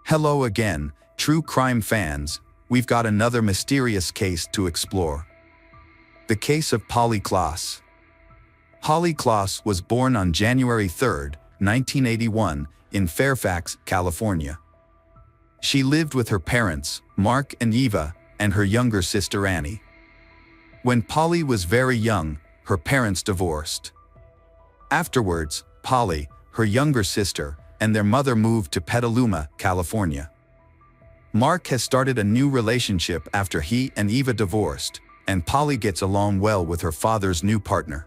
Hello again, true crime fans. We've got another mysterious case to explore. The case of Polly Klaas. Polly Klaas was born on January 3, 1981, in Fairfax, California. She lived with her parents, Mark and Eva, and her younger sister Annie. When Polly was very young, her parents divorced. Afterwards, Polly, her younger sister, and their mother moved to Petaluma, California. Mark has started a new relationship after he and Eva divorced, and Polly gets along well with her father's new partner.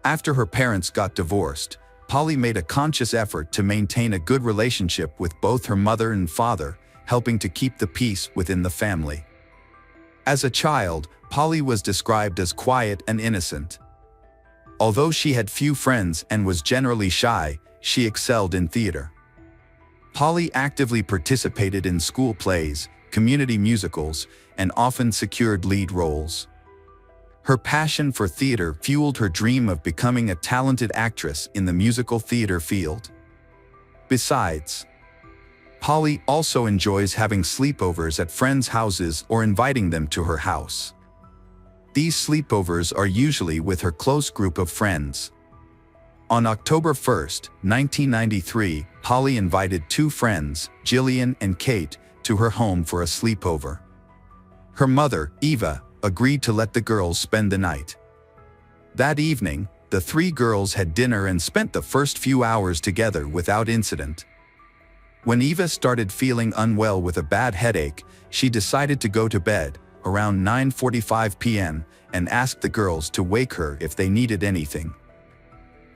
After her parents got divorced, Polly made a conscious effort to maintain a good relationship with both her mother and father, helping to keep the peace within the family. As a child, Polly was described as quiet and innocent. Although she had few friends and was generally shy, she excelled in theater. Polly actively participated in school plays, community musicals, and often secured lead roles. Her passion for theater fueled her dream of becoming a talented actress in the musical theater field. Besides, Polly also enjoys having sleepovers at friends' houses or inviting them to her house. These sleepovers are usually with her close group of friends. On October 1, 1993, Polly invited two friends, Jillian and Kate, to her home for a sleepover. Her mother, Eva, agreed to let the girls spend the night. That evening, the three girls had dinner and spent the first few hours together without incident. When Eva started feeling unwell with a bad headache, she decided to go to bed, around 9:45 p.m., and asked the girls to wake her if they needed anything.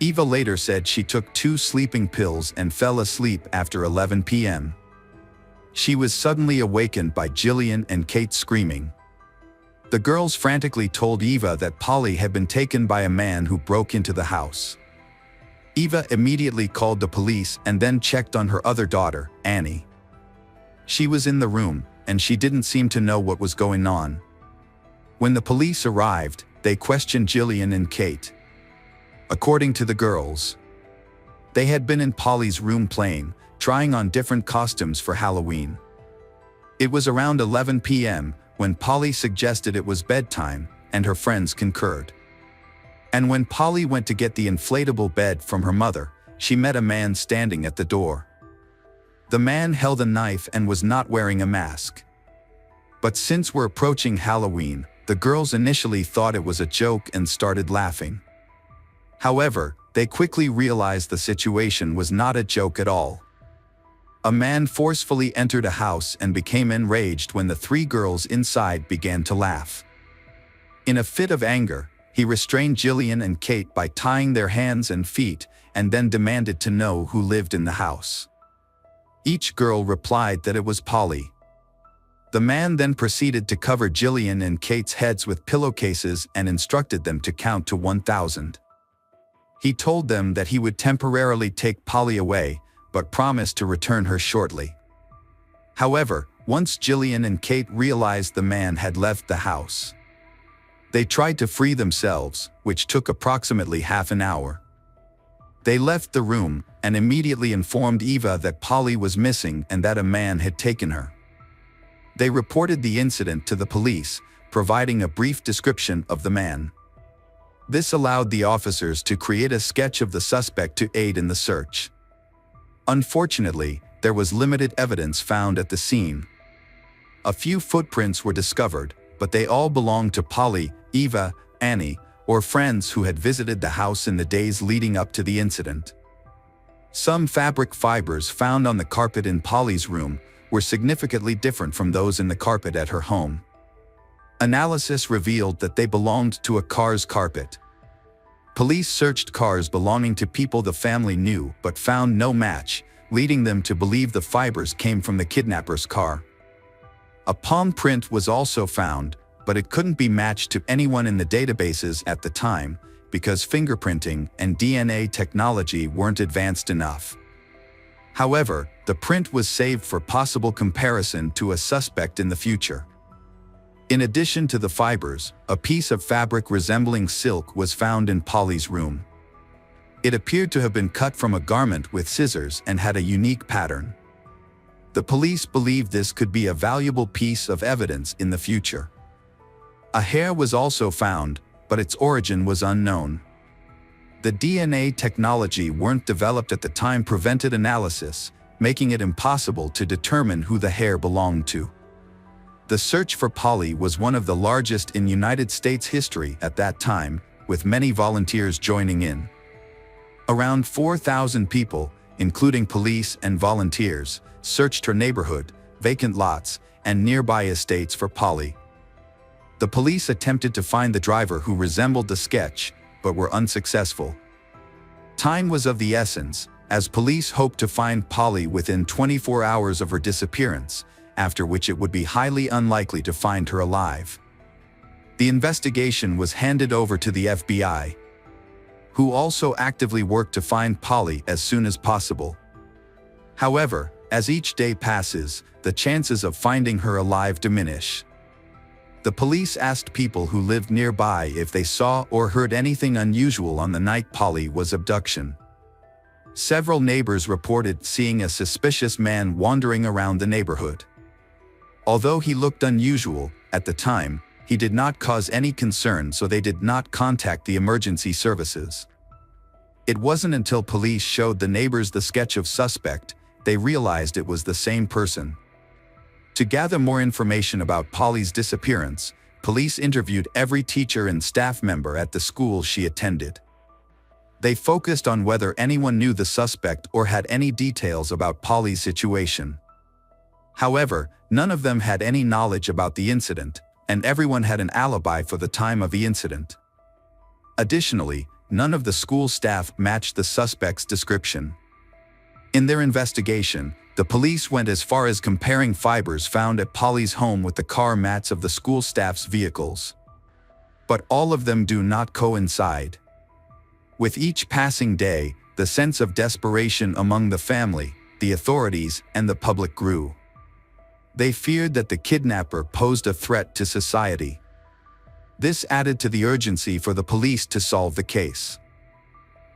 Eva later said she took 2 sleeping pills and fell asleep after 11 p.m. She was suddenly awakened by Jillian and Kate screaming. The girls frantically told Eva that Polly had been taken by a man who broke into the house. Eva immediately called the police and then checked on her other daughter, Annie. She was in the room, and she didn't seem to know what was going on. When the police arrived, they questioned Jillian and Kate. According to the girls, they had been in Polly's room playing, trying on different costumes for Halloween. It was around 11 p.m. when Polly suggested it was bedtime, and her friends concurred. And when Polly went to get the inflatable bed from her mother, she met a man standing at the door. The man held a knife and was not wearing a mask. But since we're approaching Halloween, the girls initially thought it was a joke and started laughing. However, they quickly realized the situation was not a joke at all. A man forcefully entered a house and became enraged when the three girls inside began to laugh. In a fit of anger, he restrained Jillian and Kate by tying their hands and feet and then demanded to know who lived in the house. Each girl replied that it was Polly. The man then proceeded to cover Jillian and Kate's heads with pillowcases and instructed them to count to 1,000. He told them that he would temporarily take Polly away, but promised to return her shortly. However, once Jillian and Kate realized the man had left the house, they tried to free themselves, which took approximately half an hour. They left the room and immediately informed Eva that Polly was missing and that a man had taken her. They reported the incident to the police, providing a brief description of the man. This allowed the officers to create a sketch of the suspect to aid in the search. Unfortunately, there was limited evidence found at the scene. A few footprints were discovered, but they all belonged to Polly, Eva, Annie, or friends who had visited the house in the days leading up to the incident. Some fabric fibers found on the carpet in Polly's room were significantly different from those in the carpet at her home. Analysis revealed that they belonged to a car's carpet. Police searched cars belonging to people the family knew but found no match, leading them to believe the fibers came from the kidnapper's car. A palm print was also found, but it couldn't be matched to anyone in the databases at the time because fingerprinting and DNA technology weren't advanced enough. However, the print was saved for possible comparison to a suspect in the future. In addition to the fibers, a piece of fabric resembling silk was found in Polly's room. It appeared to have been cut from a garment with scissors and had a unique pattern. The police believed this could be a valuable piece of evidence in the future. A hair was also found, but its origin was unknown. The DNA technology weren't developed at the time prevented analysis, making it impossible to determine who the hair belonged to. The search for Polly was one of the largest in United States history at that time, with many volunteers joining in. Around 4,000 people, including police and volunteers, searched her neighborhood, vacant lots, and nearby estates for Polly. The police attempted to find the driver who resembled the sketch, but were unsuccessful. Time was of the essence, as police hoped to find Polly within 24 hours of her disappearance, after which it would be highly unlikely to find her alive. The investigation was handed over to the FBI, who also actively worked to find Polly as soon as possible. However, as each day passes, the chances of finding her alive diminish. The police asked people who lived nearby if they saw or heard anything unusual on the night Polly was abducted. Several neighbors reported seeing a suspicious man wandering around the neighborhood. Although he looked unusual, at the time, he did not cause any concern, so they did not contact the emergency services. It wasn't until police showed the neighbors the sketch of suspect, they realized it was the same person. To gather more information about Polly's disappearance, police interviewed every teacher and staff member at the school she attended. They focused on whether anyone knew the suspect or had any details about Polly's situation. However, none of them had any knowledge about the incident, and everyone had an alibi for the time of the incident. Additionally, none of the school staff matched the suspect's description. In their investigation, the police went as far as comparing fibers found at Polly's home with the car mats of the school staff's vehicles. But all of them do not coincide. With each passing day, the sense of desperation among the family, the authorities, and the public grew. They feared that the kidnapper posed a threat to society. This added to the urgency for the police to solve the case.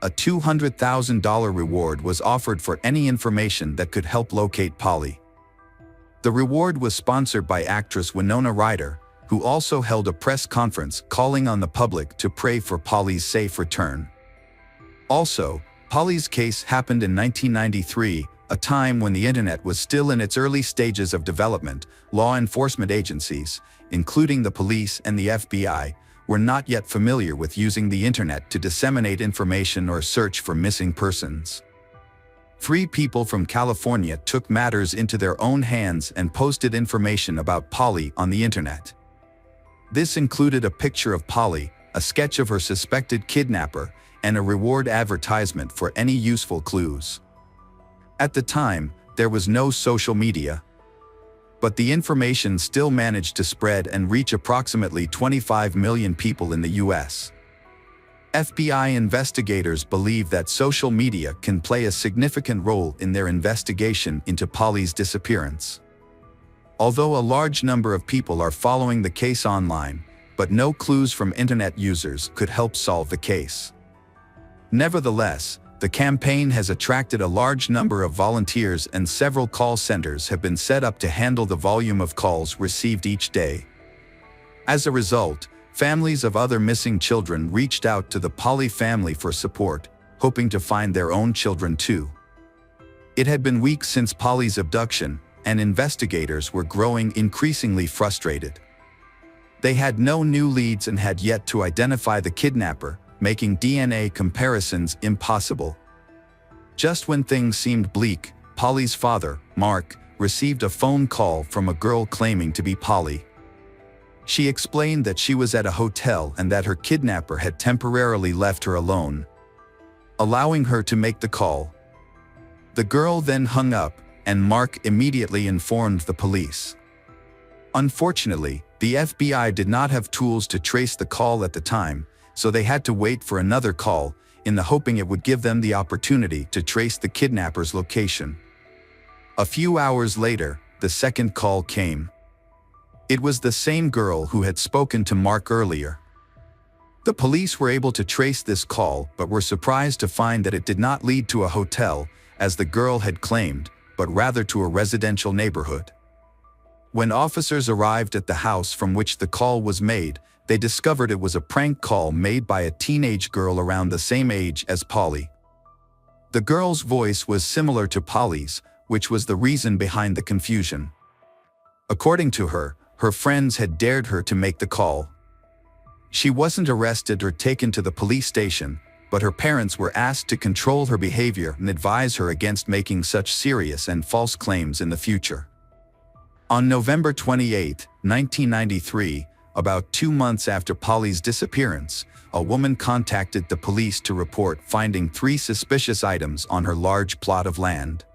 A $200,000 reward was offered for any information that could help locate Polly. The reward was sponsored by actress Winona Ryder, who also held a press conference calling on the public to pray for Polly's safe return. Also, Polly's case happened in 1993, a time when the internet was still in its early stages of development. Law enforcement agencies, including the police and the FBI, were not yet familiar with using the internet to disseminate information or search for missing persons. 3 people from California took matters into their own hands and posted information about Polly on the internet. This included a picture of Polly, a sketch of her suspected kidnapper, and a reward advertisement for any useful clues. At the time, there was no social media. But the information still managed to spread and reach approximately 25 million people in the US. FBI investigators believe that social media can play a significant role in their investigation into Polly's disappearance. Although a large number of people are following the case online, but no clues from internet users could help solve the case. Nevertheless, the campaign has attracted a large number of volunteers and several call centers have been set up to handle the volume of calls received each day. As a result, families of other missing children reached out to the Polly family for support, hoping to find their own children too. It had been weeks since Polly's abduction, and investigators were growing increasingly frustrated. They had no new leads and had yet to identify the kidnapper, making DNA comparisons impossible. Just when things seemed bleak, Polly's father, Mark, received a phone call from a girl claiming to be Polly. She explained that she was at a hotel and that her kidnapper had temporarily left her alone, allowing her to make the call. The girl then hung up, and Mark immediately informed the police. Unfortunately, the FBI did not have tools to trace the call at the time, so they had to wait for another call, in the hoping it would give them the opportunity to trace the kidnapper's location. A few hours later, the second call came. It was the same girl who had spoken to Mark earlier. The police were able to trace this call but were surprised to find that it did not lead to a hotel, as the girl had claimed, but rather to a residential neighborhood. When officers arrived at the house from which the call was made, they discovered it was a prank call made by a teenage girl around the same age as Polly. The girl's voice was similar to Polly's, which was the reason behind the confusion. According to her, her friends had dared her to make the call. She wasn't arrested or taken to the police station, but her parents were asked to control her behavior and advise her against making such serious and false claims in the future. On November 28, 1993, about 2 months after Polly's disappearance, a woman contacted the police to report finding 3 suspicious items on her large plot of land.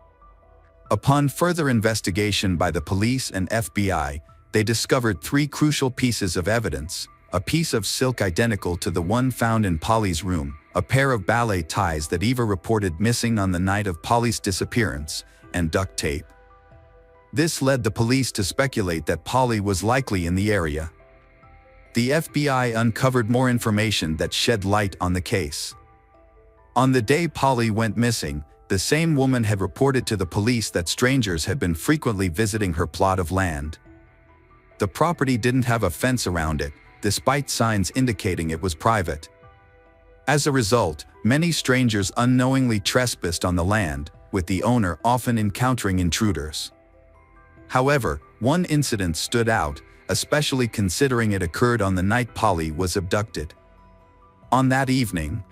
Upon further investigation by the police and FBI, they discovered 3 crucial pieces of evidence: a piece of silk identical to the one found in Polly's room, a pair of ballet ties that Eva reported missing on the night of Polly's disappearance, and duct tape. This led the police to speculate that Polly was likely in the area. The FBI uncovered more information that shed light on the case. On the day Polly went missing, the same woman had reported to the police that strangers had been frequently visiting her plot of land. The property didn't have a fence around it, despite signs indicating it was private. As a result, many strangers unknowingly trespassed on the land, with the owner often encountering intruders. However, one incident stood out, especially considering it occurred on the night Polly was abducted. On that evening,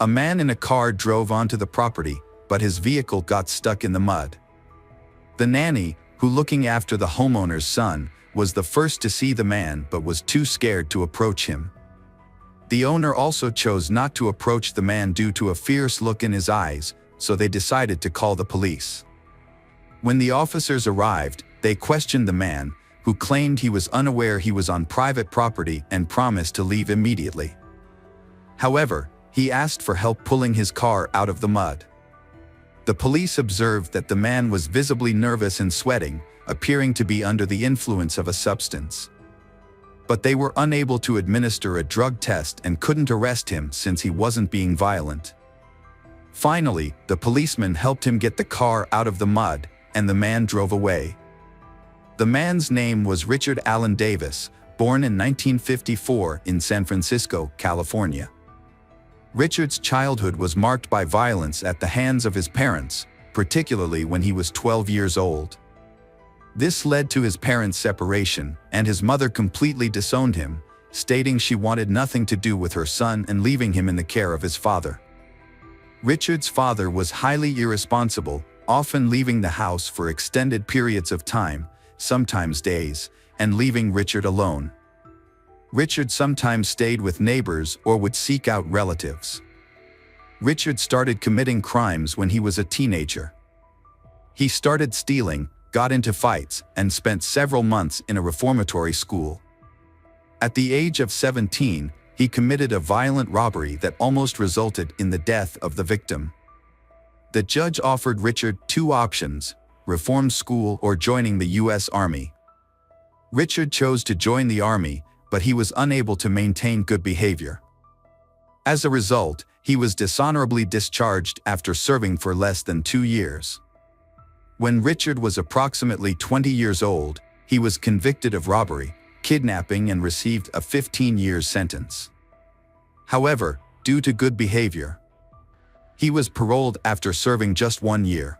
a man in a car drove onto the property, but his vehicle got stuck in the mud. The nanny, who looking after the homeowner's son, was the first to see the man but was too scared to approach him. The owner also chose not to approach the man due to a fierce look in his eyes, so they decided to call the police. When the officers arrived, they questioned the man, who claimed he was unaware he was on private property and promised to leave immediately. However, he asked for help pulling his car out of the mud. The police observed that the man was visibly nervous and sweating, appearing to be under the influence of a substance. But they were unable to administer a drug test and couldn't arrest him since he wasn't being violent. Finally, the policeman helped him get the car out of the mud, and the man drove away. The man's name was Richard Allen Davis, born in 1954 in San Francisco, California. Richard's childhood was marked by violence at the hands of his parents, particularly when he was 12 years old. This led to his parents' separation, and his mother completely disowned him, stating she wanted nothing to do with her son and leaving him in the care of his father. Richard's father was highly irresponsible, often leaving the house for extended periods of time, sometimes days, and leaving Richard alone. Richard sometimes stayed with neighbors or would seek out relatives. Richard started committing crimes when he was a teenager. He started stealing, got into fights, and spent several months in a reformatory school. At the age of 17, he committed a violent robbery that almost resulted in the death of the victim. The judge offered Richard 2 options: reform school or joining the U.S. Army. Richard chose to join the Army, but he was unable to maintain good behavior. As a result, he was dishonorably discharged after serving for less than 2 years. When Richard was approximately 20 years old, he was convicted of robbery, kidnapping, and received a 15-year sentence. However, due to good behavior, he was paroled after serving just 1 year.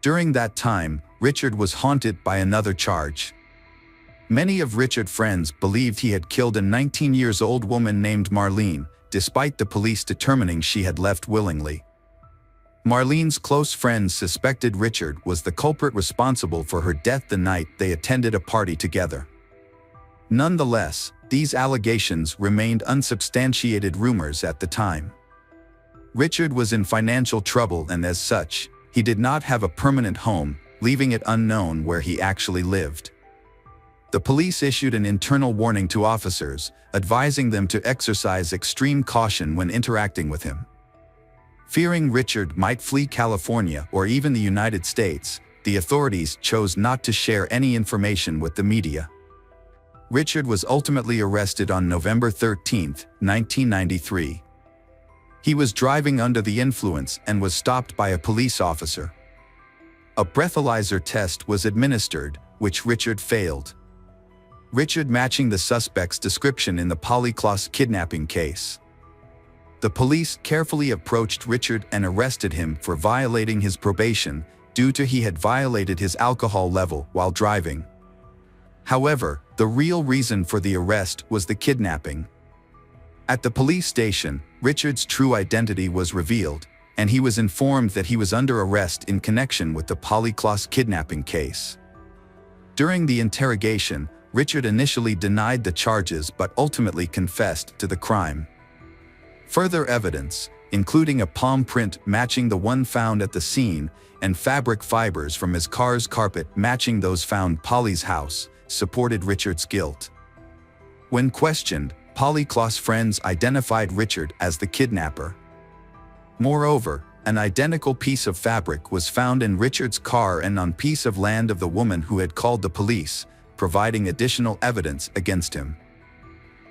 During that time, Richard was haunted by another charge. Many of Richard's friends believed he had killed a 19-year-old woman named Marlene, despite the police determining she had left willingly. Marlene's close friends suspected Richard was the culprit responsible for her death the night they attended a party together. Nonetheless, these allegations remained unsubstantiated rumors at the time. Richard was in financial trouble, and as such, he did not have a permanent home, leaving it unknown where he actually lived. The police issued an internal warning to officers, advising them to exercise extreme caution when interacting with him. Fearing Richard might flee California or even the United States, the authorities chose not to share any information with the media. Richard was ultimately arrested on November 13, 1993. He was driving under the influence and was stopped by a police officer. A breathalyzer test was administered, which Richard failed. Richard matching the suspect's description in the Polly Klaas kidnapping case. The police carefully approached Richard and arrested him for violating his probation due to he had violated his alcohol level while driving. However, the real reason for the arrest was the kidnapping. At the police station, Richard's true identity was revealed, and he was informed that he was under arrest in connection with the Polly Klaas kidnapping case. During the interrogation, Richard initially denied the charges but ultimately confessed to the crime. Further evidence, including a palm print matching the one found at the scene and fabric fibers from his car's carpet matching those found Polly's house, supported Richard's guilt. When questioned, Polly Klaas' friends identified Richard as the kidnapper. Moreover, an identical piece of fabric was found in Richard's car and on piece of land of the woman who had called the police, providing additional evidence against him.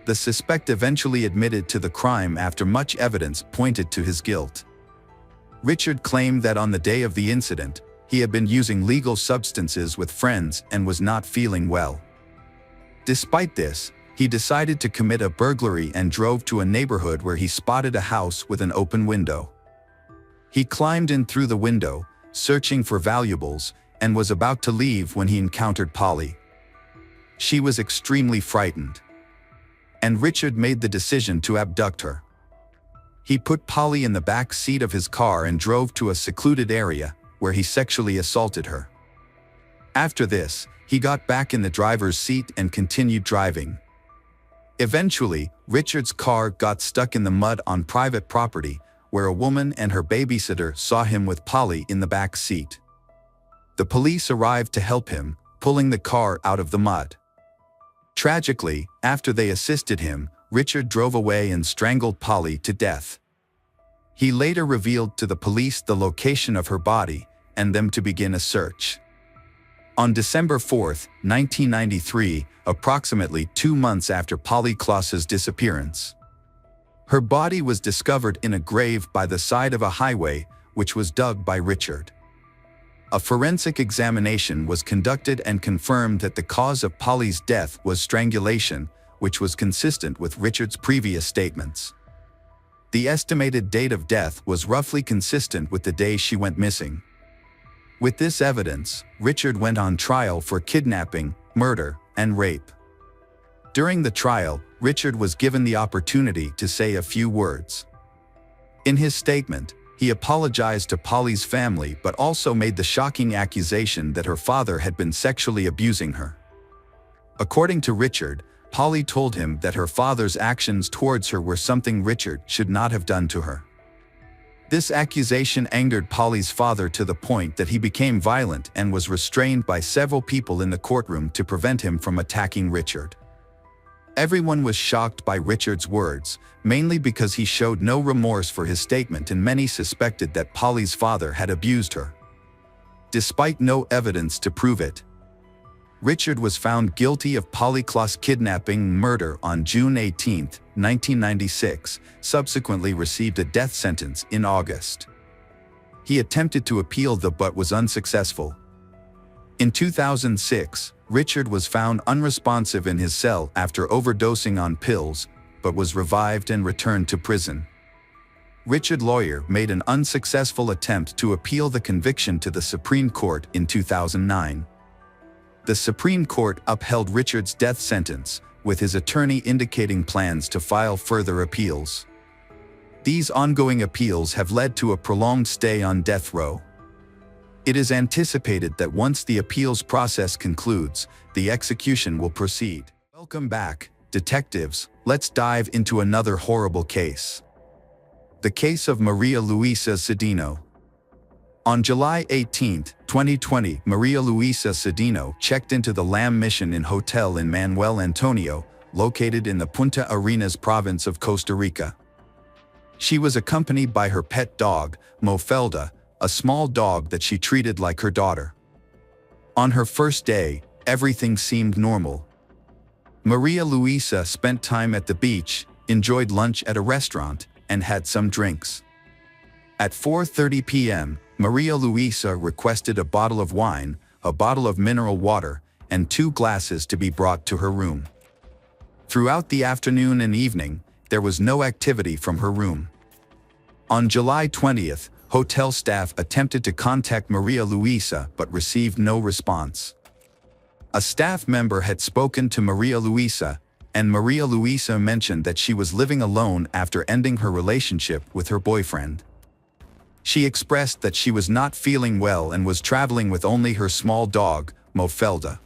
The suspect eventually admitted to the crime after much evidence pointed to his guilt. Richard claimed that on the day of the incident, he had been using legal substances with friends and was not feeling well. Despite this, he decided to commit a burglary and drove to a neighborhood where he spotted a house with an open window. He climbed in through the window, searching for valuables, and was about to leave when he encountered Polly. She was extremely frightened, and Richard made the decision to abduct her. He put Polly in the back seat of his car and drove to a secluded area, where he sexually assaulted her. After this, he got back in the driver's seat and continued driving. Eventually, Richard's car got stuck in the mud on private property, where a woman and her babysitter saw him with Polly in the back seat. The police arrived to help him, pulling the car out of the mud. Tragically, after they assisted him, Richard drove away and strangled Polly to death. He later revealed to the police the location of her body and them to begin a search. On December 4, 1993, approximately 2 months after Polly Klaas's disappearance, her body was discovered in a grave by the side of a highway, which was dug by Richard. A forensic examination was conducted and confirmed that the cause of Polly's death was strangulation, which was consistent with Richard's previous statements. The estimated date of death was roughly consistent with the day she went missing. With this evidence, Richard went on trial for kidnapping, murder, and rape. During the trial, Richard was given the opportunity to say a few words. In his statement, he apologized to Polly's family but also made the shocking accusation that her father had been sexually abusing her. According to Richard, Polly told him that her father's actions towards her were something Richard should not have done to her. This accusation angered Polly's father to the point that he became violent and was restrained by several people in the courtroom to prevent him from attacking Richard. Everyone was shocked by Richard's words, mainly because he showed no remorse for his statement, and many suspected that Polly's father had abused her. Despite no evidence to prove it, Richard was found guilty of Polly Klaas kidnapping and murder on June 18, 1996, subsequently received a death sentence in August. He attempted to appeal but was unsuccessful. In 2006, Richard was found unresponsive in his cell after overdosing on pills, but was revived and returned to prison. Richard's lawyer made an unsuccessful attempt to appeal the conviction to the Supreme Court in 2009. The Supreme Court upheld Richard's death sentence, with his attorney indicating plans to file further appeals. These ongoing appeals have led to a prolonged stay on death row. It is anticipated that once the appeals process concludes, the execution will proceed. Welcome back, detectives. Let's dive into another horrible case. The case of Maria Luisa Cedeno. On July 18, 2020, Maria Luisa Cedeno checked into the Lamb Mission Inn Hotel in Manuel Antonio, located in the Punta Arenas province of Costa Rica. She was accompanied by her pet dog, Mofelda, a small dog that she treated like her daughter. On her first day, everything seemed normal. Maria Luisa spent time at the beach, enjoyed lunch at a restaurant, and had some drinks. At 4:30 p.m., Maria Luisa requested a bottle of wine, a bottle of mineral water, and 2 glasses to be brought to her room. Throughout the afternoon and evening, there was no activity from her room. On July 20th, hotel staff attempted to contact Maria Luisa but received no response. A staff member had spoken to Maria Luisa, and Maria Luisa mentioned that she was living alone after ending her relationship with her boyfriend. She expressed that she was not feeling well and was traveling with only her small dog, Mofelda.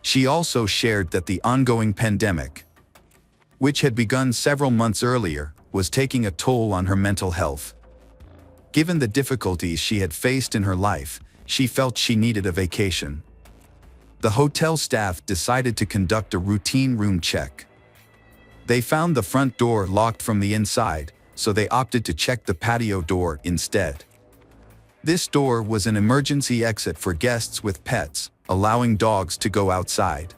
She also shared that the ongoing pandemic, which had begun several months earlier, was taking a toll on her mental health. Given the difficulties she had faced in her life, she felt she needed a vacation. The hotel staff decided to conduct a routine room check. They found the front door locked from the inside, so they opted to check the patio door instead. This door was an emergency exit for guests with pets, allowing dogs to go outside.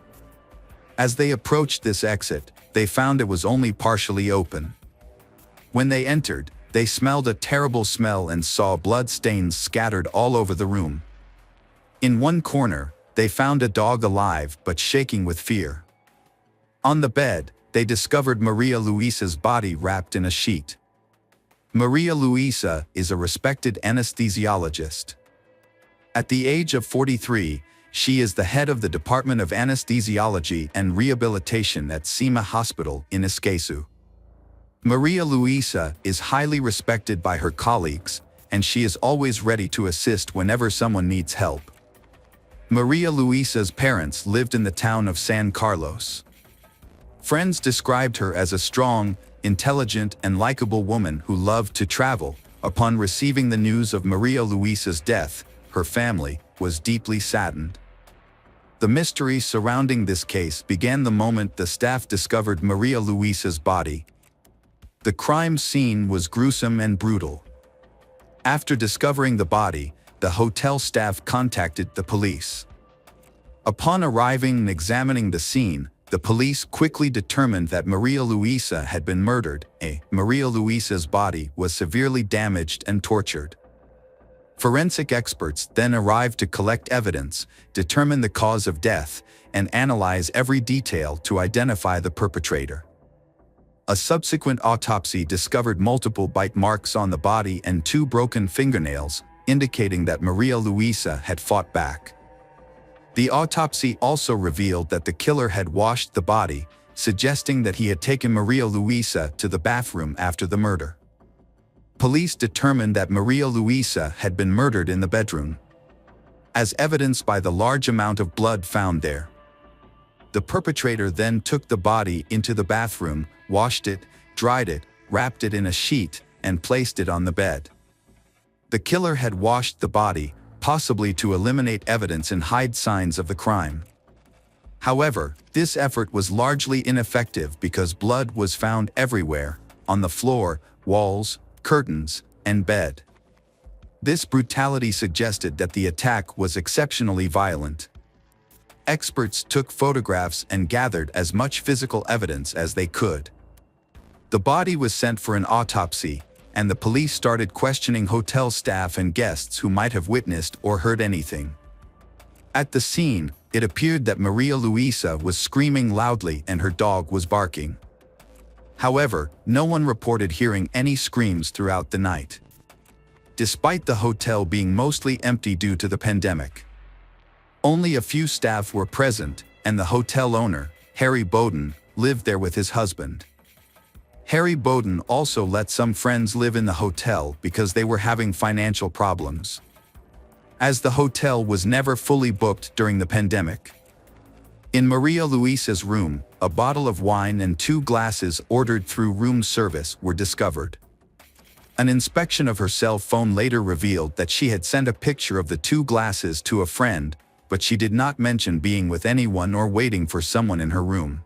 As they approached this exit, they found it was only partially open. When they entered, they smelled a terrible smell and saw blood stains scattered all over the room. In one corner, they found a dog alive but shaking with fear. On the bed, they discovered Maria Luisa's body wrapped in a sheet. Maria Luisa is a respected anesthesiologist. At the age of 43, she is the head of the Department of Anesthesiology and Rehabilitation at Sima Hospital in Escazú. Maria Luisa is highly respected by her colleagues, and she is always ready to assist whenever someone needs help. Maria Luisa's parents lived in the town of San Carlos. Friends described her as a strong, intelligent, and likable woman who loved to travel. Upon receiving the news of Maria Luisa's death, her family was deeply saddened. The mystery surrounding this case began the moment the staff discovered Maria Luisa's body. The crime scene was gruesome and brutal. After discovering the body, the hotel staff contacted the police. Upon arriving and examining the scene, the police quickly determined that Maria Luisa had been murdered. Maria Luisa's body was severely damaged and tortured. Forensic experts then arrived to collect evidence, determine the cause of death, and analyze every detail to identify the perpetrator. A subsequent autopsy discovered multiple bite marks on the body and 2 broken fingernails, indicating that Maria Luisa had fought back. The autopsy also revealed that the killer had washed the body, suggesting that he had taken Maria Luisa to the bathroom after the murder. Police determined that Maria Luisa had been murdered in the bedroom, as evidenced by the large amount of blood found there. The perpetrator then took the body into the bathroom, washed it, dried it, wrapped it in a sheet, and placed it on the bed. The killer had washed the body, possibly to eliminate evidence and hide signs of the crime. However, this effort was largely ineffective because blood was found everywhere, on the floor, walls, curtains, and bed. This brutality suggested that the attack was exceptionally violent. Experts took photographs and gathered as much physical evidence as they could. The body was sent for an autopsy, and the police started questioning hotel staff and guests who might have witnessed or heard anything. At the scene, it appeared that Maria Luisa was screaming loudly and her dog was barking. However, no one reported hearing any screams throughout the night, despite the hotel being mostly empty due to the pandemic. Only a few staff were present, and the hotel owner, Harry Bowden, lived there with his husband. Harry Bowden also let some friends live in the hotel because they were having financial problems, as the hotel was never fully booked during the pandemic. In Maria Luisa's room, a bottle of wine and 2 glasses ordered through room service were discovered. An inspection of her cell phone later revealed that she had sent a picture of the 2 glasses to a friend, but she did not mention being with anyone or waiting for someone in her room.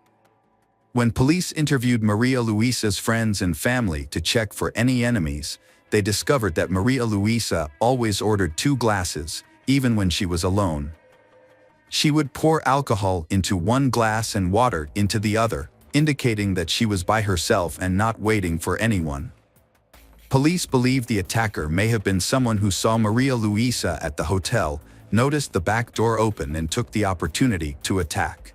When police interviewed Maria Luisa's friends and family to check for any enemies, they discovered that Maria Luisa always ordered 2 glasses, even when she was alone. She would pour alcohol into one glass and water into the other, indicating that she was by herself and not waiting for anyone. Police believe the attacker may have been someone who saw Maria Luisa at the hotel, noticed the back door open and took the opportunity to attack.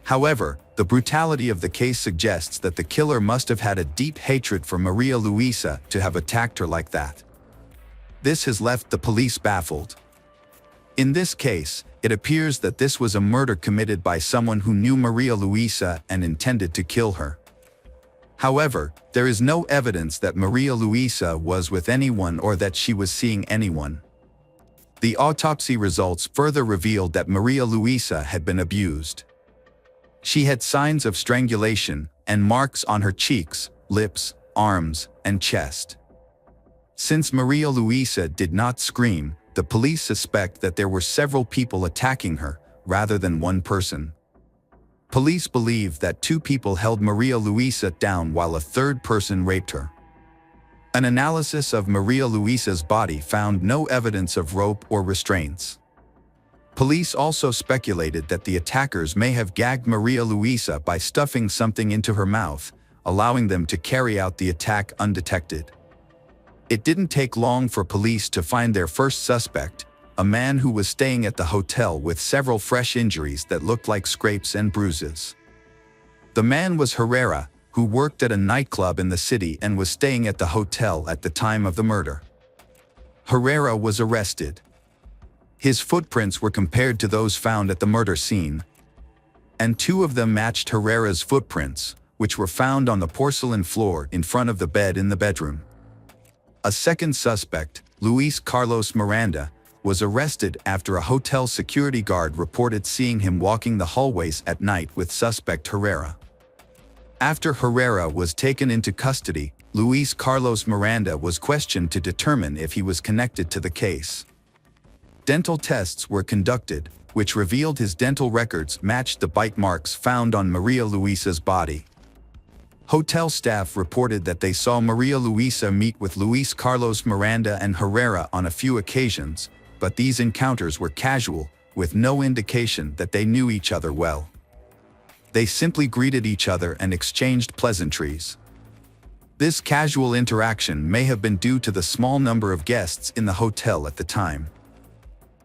However, the brutality of the case suggests that the killer must have had a deep hatred for Maria Luisa to have attacked her like that. This has left the police baffled. In this case, it appears that this was a murder committed by someone who knew Maria Luisa and intended to kill her. However, there is no evidence that Maria Luisa was with anyone or that she was seeing anyone. The autopsy results further revealed that Maria Luisa had been abused. She had signs of strangulation and marks on her cheeks, lips, arms, and chest. Since Maria Luisa did not scream, the police suspect that there were several people attacking her, rather than one person. Police believe that two people held Maria Luisa down while a third person raped her. An analysis of Maria Luisa's body found no evidence of rope or restraints. Police also speculated that the attackers may have gagged Maria Luisa by stuffing something into her mouth, allowing them to carry out the attack undetected. It didn't take long for police to find their first suspect, a man who was staying at the hotel with several fresh injuries that looked like scrapes and bruises. The man was Herrera, who worked at a nightclub in the city and was staying at the hotel at the time of the murder. Herrera was arrested. His footprints were compared to those found at the murder scene, and two of them matched Herrera's footprints, which were found on the porcelain floor in front of the bed in the bedroom. A second suspect, Luis Carlos Miranda, was arrested after a hotel security guard reported seeing him walking the hallways at night with suspect Herrera. After Herrera was taken into custody, Luis Carlos Miranda was questioned to determine if he was connected to the case. Dental tests were conducted, which revealed his dental records matched the bite marks found on Maria Luisa's body. Hotel staff reported that they saw Maria Luisa meet with Luis Carlos Miranda and Herrera on a few occasions, but these encounters were casual, with no indication that they knew each other well. They simply greeted each other and exchanged pleasantries. This casual interaction may have been due to the small number of guests in the hotel at the time.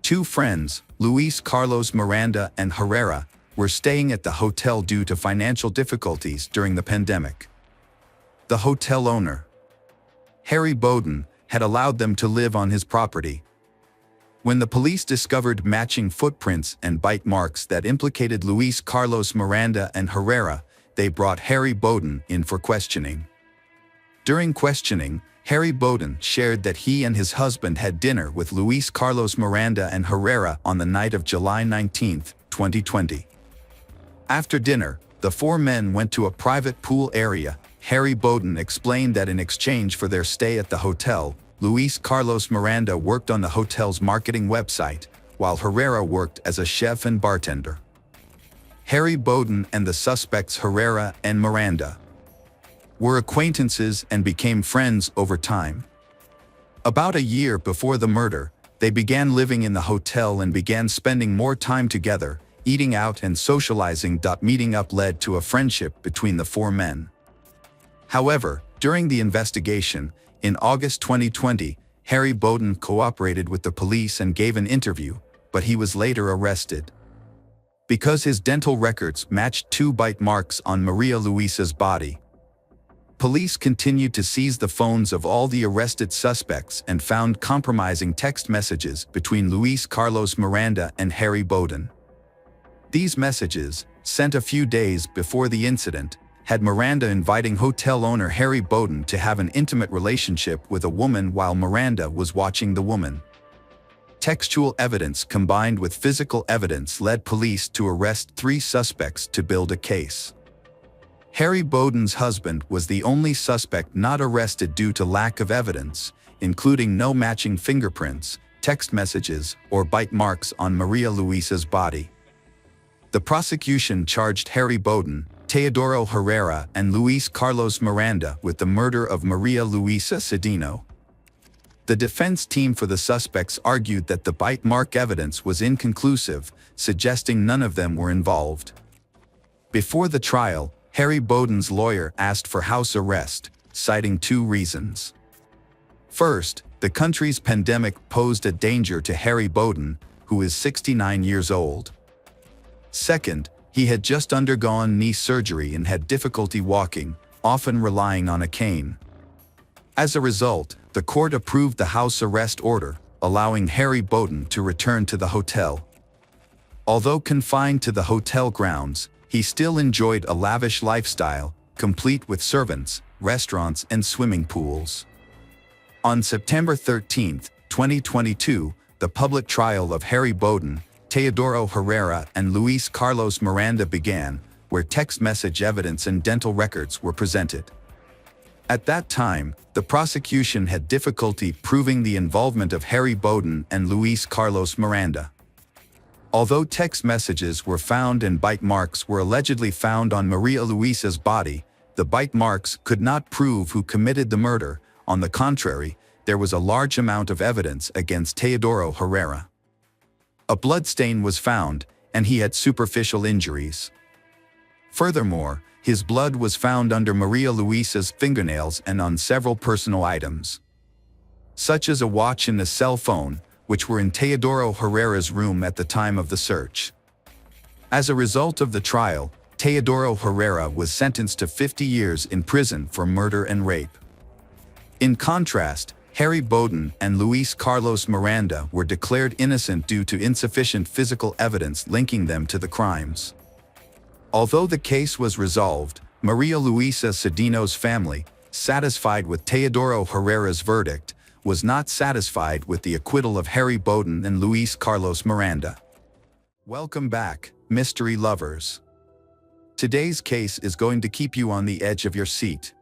Two friends, Luis Carlos Miranda and Herrera, were staying at the hotel due to financial difficulties during the pandemic. The hotel owner, Harry Bowden, had allowed them to live on his property. When the police discovered matching footprints and bite marks that implicated Luis Carlos Miranda and Herrera, they brought Harry Bowden in for questioning. During questioning, Harry Bowden shared that he and his husband had dinner with Luis Carlos Miranda and Herrera on the night of July 19, 2020. After dinner, the four men went to a private pool area. Harry Bowden explained that in exchange for their stay at the hotel, Luis Carlos Miranda worked on the hotel's marketing website, while Herrera worked as a chef and bartender. Harry Bowden and the suspects Herrera and Miranda were acquaintances and became friends over time. About a year before the murder, they began living in the hotel and began spending more time together, eating out and socializing. Meeting up led to a friendship between the four men. However, during the investigation, in August 2020, Harry Bowden cooperated with the police and gave an interview, but he was later arrested. Because his dental records matched two bite marks on Maria Luisa's body, police continued to seize the phones of all the arrested suspects and found compromising text messages between Luis Carlos Miranda and Harry Bowden. These messages, sent a few days before the incident, had Miranda inviting hotel owner Harry Bowden to have an intimate relationship with a woman while Miranda was watching the woman. Textual evidence combined with physical evidence led police to arrest three suspects to build a case. Harry Bowden's husband was the only suspect not arrested due to lack of evidence, including no matching fingerprints, text messages, or bite marks on Maria Luisa's body. The prosecution charged Harry Bowden, Teodoro Herrera, and Luis Carlos Miranda with the murder of Maria Luisa Cedeno. The defense team for the suspects argued that the bite mark evidence was inconclusive, suggesting none of them were involved. Before the trial, Harry Bowden's lawyer asked for house arrest, citing two reasons. First, the country's pandemic posed a danger to Harry Bowden, who is 69 years old. Second, he had just undergone knee surgery and had difficulty walking, often relying on a cane. As a result, the court approved the house arrest order, allowing Harry Bowden to return to the hotel. Although confined to the hotel grounds, he still enjoyed a lavish lifestyle, complete with servants, restaurants, and swimming pools. On September 13, 2022, the public trial of Harry Bowden, Teodoro Herrera, and Luis Carlos Miranda began, where text message evidence and dental records were presented. At that time, the prosecution had difficulty proving the involvement of Harry Bowden and Luis Carlos Miranda. Although text messages were found and bite marks were allegedly found on Maria Luisa's body, the bite marks could not prove who committed the murder. On the contrary, there was a large amount of evidence against Teodoro Herrera. A bloodstain was found, and he had superficial injuries. Furthermore, his blood was found under Maria Luisa's fingernails and on several personal items, such as a watch and a cell phone, which were in Teodoro Herrera's room at the time of the search. As a result of the trial, Teodoro Herrera was sentenced to 50 years in prison for murder and rape. In contrast, Harry Bowden and Luis Carlos Miranda were declared innocent due to insufficient physical evidence linking them to the crimes. Although the case was resolved, Maria Luisa Cedino's family, satisfied with Teodoro Herrera's verdict, was not satisfied with the acquittal of Harry Bowden and Luis Carlos Miranda. Welcome back, mystery lovers. Today's case is going to keep you on the edge of your seat.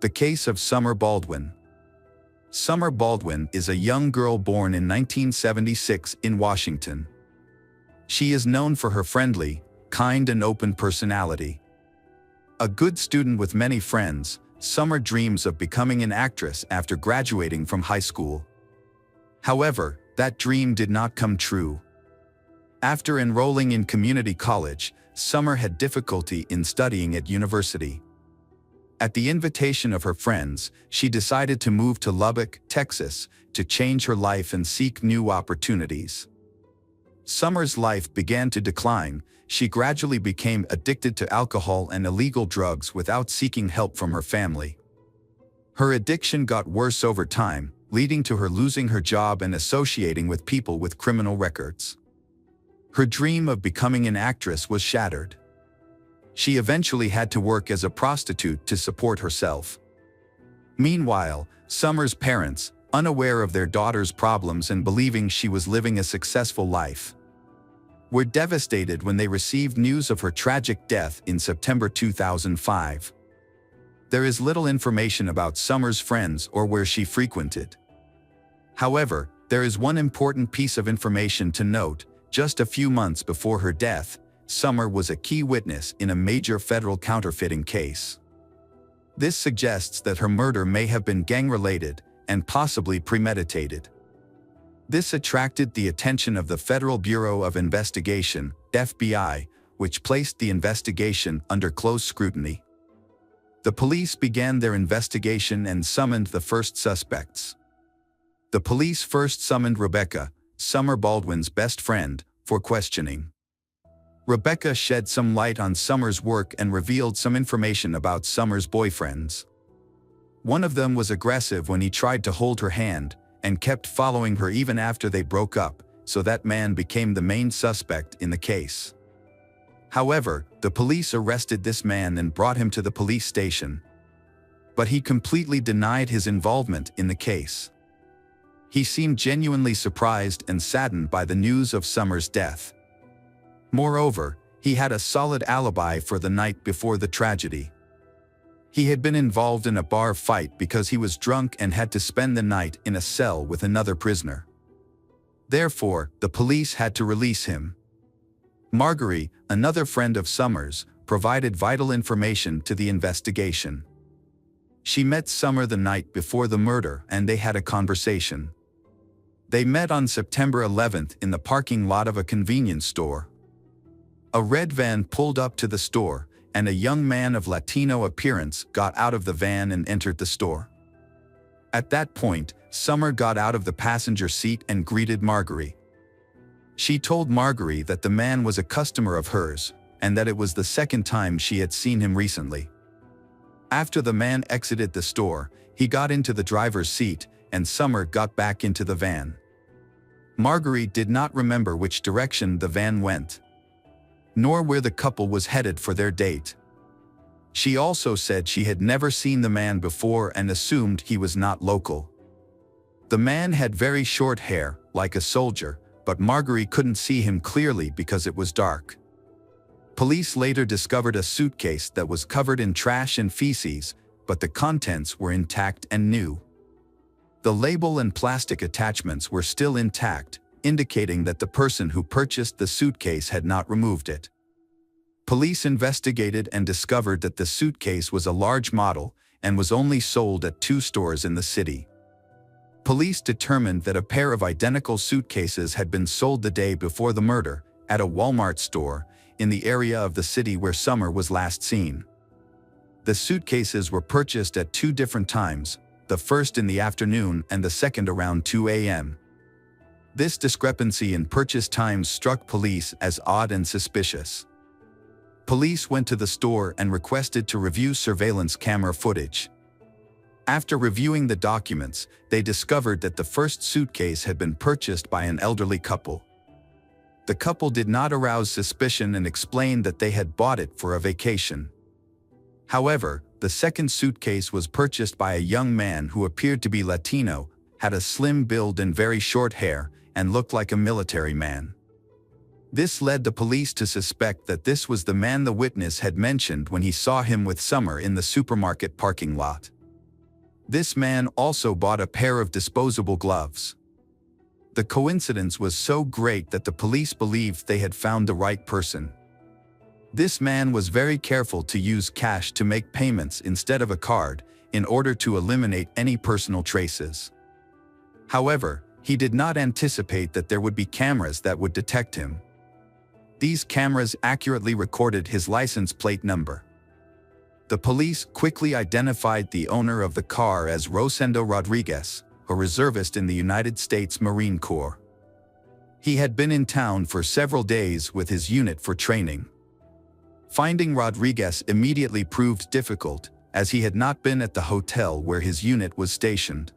The case of Summer Baldwin. Summer Baldwin is a young girl born in 1976 in Washington. She is known for her friendly, kind, and open personality. A good student with many friends, Summer dreams of becoming an actress after graduating from high school. However, that dream did not come true. After enrolling in community college, Summer had difficulty in studying at university. At the invitation of her friends, she decided to move to Lubbock, Texas, to change her life and seek new opportunities. Summer's life began to decline. She gradually became addicted to alcohol and illegal drugs without seeking help from her family. Her addiction got worse over time, leading to her losing her job and associating with people with criminal records. Her dream of becoming an actress was shattered. She eventually had to work as a prostitute to support herself. Meanwhile, Summer's parents, unaware of their daughter's problems and believing she was living a successful life, were devastated when they received news of her tragic death in September 2005. There is little information about Summer's friends or where she frequented. However, there is one important piece of information to note. Just a few months before her death, Summer was a key witness in a major federal counterfeiting case. This suggests that her murder may have been gang-related and possibly premeditated. This attracted the attention of the Federal Bureau of Investigation, FBI, which placed the investigation under close scrutiny. The police began their investigation and summoned the first suspects. The police first summoned Rebecca, Summer Baldwin's best friend, for questioning. Rebecca shed some light on Summer's work and revealed some information about Summer's boyfriends. One of them was aggressive when he tried to hold her hand, and kept following her even after they broke up, so that man became the main suspect in the case. However, the police arrested this man and brought him to the police station. But he completely denied his involvement in the case. He seemed genuinely surprised and saddened by the news of Summer's death. Moreover, he had a solid alibi for the night before the tragedy. He had been involved in a bar fight because he was drunk and had to spend the night in a cell with another prisoner. Therefore, the police had to release him. Marguerite, another friend of Summer's, provided vital information to the investigation. She met Summer the night before the murder and they had a conversation. They met on September 11th in the parking lot of a convenience store. A red van pulled up to the store, and a young man of Latino appearance got out of the van and entered the store. At that point, Summer got out of the passenger seat and greeted Marguerite. She told Marguerite that the man was a customer of hers, and that it was the second time she had seen him recently. After the man exited the store, he got into the driver's seat, and Summer got back into the van. Marguerite did not remember which direction the van went, nor where the couple was headed for their date. She also said she had never seen the man before and assumed he was not local. The man had very short hair, like a soldier, but Marguerite couldn't see him clearly because it was dark. Police later discovered a suitcase that was covered in trash and feces, but the contents were intact and new. The label and plastic attachments were still intact, indicating that the person who purchased the suitcase had not removed it. Police investigated and discovered that the suitcase was a large model and was only sold at 2 stores in the city. Police determined that a pair of identical suitcases had been sold the day before the murder at a Walmart store in the area of the city where Summer was last seen. The suitcases were purchased at 2 different times, the first in the afternoon and the second around 2 a.m. This discrepancy in purchase times struck police as odd and suspicious. Police went to the store and requested to review surveillance camera footage. After reviewing the documents, they discovered that the first suitcase had been purchased by an elderly couple. The couple did not arouse suspicion and explained that they had bought it for a vacation. However, the second suitcase was purchased by a young man who appeared to be Latino, had a slim build and very short hair, and looked like a military man. This led the police to suspect that this was the man the witness had mentioned when he saw him with Summer in the supermarket parking lot. This man also bought a pair of disposable gloves. The coincidence was so great that the police believed they had found the right person. This man was very careful to use cash to make payments instead of a card, in order to eliminate any personal traces. However, he did not anticipate that there would be cameras that would detect him. These cameras accurately recorded his license plate number. The police quickly identified the owner of the car as Rosendo Rodriguez, a reservist in the United States Marine Corps. He had been in town for several days with his unit for training. Finding Rodriguez immediately proved difficult, as he had not been at the hotel where his unit was stationed.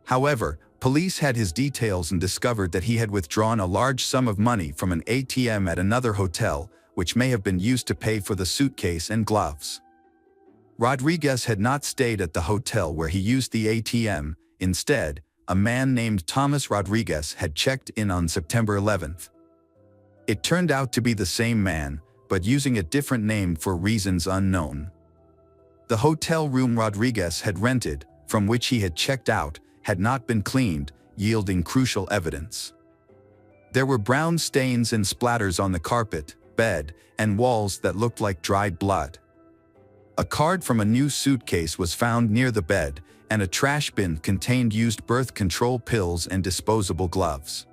However, police had his details and discovered that he had withdrawn a large sum of money from an ATM at another hotel, which may have been used to pay for the suitcase and gloves. Rodriguez had not stayed at the hotel where he used the ATM. Instead, a man named Thomas Rodriguez had checked in on September 11th. It turned out to be the same man, but using a different name for reasons unknown. The hotel room Rodriguez had rented, from which he had checked out, had not been cleaned, yielding crucial evidence. There were brown stains and splatters on the carpet, bed, and walls that looked like dried blood. A card from a new suitcase was found near the bed, and a trash bin contained used birth control pills and disposable gloves.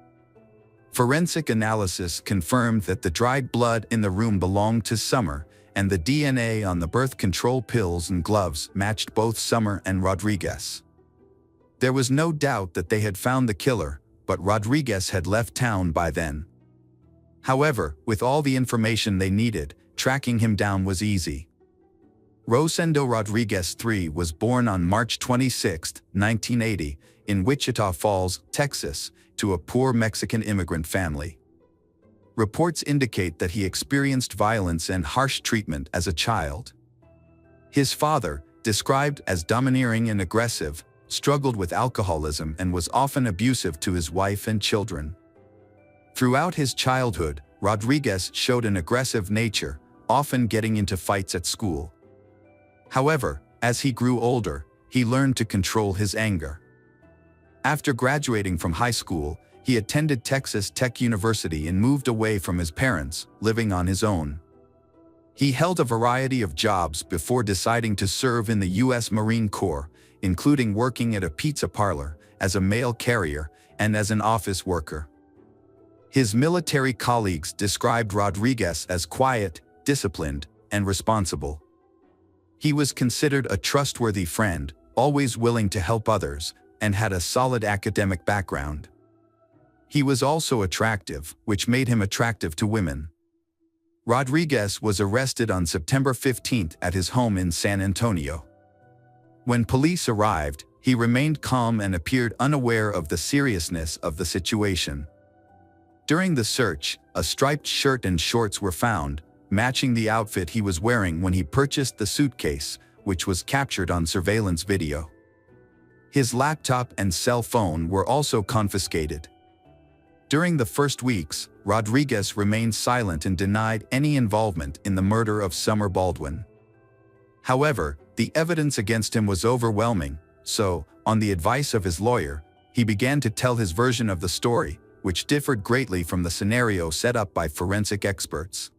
Forensic analysis confirmed that the dried blood in the room belonged to Summer, and the DNA on the birth control pills and gloves matched both Summer and Rodriguez. There was no doubt that they had found the killer, but Rodriguez had left town by then. However, with all the information they needed, tracking him down was easy. Rosendo Rodriguez III was born on March 26, 1980, in Wichita Falls, Texas, to a poor Mexican immigrant family. Reports indicate that he experienced violence and harsh treatment as a child. His father, described as domineering and aggressive, struggled with alcoholism and was often abusive to his wife and children. Throughout his childhood, Rodriguez showed an aggressive nature, often getting into fights at school. However, as he grew older, he learned to control his anger. After graduating from high school, he attended Texas Tech University and moved away from his parents, living on his own. He held a variety of jobs before deciding to serve in the U.S. Marine Corps, including working at a pizza parlor, as a mail carrier, and as an office worker. His military colleagues described Rodriguez as quiet, disciplined, and responsible. He was considered a trustworthy friend, always willing to help others, and had a solid academic background. He was also attractive, which made him attractive to women. Rodriguez was arrested on September 15 at his home in San Antonio. When police arrived, he remained calm and appeared unaware of the seriousness of the situation. During the search, a striped shirt and shorts were found, matching the outfit he was wearing when he purchased the suitcase, which was captured on surveillance video. His laptop and cell phone were also confiscated. During the first weeks, Rodriguez remained silent and denied any involvement in the murder of Summer Baldwin. However, the evidence against him was overwhelming, so, on the advice of his lawyer, he began to tell his version of the story, which differed greatly from the scenario set up by forensic experts.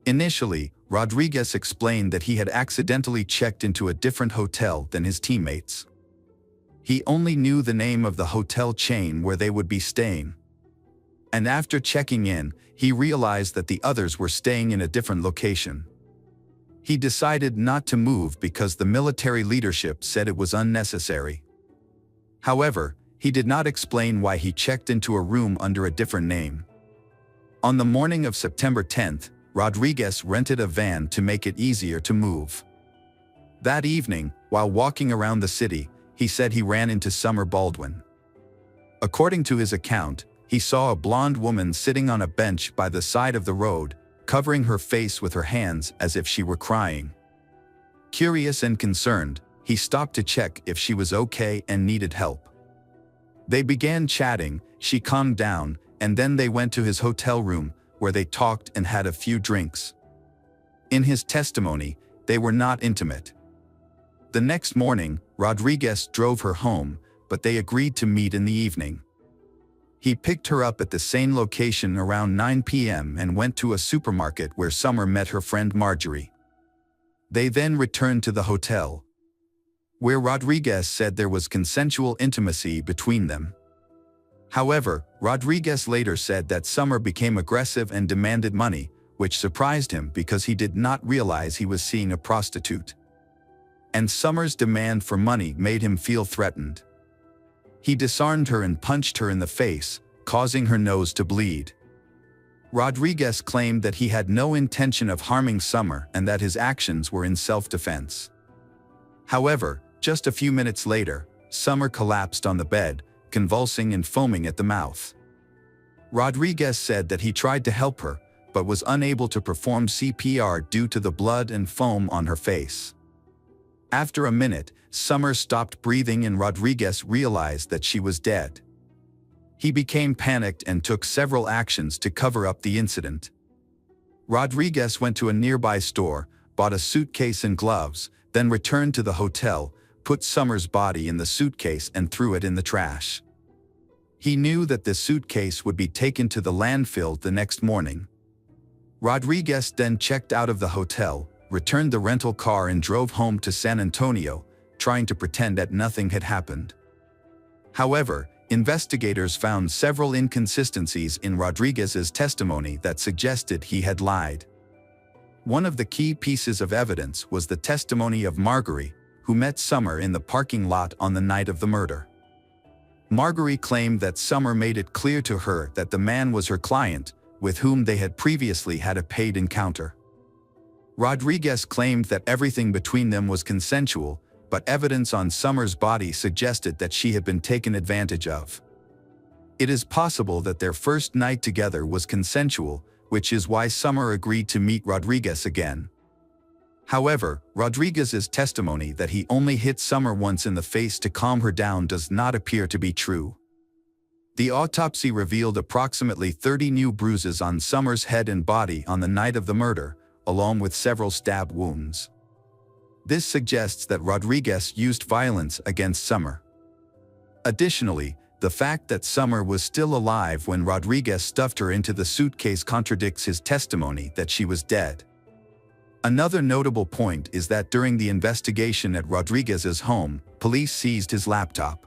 Initially, Rodriguez explained that he had accidentally checked into a different hotel than his teammates. He only knew the name of the hotel chain where they would be staying. And after checking in, he realized that the others were staying in a different location. He decided not to move because the military leadership said it was unnecessary. However, he did not explain why he checked into a room under a different name. On the morning of September 10th, Rodriguez rented a van to make it easier to move. That evening, while walking around the city, he said he ran into Summer Baldwin. According to his account, he saw a blonde woman sitting on a bench by the side of the road, covering her face with her hands as if she were crying. Curious and concerned, he stopped to check if she was okay and needed help. They began chatting, she calmed down, and then they went to his hotel room, where they talked and had a few drinks. In his testimony, they were not intimate. The next morning, Rodriguez drove her home, but they agreed to meet in the evening. He picked her up at the same location around 9 p.m. and went to a supermarket where Summer met her friend Marjorie. They then returned to the hotel, where Rodriguez said there was consensual intimacy between them. However, Rodriguez later said that Summer became aggressive and demanded money, which surprised him because he did not realize he was seeing a prostitute. And Summer's demand for money made him feel threatened. He disarmed her and punched her in the face, causing her nose to bleed. Rodriguez claimed that he had no intention of harming Summer and that his actions were in self-defense. However, just a few minutes later, Summer collapsed on the bed, convulsing and foaming at the mouth. Rodriguez said that he tried to help her, but was unable to perform CPR due to the blood and foam on her face. After a minute, Summer stopped breathing and Rodriguez realized that she was dead. He became panicked and took several actions to cover up the incident. Rodriguez went to a nearby store, bought a suitcase and gloves, then returned to the hotel, put Summer's body in the suitcase and threw it in the trash. He knew that the suitcase would be taken to the landfill the next morning. Rodriguez then checked out of the hotel, returned the rental car and drove home to San Antonio, trying to pretend that nothing had happened. However, investigators found several inconsistencies in Rodriguez's testimony that suggested he had lied. One of the key pieces of evidence was the testimony of Marjorie, who met Summer in the parking lot on the night of the murder. Marjorie claimed that Summer made it clear to her that the man was her client, with whom they had previously had a paid encounter. Rodriguez claimed that everything between them was consensual, but evidence on Summer's body suggested that she had been taken advantage of. It is possible that their first night together was consensual, which is why Summer agreed to meet Rodriguez again. However, Rodriguez's testimony that he only hit Summer once in the face to calm her down does not appear to be true. The autopsy revealed approximately 30 new bruises on Summer's head and body on the night of the murder, along with several stab wounds. This suggests that Rodriguez used violence against Summer. Additionally, the fact that Summer was still alive when Rodriguez stuffed her into the suitcase contradicts his testimony that she was dead. Another notable point is that during the investigation at Rodriguez's home, police seized his laptop.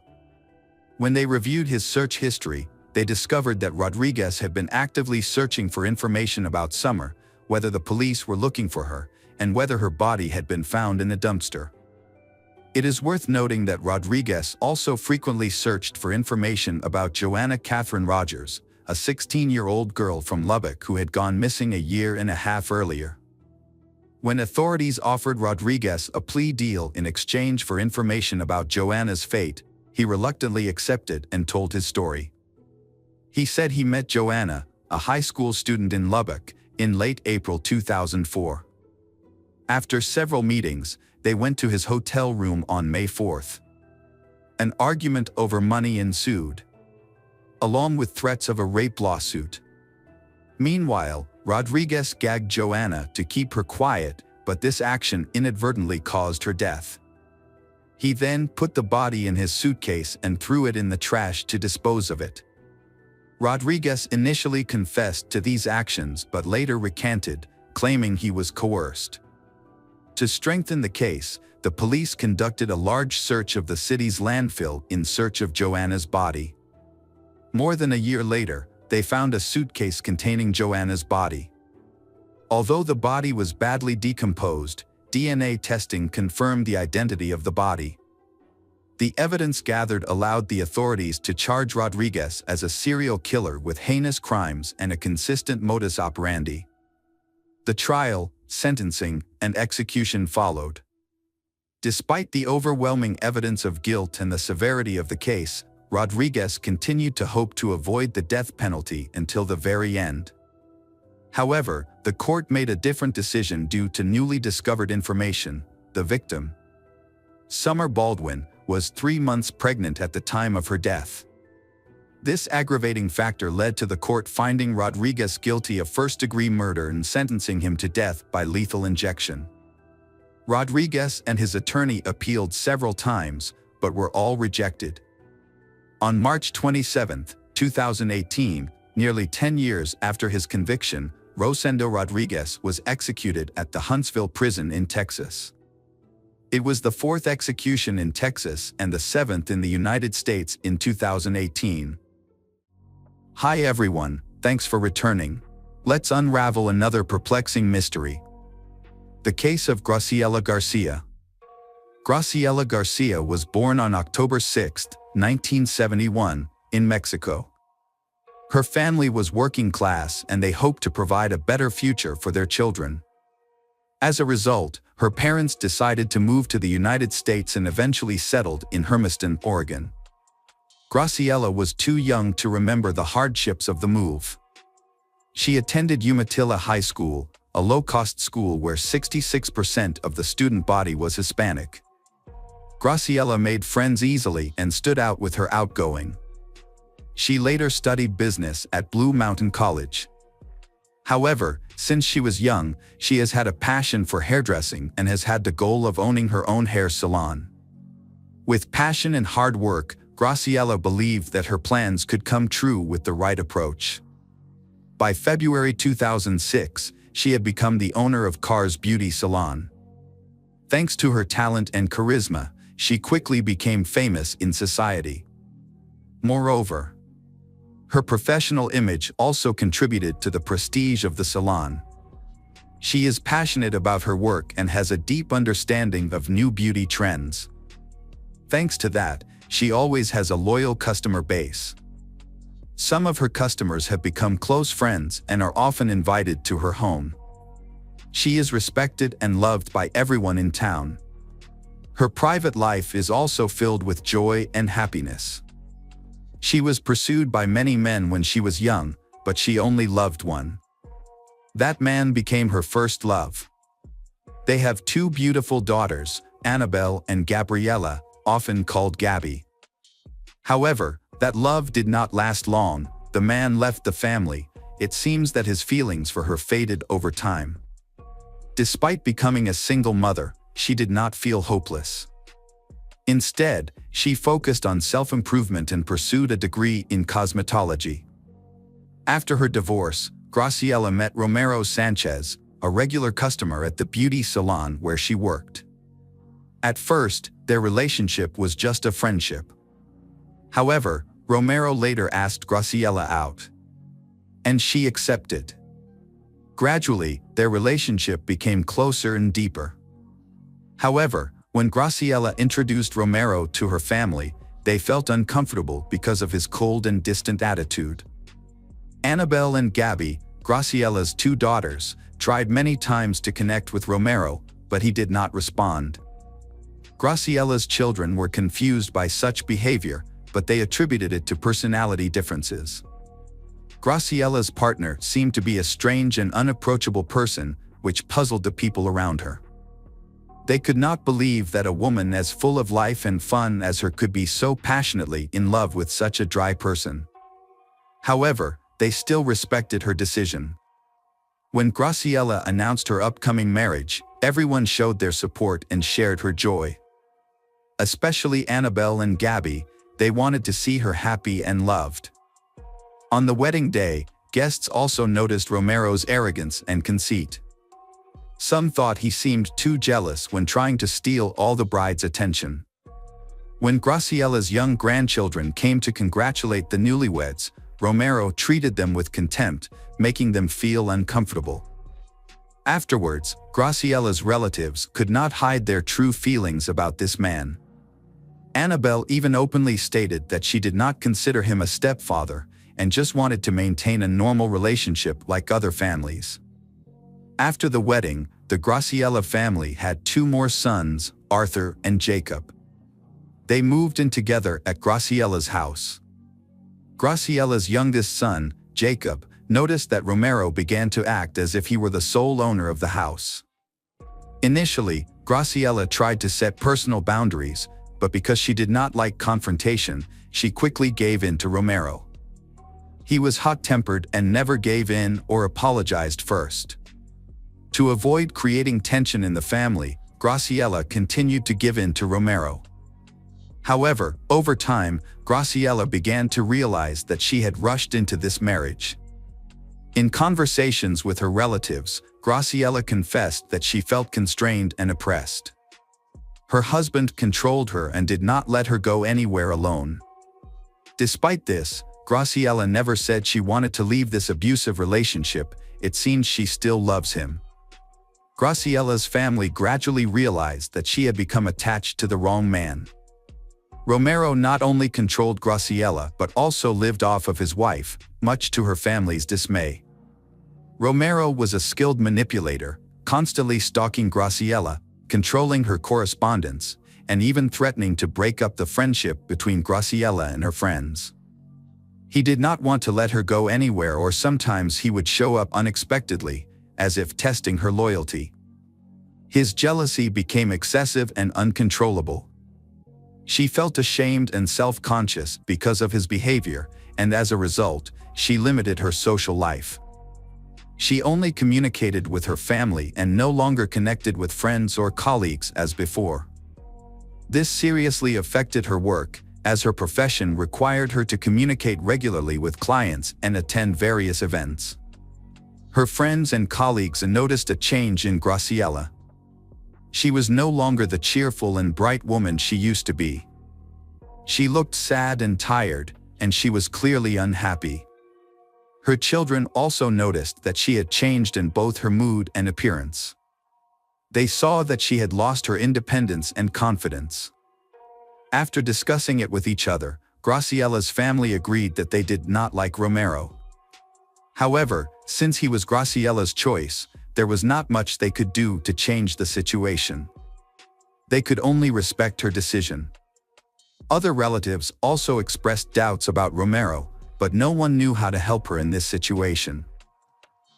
When they reviewed his search history, they discovered that Rodriguez had been actively searching for information about Summer, whether the police were looking for her, and whether her body had been found in a dumpster. It is worth noting that Rodriguez also frequently searched for information about Joanna Catherine Rogers, a 16-year-old girl from Lubbock who had gone missing a year and a half earlier. When authorities offered Rodriguez a plea deal in exchange for information about Joanna's fate, he reluctantly accepted and told his story. He said he met Joanna, a high school student in Lubbock, in late April 2004. After several meetings, they went to his hotel room on May 4th. An argument over money ensued, along with threats of a rape lawsuit. Meanwhile, Rodriguez gagged Joanna to keep her quiet, but this action inadvertently caused her death. He then put the body in his suitcase and threw it in the trash to dispose of it. Rodriguez initially confessed to these actions but later recanted, claiming he was coerced. To strengthen the case, the police conducted a large search of the city's landfill in search of Joanna's body. More than a year later, they found a suitcase containing Joanna's body. Although the body was badly decomposed, DNA testing confirmed the identity of the body. The evidence gathered allowed the authorities to charge Rodriguez as a serial killer with heinous crimes and a consistent modus operandi. The trial, sentencing, and execution followed. Despite the overwhelming evidence of guilt and the severity of the case, Rodriguez continued to hope to avoid the death penalty until the very end. However, the court made a different decision due to newly discovered information. The victim, Summer Baldwin, was 3 months pregnant at the time of her death. This aggravating factor led to the court finding Rodriguez guilty of first-degree murder and sentencing him to death by lethal injection. Rodriguez and his attorney appealed several times, but were all rejected. On March 27, 2018, nearly 10 years after his conviction, Rosendo Rodriguez was executed at the Huntsville prison in Texas. It was the 4th execution in Texas and the 7th in the United States in 2018. Hi everyone, thanks for returning. Let's unravel another perplexing mystery. The case of Graciela Garcia. Graciela Garcia was born on October 6, 1971, in Mexico. Her family was working class and they hoped to provide a better future for their children. As a result, her parents decided to move to the United States and eventually settled in Hermiston, Oregon. Graciela was too young to remember the hardships of the move. She attended Umatilla High School, a low-cost school where 66% of the student body was Hispanic. Graciela made friends easily and stood out with her outgoing. She later studied business at Blue Mountain College. However, since she was young, she has had a passion for hairdressing and has had the goal of owning her own hair salon. With passion and hard work, Graciela believed that her plans could come true with the right approach. By February 2006, she had become the owner of Carr's Beauty Salon. Thanks to her talent and charisma, she quickly became famous in society. Moreover, her professional image also contributed to the prestige of the salon. She is passionate about her work and has a deep understanding of new beauty trends. Thanks to that, she always has a loyal customer base. Some of her customers have become close friends and are often invited to her home. She is respected and loved by everyone in town. Her private life is also filled with joy and happiness. She was pursued by many men when she was young, but she only loved one. That man became her first love. They have 2 beautiful daughters, Annabelle and Gabriella, often called Gabby. However, that love did not last long. The man left the family. It seems that his feelings for her faded over time. Despite becoming a single mother, she did not feel hopeless. Instead, she focused on self-improvement and pursued a degree in cosmetology. After her divorce, Graciela met Romero Sanchez, a regular customer at the beauty salon where she worked. At first, their relationship was just a friendship. However, Romero later asked Graciela out, and she accepted. Gradually, their relationship became closer and deeper. However, When Graciela introduced Romero to her family, they felt uncomfortable because of his cold and distant attitude. Annabelle and Gabby, Graciela's two daughters, tried many times to connect with Romero, but he did not respond. Graciela's children were confused by such behavior, but they attributed it to personality differences. Graciela's partner seemed to be a strange and unapproachable person, which puzzled the people around her. They could not believe that a woman as full of life and fun as her could be so passionately in love with such a dry person. However, they still respected her decision. When Graciela announced her upcoming marriage, everyone showed their support and shared her joy. Especially Annabelle and Gabby, they wanted to see her happy and loved. On the wedding day, guests also noticed Romero's arrogance and conceit. Some thought he seemed too jealous when trying to steal all the bride's attention. When Graciela's young grandchildren came to congratulate the newlyweds, Romero treated them with contempt, making them feel uncomfortable. Afterwards, Graciela's relatives could not hide their true feelings about this man. Annabelle even openly stated that she did not consider him a stepfather and just wanted to maintain a normal relationship like other families. After the wedding, the Graciela family had two more sons, Arthur and Jacob. They moved in together at Graciela's house. Graciela's youngest son, Jacob, noticed that Romero began to act as if he were the sole owner of the house. Initially, Graciela tried to set personal boundaries, but because she did not like confrontation, she quickly gave in to Romero. He was hot-tempered and never gave in or apologized first. To avoid creating tension in the family, Graciela continued to give in to Romero. However, over time, Graciela began to realize that she had rushed into this marriage. In conversations with her relatives, Graciela confessed that she felt constrained and oppressed. Her husband controlled her and did not let her go anywhere alone. Despite this, Graciela never said she wanted to leave this abusive relationship. It seems she still loves him. Graciela's family gradually realized that she had become attached to the wrong man. Romero not only controlled Graciela but also lived off of his wife, much to her family's dismay. Romero was a skilled manipulator, constantly stalking Graciela, controlling her correspondence, and even threatening to break up the friendship between Graciela and her friends. He did not want to let her go anywhere, or sometimes he would show up unexpectedly, as if testing her loyalty. His jealousy became excessive and uncontrollable. She felt ashamed and self-conscious because of his behavior, and as a result, she limited her social life. She only communicated with her family and no longer connected with friends or colleagues as before. This seriously affected her work, as her profession required her to communicate regularly with clients and attend various events. Her friends and colleagues noticed a change in Graciela. She was no longer the cheerful and bright woman she used to be. She looked sad and tired, and she was clearly unhappy. Her children also noticed that she had changed in both her mood and appearance. They saw that she had lost her independence and confidence. After discussing it with each other, Graciela's family agreed that they did not like Romero. However, since he was Graciela's choice, there was not much they could do to change the situation. They could only respect her decision. Other relatives also expressed doubts about Romero, but no one knew how to help her in this situation.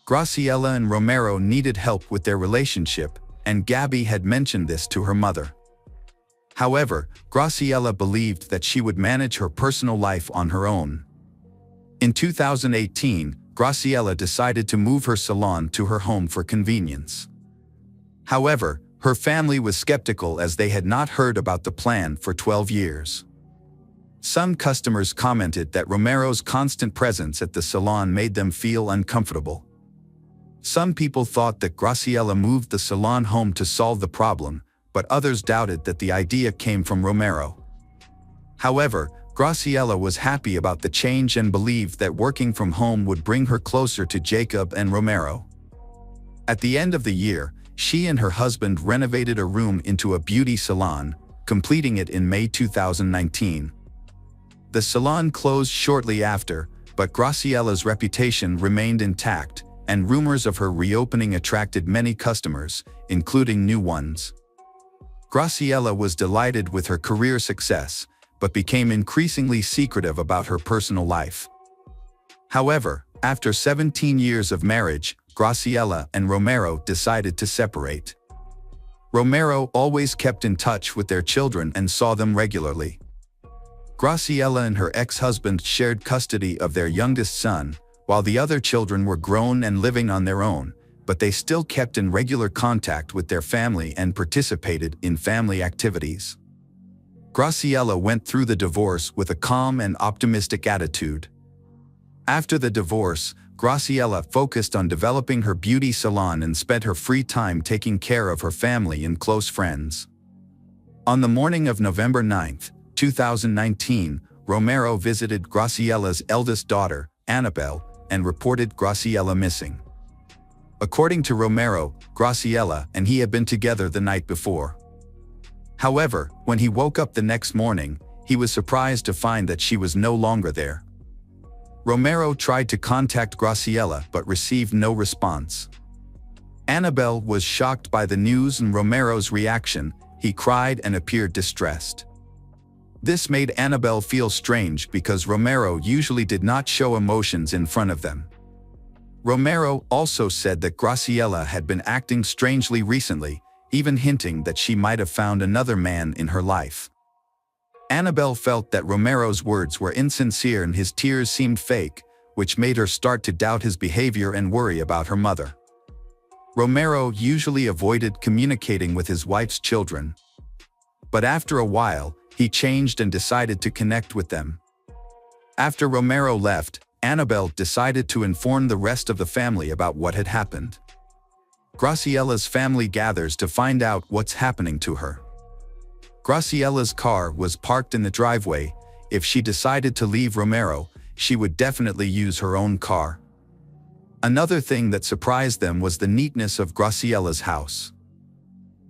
Graciela and Romero needed help with their relationship, and Gabby had mentioned this to her mother. However, Graciela believed that she would manage her personal life on her own. In 2018, Graciela decided to move her salon to her home for convenience. However, her family was skeptical as they had not heard about the plan for 12 years. Some customers commented that Romero's constant presence at the salon made them feel uncomfortable. Some people thought that Graciela moved the salon home to solve the problem, but others doubted that the idea came from Romero. However, Graciela was happy about the change and believed that working from home would bring her closer to Jacob and Romero. At the end of the year, she and her husband renovated a room into a beauty salon, completing it in May 2019. The salon closed shortly after, but Graciella's reputation remained intact, and rumors of her reopening attracted many customers, including new ones. Graciella was delighted with her career success, but became increasingly secretive about her personal life. However, after 17 years of marriage, Graciella and Romero decided to separate. Romero always kept in touch with their children and saw them regularly. Graciella and her ex-husband shared custody of their youngest son, while the other children were grown and living on their own, but they still kept in regular contact with their family and participated in family activities. Graciella went through the divorce with a calm and optimistic attitude. After the divorce, Graciella focused on developing her beauty salon and spent her free time taking care of her family and close friends. On the morning of November 9, 2019, Romero visited Graciella's eldest daughter, Annabelle, and reported Graciella missing. According to Romero, Graciella and he had been together the night before. However, when he woke up the next morning, he was surprised to find that she was no longer there. Romero tried to contact Graciella but received no response. Annabelle was shocked by the news and Romero's reaction. He cried and appeared distressed. This made Annabelle feel strange because Romero usually did not show emotions in front of them. Romero also said that Graciella had been acting strangely recently, even hinting that she might have found another man in her life. Annabelle felt that Romero's words were insincere and his tears seemed fake, which made her start to doubt his behavior and worry about her mother. Romero usually avoided communicating with his wife's children. But after a while, he changed and decided to connect with them. After Romero left, Annabelle decided to inform the rest of the family about what had happened. Graciella's family gathers to find out what's happening to her. Graciella's car was parked in the driveway. If she decided to leave Romero, she would definitely use her own car. Another thing that surprised them was the neatness of Graciella's house.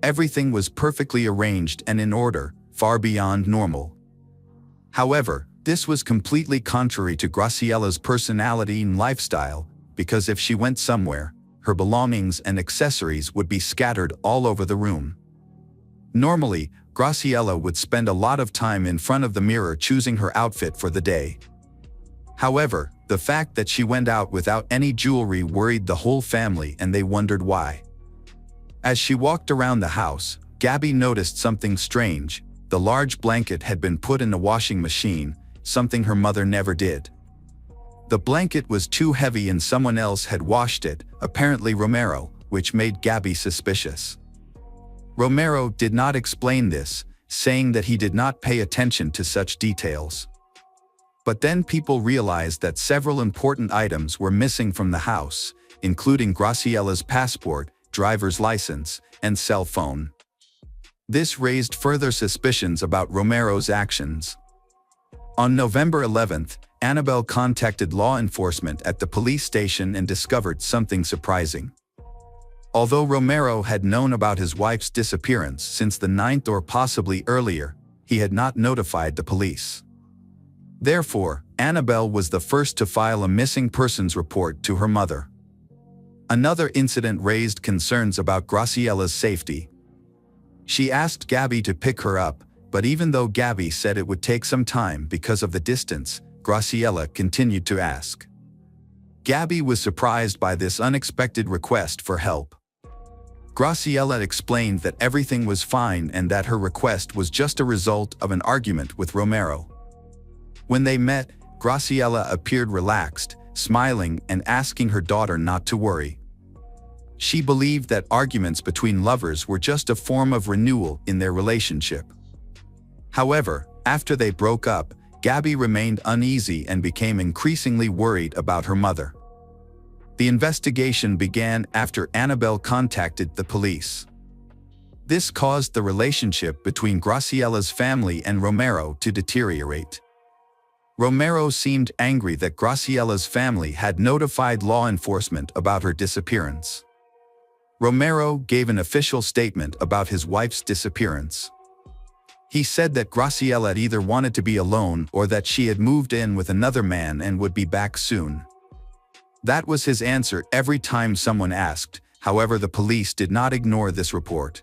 Everything was perfectly arranged and in order, far beyond normal. However, this was completely contrary to Graciella's personality and lifestyle, because if she went somewhere, her belongings and accessories would be scattered all over the room. Normally, Graciella would spend a lot of time in front of the mirror choosing her outfit for the day. However, the fact that she went out without any jewelry worried the whole family and they wondered why. As she walked around the house, Gabby noticed something strange. The large blanket had been put in the washing machine, something her mother never did. The blanket was too heavy and someone else had washed it, apparently Romero, which made Gabby suspicious. Romero did not explain this, saying that he did not pay attention to such details. But then people realized that several important items were missing from the house, including Graciella's passport, driver's license, and cell phone. This raised further suspicions about Romero's actions. On November 11th, Annabelle contacted law enforcement at the police station and discovered something surprising. Although Romero had known about his wife's disappearance since the 9th or possibly earlier, he had not notified the police. Therefore, Annabelle was the first to file a missing persons report to her mother. Another incident raised concerns about Graciella's safety. She asked Gabby to pick her up, but even though Gabby said it would take some time because of the distance, Graciella continued to ask. Gabby was surprised by this unexpected request for help. Graciella explained that everything was fine and that her request was just a result of an argument with Romero. When they met, Graciella appeared relaxed, smiling and asking her daughter not to worry. She believed that arguments between lovers were just a form of renewal in their relationship. However, after they broke up, Gabby remained uneasy and became increasingly worried about her mother. The investigation began after Annabelle contacted the police. This caused the relationship between Graciella's family and Romero to deteriorate. Romero seemed angry that Graciella's family had notified law enforcement about her disappearance. Romero gave an official statement about his wife's disappearance. He said that Graciela either wanted to be alone or that she had moved in with another man and would be back soon. That was his answer every time someone asked. However, the police did not ignore this report.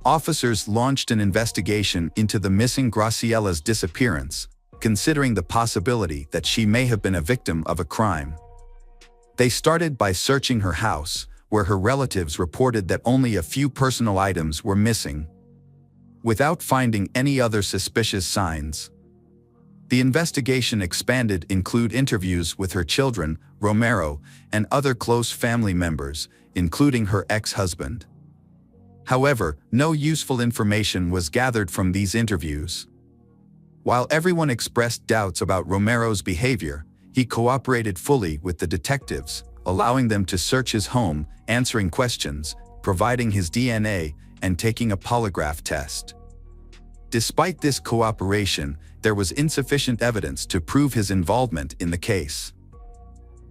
Officers launched an investigation into the missing Graciela's disappearance, considering the possibility that she may have been a victim of a crime. They started by searching her house, where her relatives reported that only a few personal items were missing, without finding any other suspicious signs. The investigation expanded include interviews with her children, Romero, and other close family members, including her ex-husband. However, no useful information was gathered from these interviews. While everyone expressed doubts about Romero's behavior, he cooperated fully with the detectives, allowing them to search his home, answering questions, providing his DNA, and taking a polygraph test. Despite this cooperation, there was insufficient evidence to prove his involvement in the case.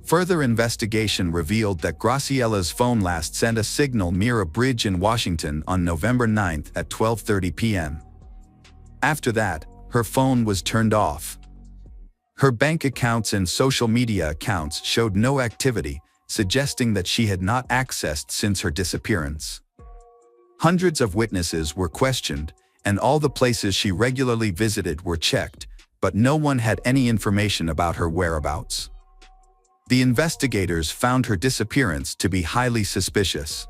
Further investigation revealed that Graciela's phone last sent a signal near a bridge in Washington on November 9 at 12:30 p.m. After that, her phone was turned off. Her bank accounts and social media accounts showed no activity, suggesting that she had not accessed since her disappearance. Hundreds of witnesses were questioned, and all the places she regularly visited were checked, but no one had any information about her whereabouts. The investigators found her disappearance to be highly suspicious,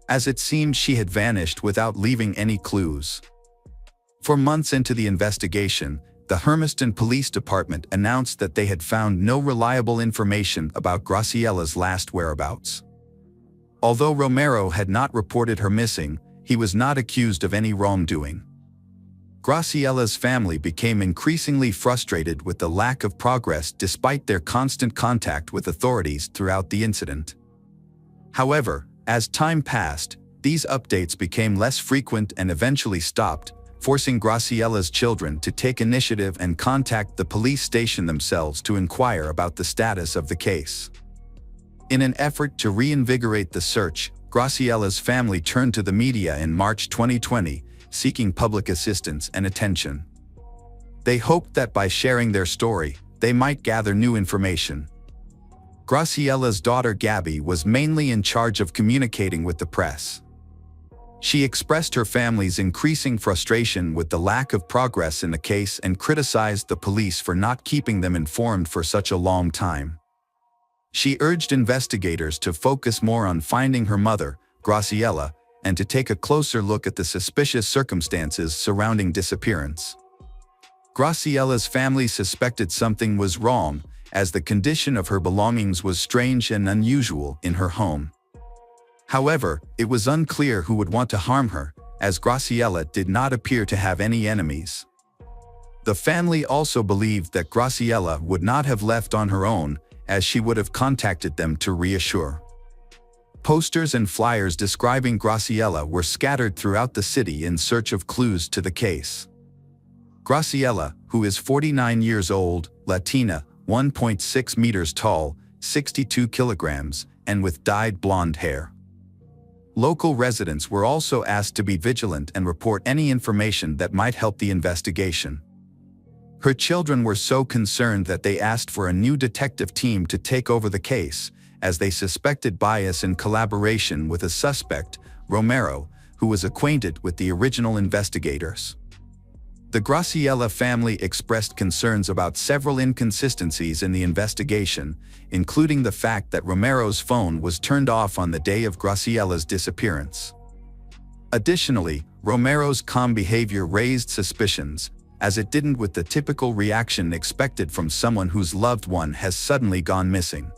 as it seemed she had vanished without leaving any clues. For months into the investigation, the Hermiston Police Department announced that they had found no reliable information about Graciela's last whereabouts. Although Romero had not reported her missing, he was not accused of any wrongdoing. Graciela's family became increasingly frustrated with the lack of progress despite their constant contact with authorities throughout the incident. However, as time passed, these updates became less frequent and eventually stopped, forcing Graciela's children to take initiative and contact the police station themselves to inquire about the status of the case. In an effort to reinvigorate the search, Graciela's family turned to the media in March 2020, seeking public assistance and attention. They hoped that by sharing their story, they might gather new information. Graciela's daughter Gabby was mainly in charge of communicating with the press. She expressed her family's increasing frustration with the lack of progress in the case and criticized the police for not keeping them informed for such a long time. She urged investigators to focus more on finding her mother, Graciela, and to take a closer look at the suspicious circumstances surrounding disappearance. Graciela's family suspected something was wrong, as the condition of her belongings was strange and unusual in her home. However, it was unclear who would want to harm her, as Graciela did not appear to have any enemies. The family also believed that Graciela would not have left on her own, as she would have contacted them to reassure. Posters and flyers describing Graciela were scattered throughout the city in search of clues to the case. Graciela, who is 49 years old, Latina, 1.6 meters tall, 62 kilograms, and with dyed blonde hair. Local residents were also asked to be vigilant and report any information that might help the investigation. Her children were so concerned that they asked for a new detective team to take over the case, as they suspected bias in collaboration with a suspect, Romero, who was acquainted with the original investigators. The Graciela family expressed concerns about several inconsistencies in the investigation, including the fact that Romero's phone was turned off on the day of Graciela's disappearance. Additionally, Romero's calm behavior raised suspicions, as it didn't with the typical reaction expected from someone whose loved one has suddenly gone missing.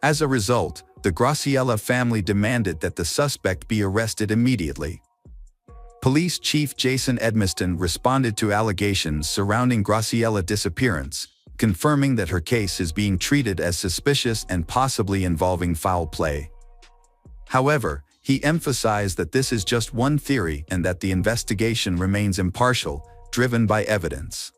As a result, the Graciela family demanded that the suspect be arrested immediately. Police Chief Jason Edmiston responded to allegations surrounding Graciela's disappearance, confirming that her case is being treated as suspicious and possibly involving foul play. However, he emphasized that this is just one theory and that the investigation remains impartial, driven by evidence.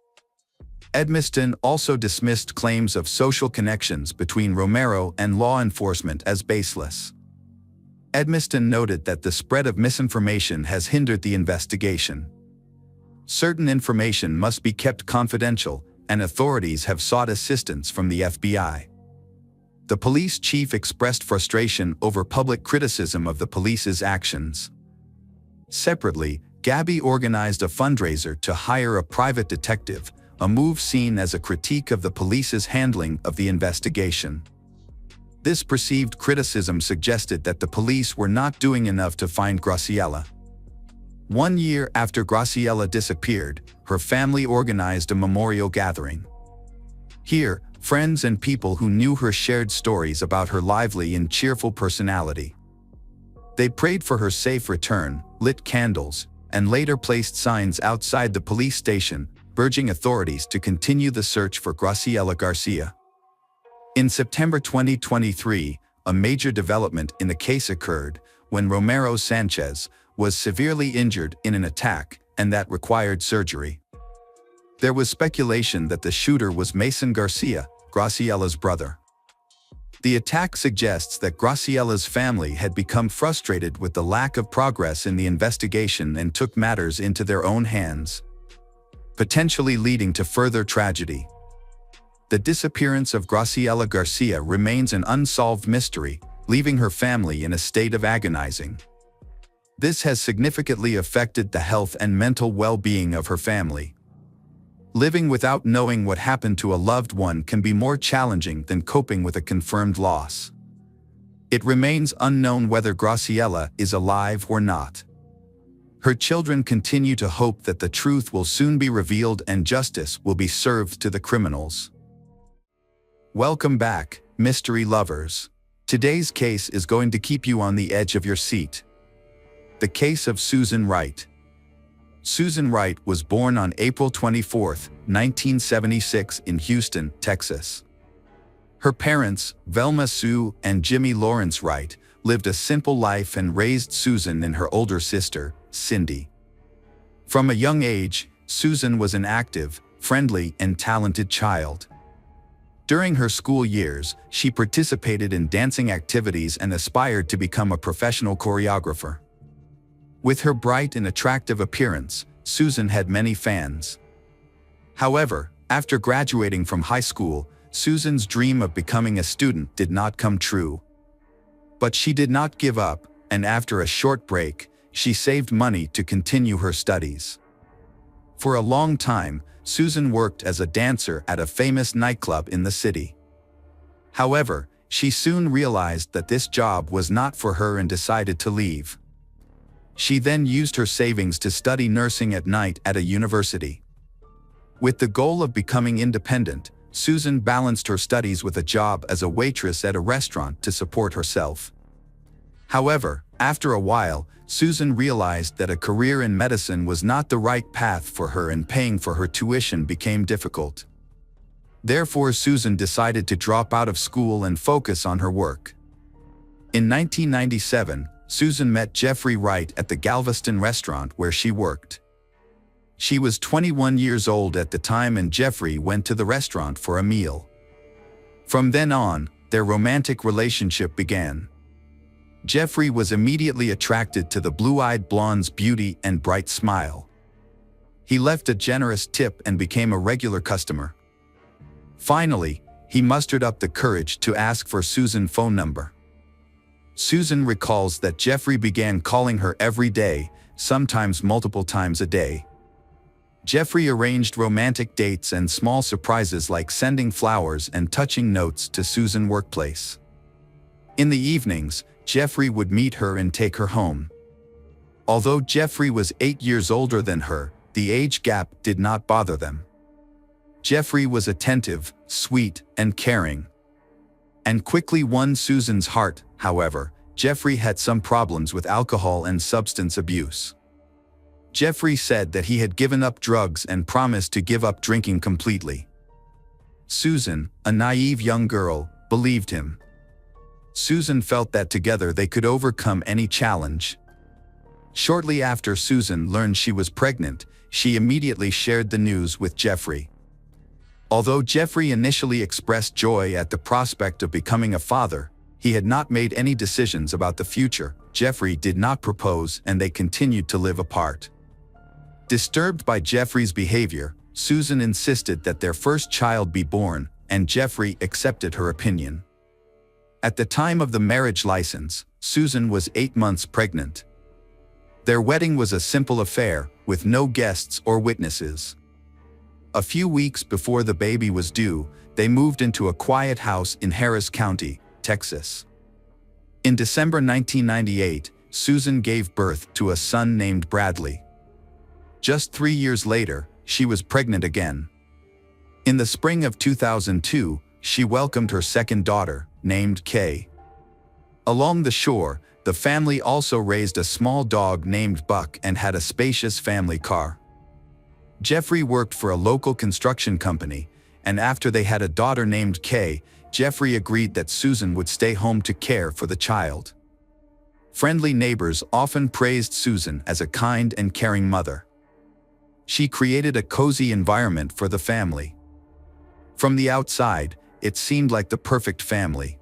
Edmiston also dismissed claims of social connections between Romero and law enforcement as baseless. Edmiston noted that the spread of misinformation has hindered the investigation. Certain information must be kept confidential, and authorities have sought assistance from the FBI. The police chief expressed frustration over public criticism of the police's actions. Separately, Gabby organized a fundraiser to hire a private detective, a move seen as a critique of the police's handling of the investigation. This perceived criticism suggested that the police were not doing enough to find Graciela. 1 year after Graciela disappeared, her family organized a memorial gathering. Here, friends and people who knew her shared stories about her lively and cheerful personality. They prayed for her safe return, lit candles, and later placed signs outside the police station, urging authorities to continue the search for Graciela Garcia. In September 2023, a major development in the case occurred when Romero Sanchez was severely injured in an attack and that required surgery. There was speculation that the shooter was Mason Garcia, Graciela's brother. The attack suggests that Graciela's family had become frustrated with the lack of progress in the investigation and took matters into their own hands, potentially leading to further tragedy. The disappearance of Graciela Garcia remains an unsolved mystery, leaving her family in a state of agonizing. This has significantly affected the health and mental well-being of her family. Living without knowing what happened to a loved one can be more challenging than coping with a confirmed loss. It remains unknown whether Graciela is alive or not. Her children continue to hope that the truth will soon be revealed and justice will be served to the criminals. Welcome back, mystery lovers. Today's case is going to keep you on the edge of your seat. The case of Susan Wright. Susan Wright was born on April 24, 1976 in Houston, Texas. Her parents, Velma Sue and Jimmy Lawrence Wright, lived a simple life and raised Susan and her older sister, Cindy. From a young age, Susan was an active, friendly, and talented child. During her school years, she participated in dancing activities and aspired to become a professional choreographer. With her bright and attractive appearance, Susan had many fans. However, after graduating from high school, Susan's dream of becoming a student did not come true. But she did not give up, and after a short break, she saved money to continue her studies. For a long time, Susan worked as a dancer at a famous nightclub in the city. However, she soon realized that this job was not for her and decided to leave. She then used her savings to study nursing at night at a university. With the goal of becoming independent, Susan balanced her studies with a job as a waitress at a restaurant to support herself. However, after a while, Susan realized that a career in medicine was not the right path for her and paying for her tuition became difficult. Therefore, Susan decided to drop out of school and focus on her work. In 1997, Susan met Jeffrey Wright at the Galveston restaurant where she worked. She was 21 years old at the time and Jeffrey went to the restaurant for a meal. From then on, their romantic relationship began. Jeffrey was immediately attracted to the blue-eyed blonde's beauty and bright smile. He left a generous tip and became a regular customer. Finally, he mustered up the courage to ask for Susan's phone number. Susan recalls that Jeffrey began calling her every day, sometimes multiple times a day. Jeffrey arranged romantic dates and small surprises like sending flowers and touching notes to Susan's workplace. In the evenings, Jeffrey would meet her and take her home. Although Jeffrey was 8 years older than her, the age gap did not bother them. Jeffrey was attentive, sweet, and caring, and quickly won Susan's heart. However, Jeffrey had some problems with alcohol and substance abuse. Jeffrey said that he had given up drugs and promised to give up drinking completely. Susan, a naive young girl, believed him. Susan felt that together they could overcome any challenge. Shortly after Susan learned she was pregnant, she immediately shared the news with Jeffrey. Although Jeffrey initially expressed joy at the prospect of becoming a father, He had not made any decisions about the future. Jeffrey did not propose, and they continued to live apart. Disturbed by Jeffrey's behavior, Susan insisted that their first child be born, and Jeffrey accepted her opinion. At the time of the marriage license, Susan was 8 months pregnant. Their wedding was a simple affair, with no guests or witnesses. A few weeks before the baby was due, they moved into a quiet house in Harris County, Texas. In December 1998, Susan gave birth to a son named Bradley. Just 3 years later, she was pregnant again. In the spring of 2002, she welcomed her second daughter, named Kay. Along the shore, the family also raised a small dog named Buck and had a spacious family car. Jeffrey worked for a local construction company, and after they had a daughter named Kay, Jeffrey agreed that Susan would stay home to care for the child. Friendly neighbors often praised Susan as a kind and caring mother. She created a cozy environment for the family. From the outside, it seemed like the perfect family.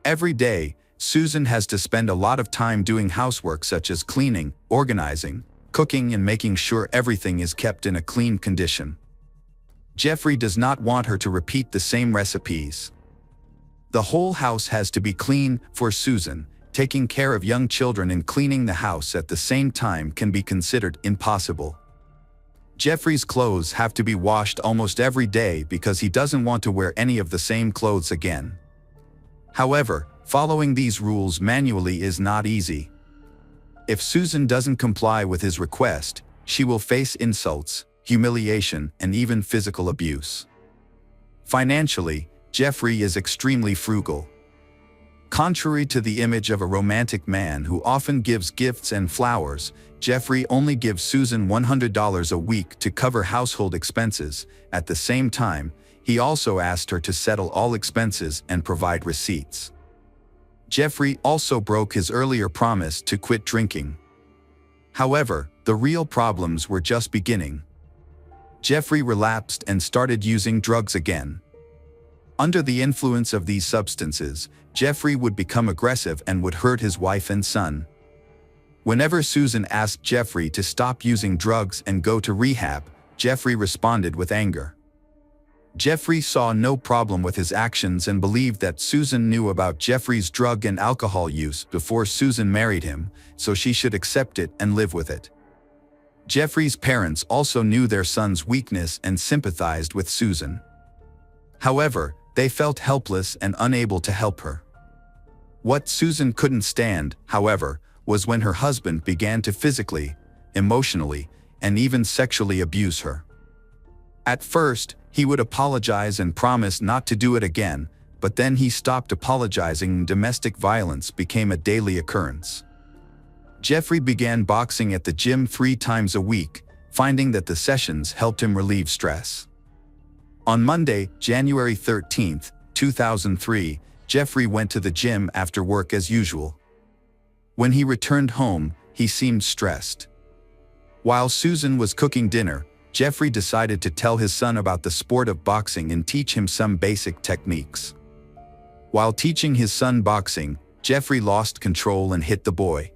Every day, Susan has to spend a lot of time doing housework such as cleaning, organizing, cooking, and making sure everything is kept in a clean condition. Jeffrey does not want her to repeat the same recipes. The whole house has to be clean for Susan. Taking care of young children and cleaning the house at the same time can be considered impossible. Jeffrey's clothes have to be washed almost every day because he doesn't want to wear any of the same clothes again. However, following these rules manually is not easy. If Susan doesn't comply with his request, she will face insults, humiliation, and even physical abuse. Financially, Jeffrey is extremely frugal. Contrary to the image of a romantic man who often gives gifts and flowers, Jeffrey only gives Susan $100 a week to cover household expenses. At the same time, he also asked her to settle all expenses and provide receipts. Jeffrey also broke his earlier promise to quit drinking. However, the real problems were just beginning. Jeffrey relapsed and started using drugs again. Under the influence of these substances, Jeffrey would become aggressive and would hurt his wife and son. Whenever Susan asked Jeffrey to stop using drugs and go to rehab, Jeffrey responded with anger. Jeffrey saw no problem with his actions and believed that Susan knew about Jeffrey's drug and alcohol use before Susan married him, so she should accept it and live with it. Jeffrey's parents also knew their son's weakness and sympathized with Susan. However, they felt helpless and unable to help her. What Susan couldn't stand, however, was when her husband began to physically, emotionally, and even sexually abuse her. At first, he would apologize and promise not to do it again, but then he stopped apologizing and domestic violence became a daily occurrence. Jeffrey began boxing at the gym 3 times a week, finding that the sessions helped him relieve stress. On Monday, January 13, 2003, Jeffrey went to the gym after work as usual. When he returned home, he seemed stressed. While Susan was cooking dinner, Jeffrey decided to tell his son about the sport of boxing and teach him some basic techniques. While teaching his son boxing, Jeffrey lost control and hit the boy.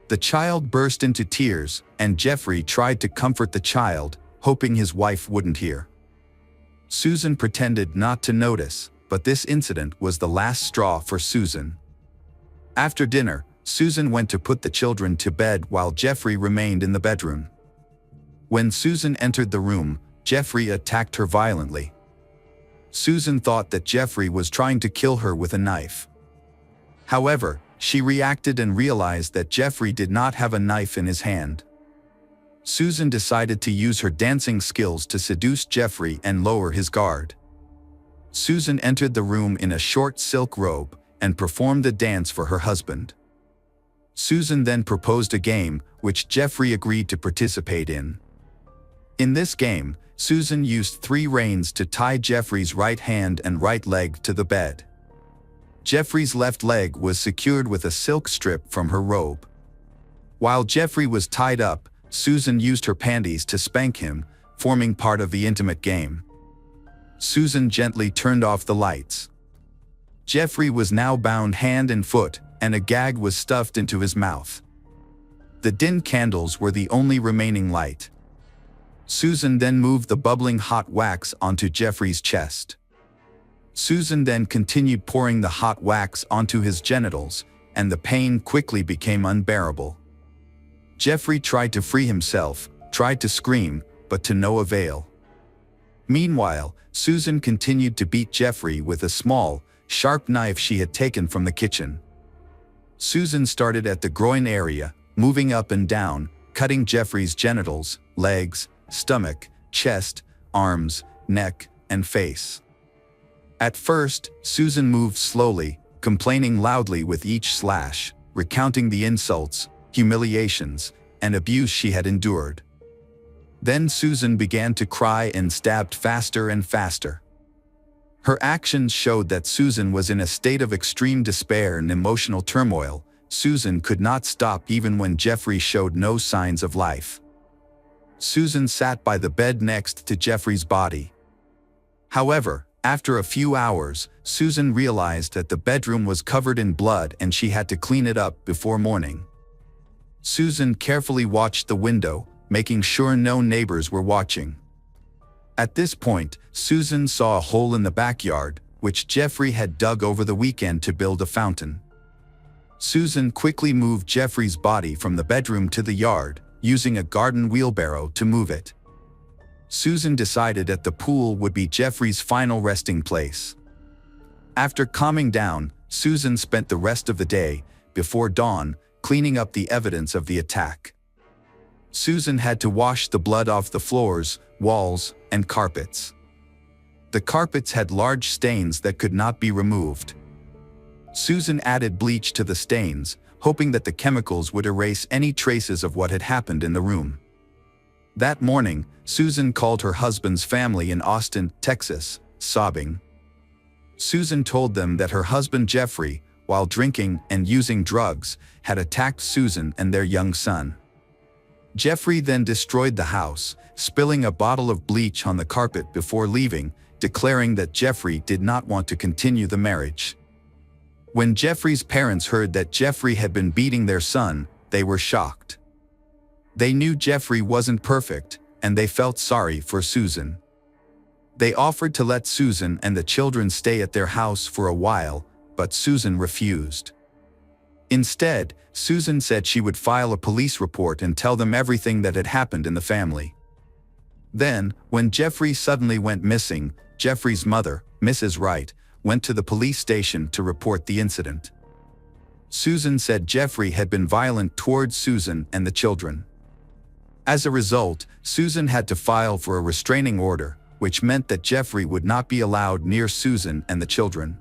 The child burst into tears, and Jeffrey tried to comfort the child, hoping his wife wouldn't hear. Susan pretended not to notice, but this incident was the last straw for Susan. After dinner, Susan went to put the children to bed while Jeffrey remained in the bedroom. When Susan entered the room, Jeffrey attacked her violently. Susan thought that Jeffrey was trying to kill her with a knife. However, she reacted and realized that Jeffrey did not have a knife in his hand. Susan decided to use her dancing skills to seduce Jeffrey and lower his guard. Susan entered the room in a short silk robe and performed the dance for her husband. Susan then proposed a game, which Jeffrey agreed to participate in. In this game, Susan used 3 reins to tie Jeffrey's right hand and right leg to the bed. Jeffrey's left leg was secured with a silk strip from her robe. While Jeffrey was tied up, Susan used her panties to spank him, forming part of the intimate game. Susan gently turned off the lights. Jeffrey was now bound hand and foot, and a gag was stuffed into his mouth. The din candles were the only remaining light. Susan then moved the bubbling hot wax onto Jeffrey's chest. Susan then continued pouring the hot wax onto his genitals, and the pain quickly became unbearable. Jeffrey tried to free himself, tried to scream, but to no avail. Meanwhile, Susan continued to beat Jeffrey with a small, sharp knife she had taken from the kitchen. Susan started at the groin area, moving up and down, cutting Jeffrey's genitals, legs, stomach, chest, arms, neck, and face. At first, Susan moved slowly, complaining loudly with each slash, recounting the insults, humiliations, and abuse she had endured. Then Susan began to cry and stabbed faster and faster. Her actions showed that Susan was in a state of extreme despair and emotional turmoil. Susan could not stop even when Jeffrey showed no signs of life. Susan sat by the bed next to Jeffrey's body. However, after a few hours, Susan realized that the bedroom was covered in blood and she had to clean it up before morning. Susan carefully watched the window, making sure no neighbors were watching. At this point, Susan saw a hole in the backyard, which Jeffrey had dug over the weekend to build a fountain. Susan quickly moved Jeffrey's body from the bedroom to the yard, using a garden wheelbarrow to move it. Susan decided that the pool would be Jeffrey's final resting place. After calming down, Susan spent the rest of the day, before dawn, cleaning up the evidence of the attack. Susan had to wash the blood off the floors, walls, and carpets. The carpets had large stains that could not be removed. Susan added bleach to the stains, hoping that the chemicals would erase any traces of what had happened in the room. That morning, Susan called her husband's family in Austin, Texas, sobbing. Susan told them that her husband Jeffrey, while drinking and using drugs, had attacked Susan and their young son. Jeffrey then destroyed the house, spilling a bottle of bleach on the carpet before leaving, declaring that Jeffrey did not want to continue the marriage. When Jeffrey's parents heard that Jeffrey had been beating their son, they were shocked. They knew Jeffrey wasn't perfect, and they felt sorry for Susan. They offered to let Susan and the children stay at their house for a while, but Susan refused. Instead, Susan said she would file a police report and tell them everything that had happened in the family. Then, when Jeffrey suddenly went missing, Jeffrey's mother, Mrs. Wright, went to the police station to report the incident. Susan said Jeffrey had been violent towards Susan and the children. As a result, Susan had to file for a restraining order, which meant that Jeffrey would not be allowed near Susan and the children.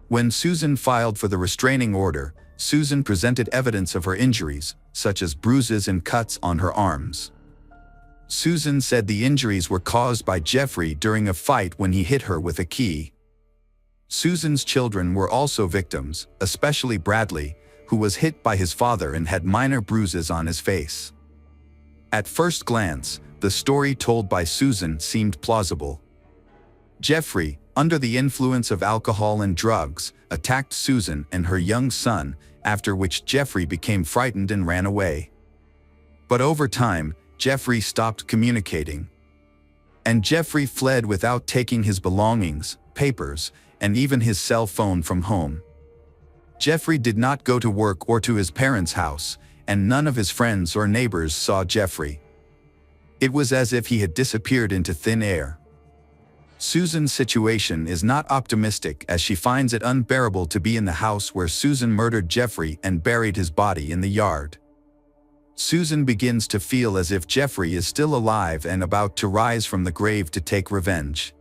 When Susan filed for the restraining order, Susan presented evidence of her injuries, such as bruises and cuts on her arms. Susan said the injuries were caused by Jeffrey during a fight when he hit her with a key. Susan's children were also victims, especially Bradley, who was hit by his father and had minor bruises on his face. At first glance, the story told by Susan seemed plausible. Jeffrey, under the influence of alcohol and drugs, attacked Susan and her young son, after which Jeffrey became frightened and ran away. But over time, Jeffrey stopped communicating. And Jeffrey fled without taking his belongings, papers, and even his cell phone from home. Jeffrey did not go to work or to his parents' house, and none of his friends or neighbors saw Jeffrey. It was as if he had disappeared into thin air. Susan's situation is not optimistic, as she finds it unbearable to be in the house where Susan murdered Jeffrey and buried his body in the yard. Susan begins to feel as if Jeffrey is still alive and about to rise from the grave to take revenge.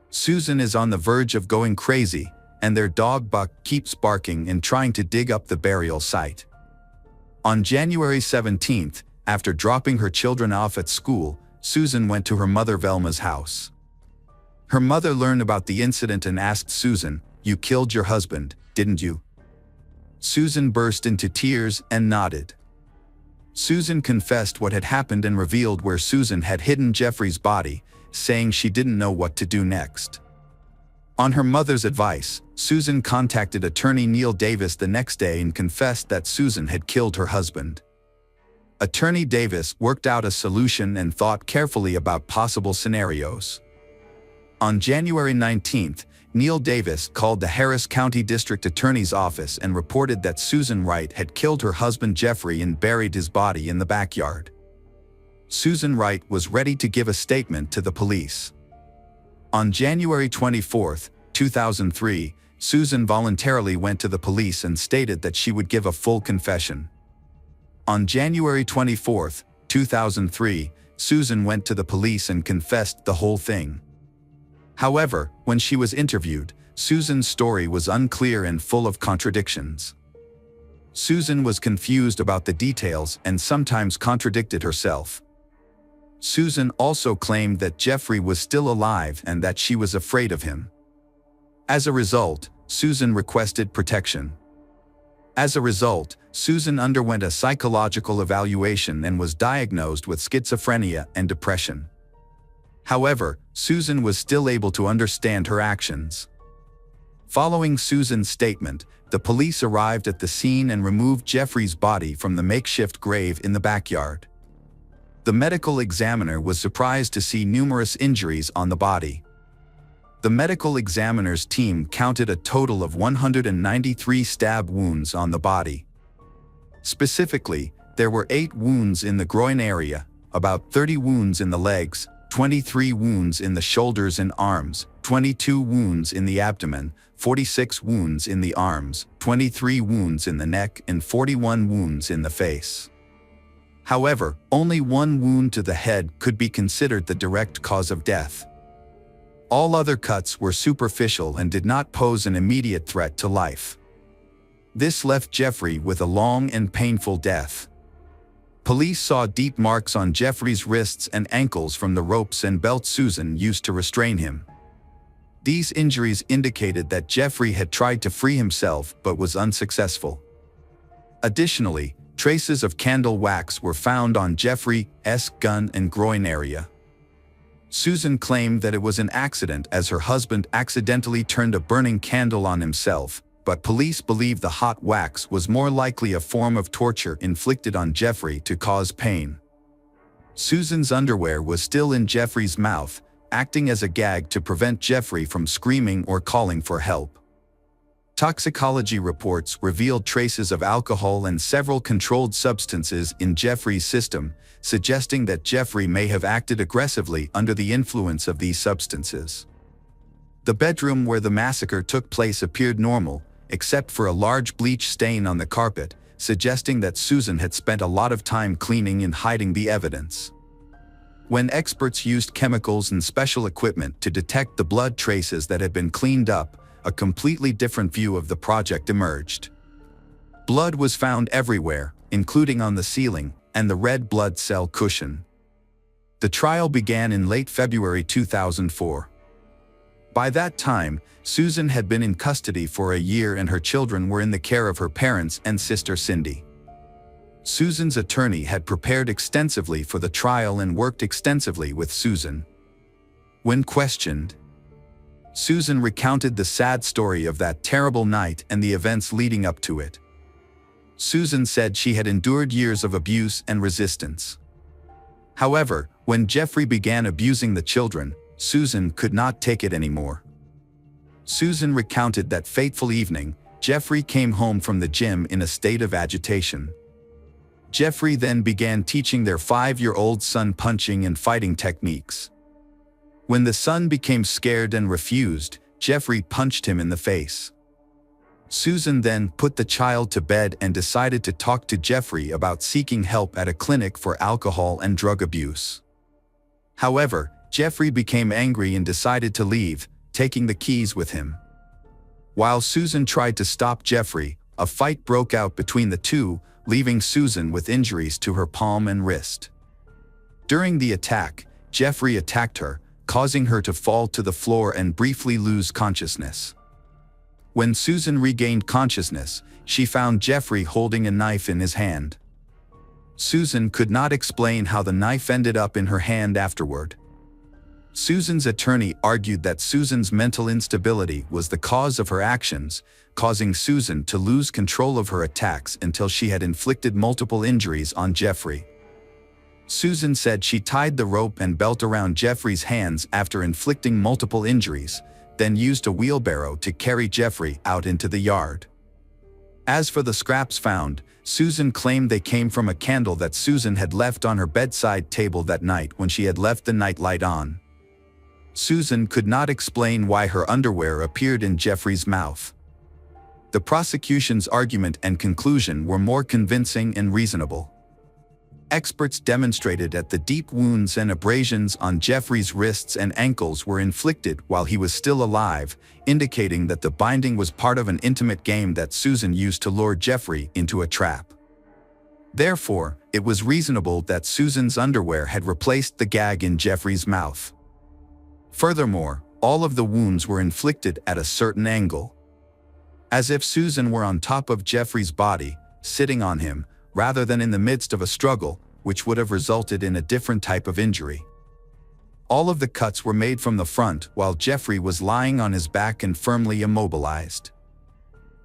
Susan is on the verge of going crazy, and their dog Buck keeps barking and trying to dig up the burial site. On January 17th, after dropping her children off at school, Susan went to her mother Velma's house. Her mother learned about the incident and asked Susan, "You killed your husband, didn't you?" Susan burst into tears and nodded. Susan confessed what had happened and revealed where Susan had hidden Jeffrey's body, saying she didn't know what to do next. On her mother's advice, Susan contacted attorney Neil Davis the next day and confessed that Susan had killed her husband. Attorney Davis worked out a solution and thought carefully about possible scenarios. On January 19th, Neil Davis called the Harris County District Attorney's office and reported that Susan Wright had killed her husband Jeffrey and buried his body in the backyard. Susan Wright was ready to give a statement to the police. On January 24, 2003, Susan voluntarily went to the police and stated that she would give a full confession. On January 24, 2003, Susan went to the police and confessed the whole thing. However, when she was interviewed, Susan's story was unclear and full of contradictions. Susan was confused about the details and sometimes contradicted herself. Susan also claimed that Jeffrey was still alive and that she was afraid of him. As a result, Susan requested protection. As a result, Susan underwent a psychological evaluation and was diagnosed with schizophrenia and depression. However, Susan was still able to understand her actions. Following Susan's statement, the police arrived at the scene and removed Jeffrey's body from the makeshift grave in the backyard. The medical examiner was surprised to see numerous injuries on the body. The medical examiner's team counted a total of 193 stab wounds on the body. Specifically, there were 8 wounds in the groin area, about 30 wounds in the legs, 23 wounds in the shoulders and arms, 22 wounds in the abdomen, 46 wounds in the arms, 23 wounds in the neck, and 41 wounds in the face. However, only 1 wound to the head could be considered the direct cause of death. All other cuts were superficial and did not pose an immediate threat to life. This left Jeffrey with a long and painful death. Police saw deep marks on Jeffrey's wrists and ankles from the ropes and belt Susan used to restrain him. These injuries indicated that Jeffrey had tried to free himself but was unsuccessful. Additionally, traces of candle wax were found on Jeffrey's gun and groin area. Susan claimed that it was an accident as her husband accidentally turned a burning candle on himself, but police believe the hot wax was more likely a form of torture inflicted on Jeffrey to cause pain. Susan's underwear was still in Jeffrey's mouth, acting as a gag to prevent Jeffrey from screaming or calling for help. Toxicology reports revealed traces of alcohol and several controlled substances in Jeffrey's system, suggesting that Jeffrey may have acted aggressively under the influence of these substances. The bedroom where the massacre took place appeared normal, except for a large bleach stain on the carpet, suggesting that Susan had spent a lot of time cleaning and hiding the evidence. When experts used chemicals and special equipment to detect the blood traces that had been cleaned up, a completely different view of the project emerged. Blood was found everywhere, including on the ceiling and the red blood cell cushion. The trial began in late February 2004. By that time, Susan had been in custody for a year and her children were in the care of her parents and sister Cindy. Susan's attorney had prepared extensively for the trial and worked extensively with Susan. When questioned, Susan recounted the sad story of that terrible night and the events leading up to it. Susan said she had endured years of abuse and resistance. However, when Jeffrey began abusing the children, Susan could not take it anymore. Susan recounted that fateful evening, Jeffrey came home from the gym in a state of agitation. Jeffrey then began teaching their 5-year-old son punching and fighting techniques. When the son became scared and refused, Jeffrey punched him in the face. Susan then put the child to bed and decided to talk to Jeffrey about seeking help at a clinic for alcohol and drug abuse. However, Jeffrey became angry and decided to leave, taking the keys with him. While Susan tried to stop Jeffrey, a fight broke out between the two, leaving Susan with injuries to her palm and wrist. During the attack, Jeffrey attacked her, causing her to fall to the floor and briefly lose consciousness. When Susan regained consciousness, she found Jeffrey holding a knife in his hand. Susan could not explain how the knife ended up in her hand afterward. Susan's attorney argued that Susan's mental instability was the cause of her actions, causing Susan to lose control of her attacks until she had inflicted multiple injuries on Jeffrey. Susan said she tied the rope and belt around Jeffrey's hands after inflicting multiple injuries, then used a wheelbarrow to carry Jeffrey out into the yard. As for the scraps found, Susan claimed they came from a candle that Susan had left on her bedside table that night when she had left the nightlight on. Susan could not explain why her underwear appeared in Jeffrey's mouth. The prosecution's argument and conclusion were more convincing and reasonable. Experts demonstrated that the deep wounds and abrasions on Jeffrey's wrists and ankles were inflicted while he was still alive, indicating that the binding was part of an intimate game that Susan used to lure Jeffrey into a trap. Therefore, it was reasonable that Susan's underwear had replaced the gag in Jeffrey's mouth. Furthermore, all of the wounds were inflicted at a certain angle, as if Susan were on top of Jeffrey's body, sitting on him, rather than in the midst of a struggle, which would have resulted in a different type of injury. All of the cuts were made from the front while Jeffrey was lying on his back and firmly immobilized.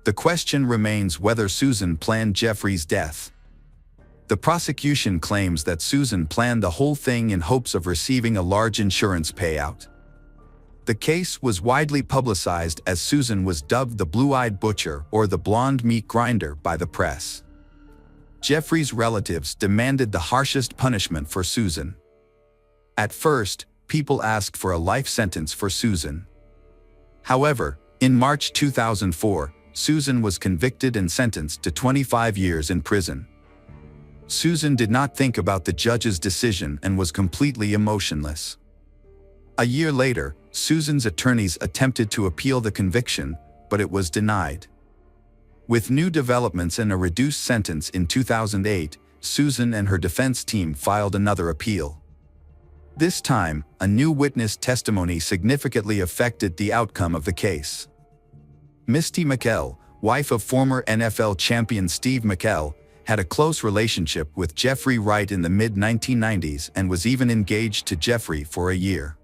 The question remains whether Susan planned Jeffrey's death. The prosecution claims that Susan planned the whole thing in hopes of receiving a large insurance payout. The case was widely publicized as Susan was dubbed the blue-eyed butcher or the blonde meat grinder by the press. Jeffrey's relatives demanded the harshest punishment for Susan. At first, people asked for a life sentence for Susan. However, in March 2004, Susan was convicted and sentenced to 25 years in prison. Susan did not think about the judge's decision and was completely emotionless. A year later, Susan's attorneys attempted to appeal the conviction, but it was denied. With new developments and a reduced sentence in 2008, Susan and her defense team filed another appeal. This time, a new witness testimony significantly affected the outcome of the case. Misty McKell, wife of former NFL champion Steve McKell, had a close relationship with Jeffrey Wright in the mid-1990s and was even engaged to Jeffrey for a year.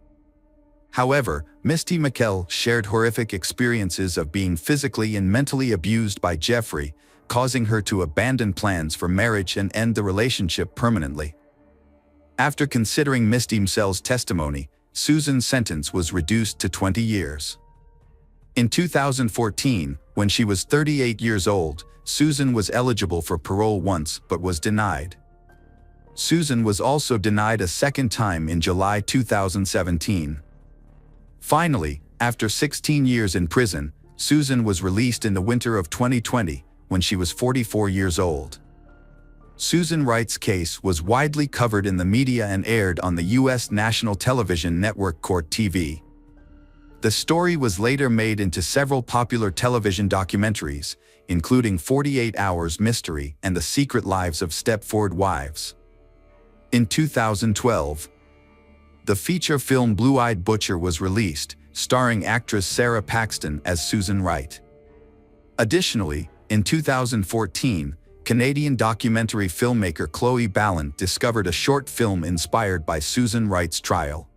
However, Misty McKell shared horrific experiences of being physically and mentally abused by Jeffrey, causing her to abandon plans for marriage and end the relationship permanently. After considering Misty McKell's testimony, Susan's sentence was reduced to 20 years. In 2014, when she was 38 years old, Susan was eligible for parole once but was denied. Susan was also denied a second time in July 2017. Finally, after 16 years in prison, Susan was released in the winter of 2020 when she was 44 years old. Susan Wright's case was widely covered in the media and aired on the U.S. national television network Court TV. The story was later made into several popular television documentaries, including 48 Hours Mystery and The Secret Lives of Stepford Wives. In 2012, the feature film Blue-Eyed Butcher was released, starring actress Sarah Paxton as Susan Wright. Additionally, in 2014, Canadian documentary filmmaker Chloe Ballant discovered a short film inspired by Susan Wright's trial.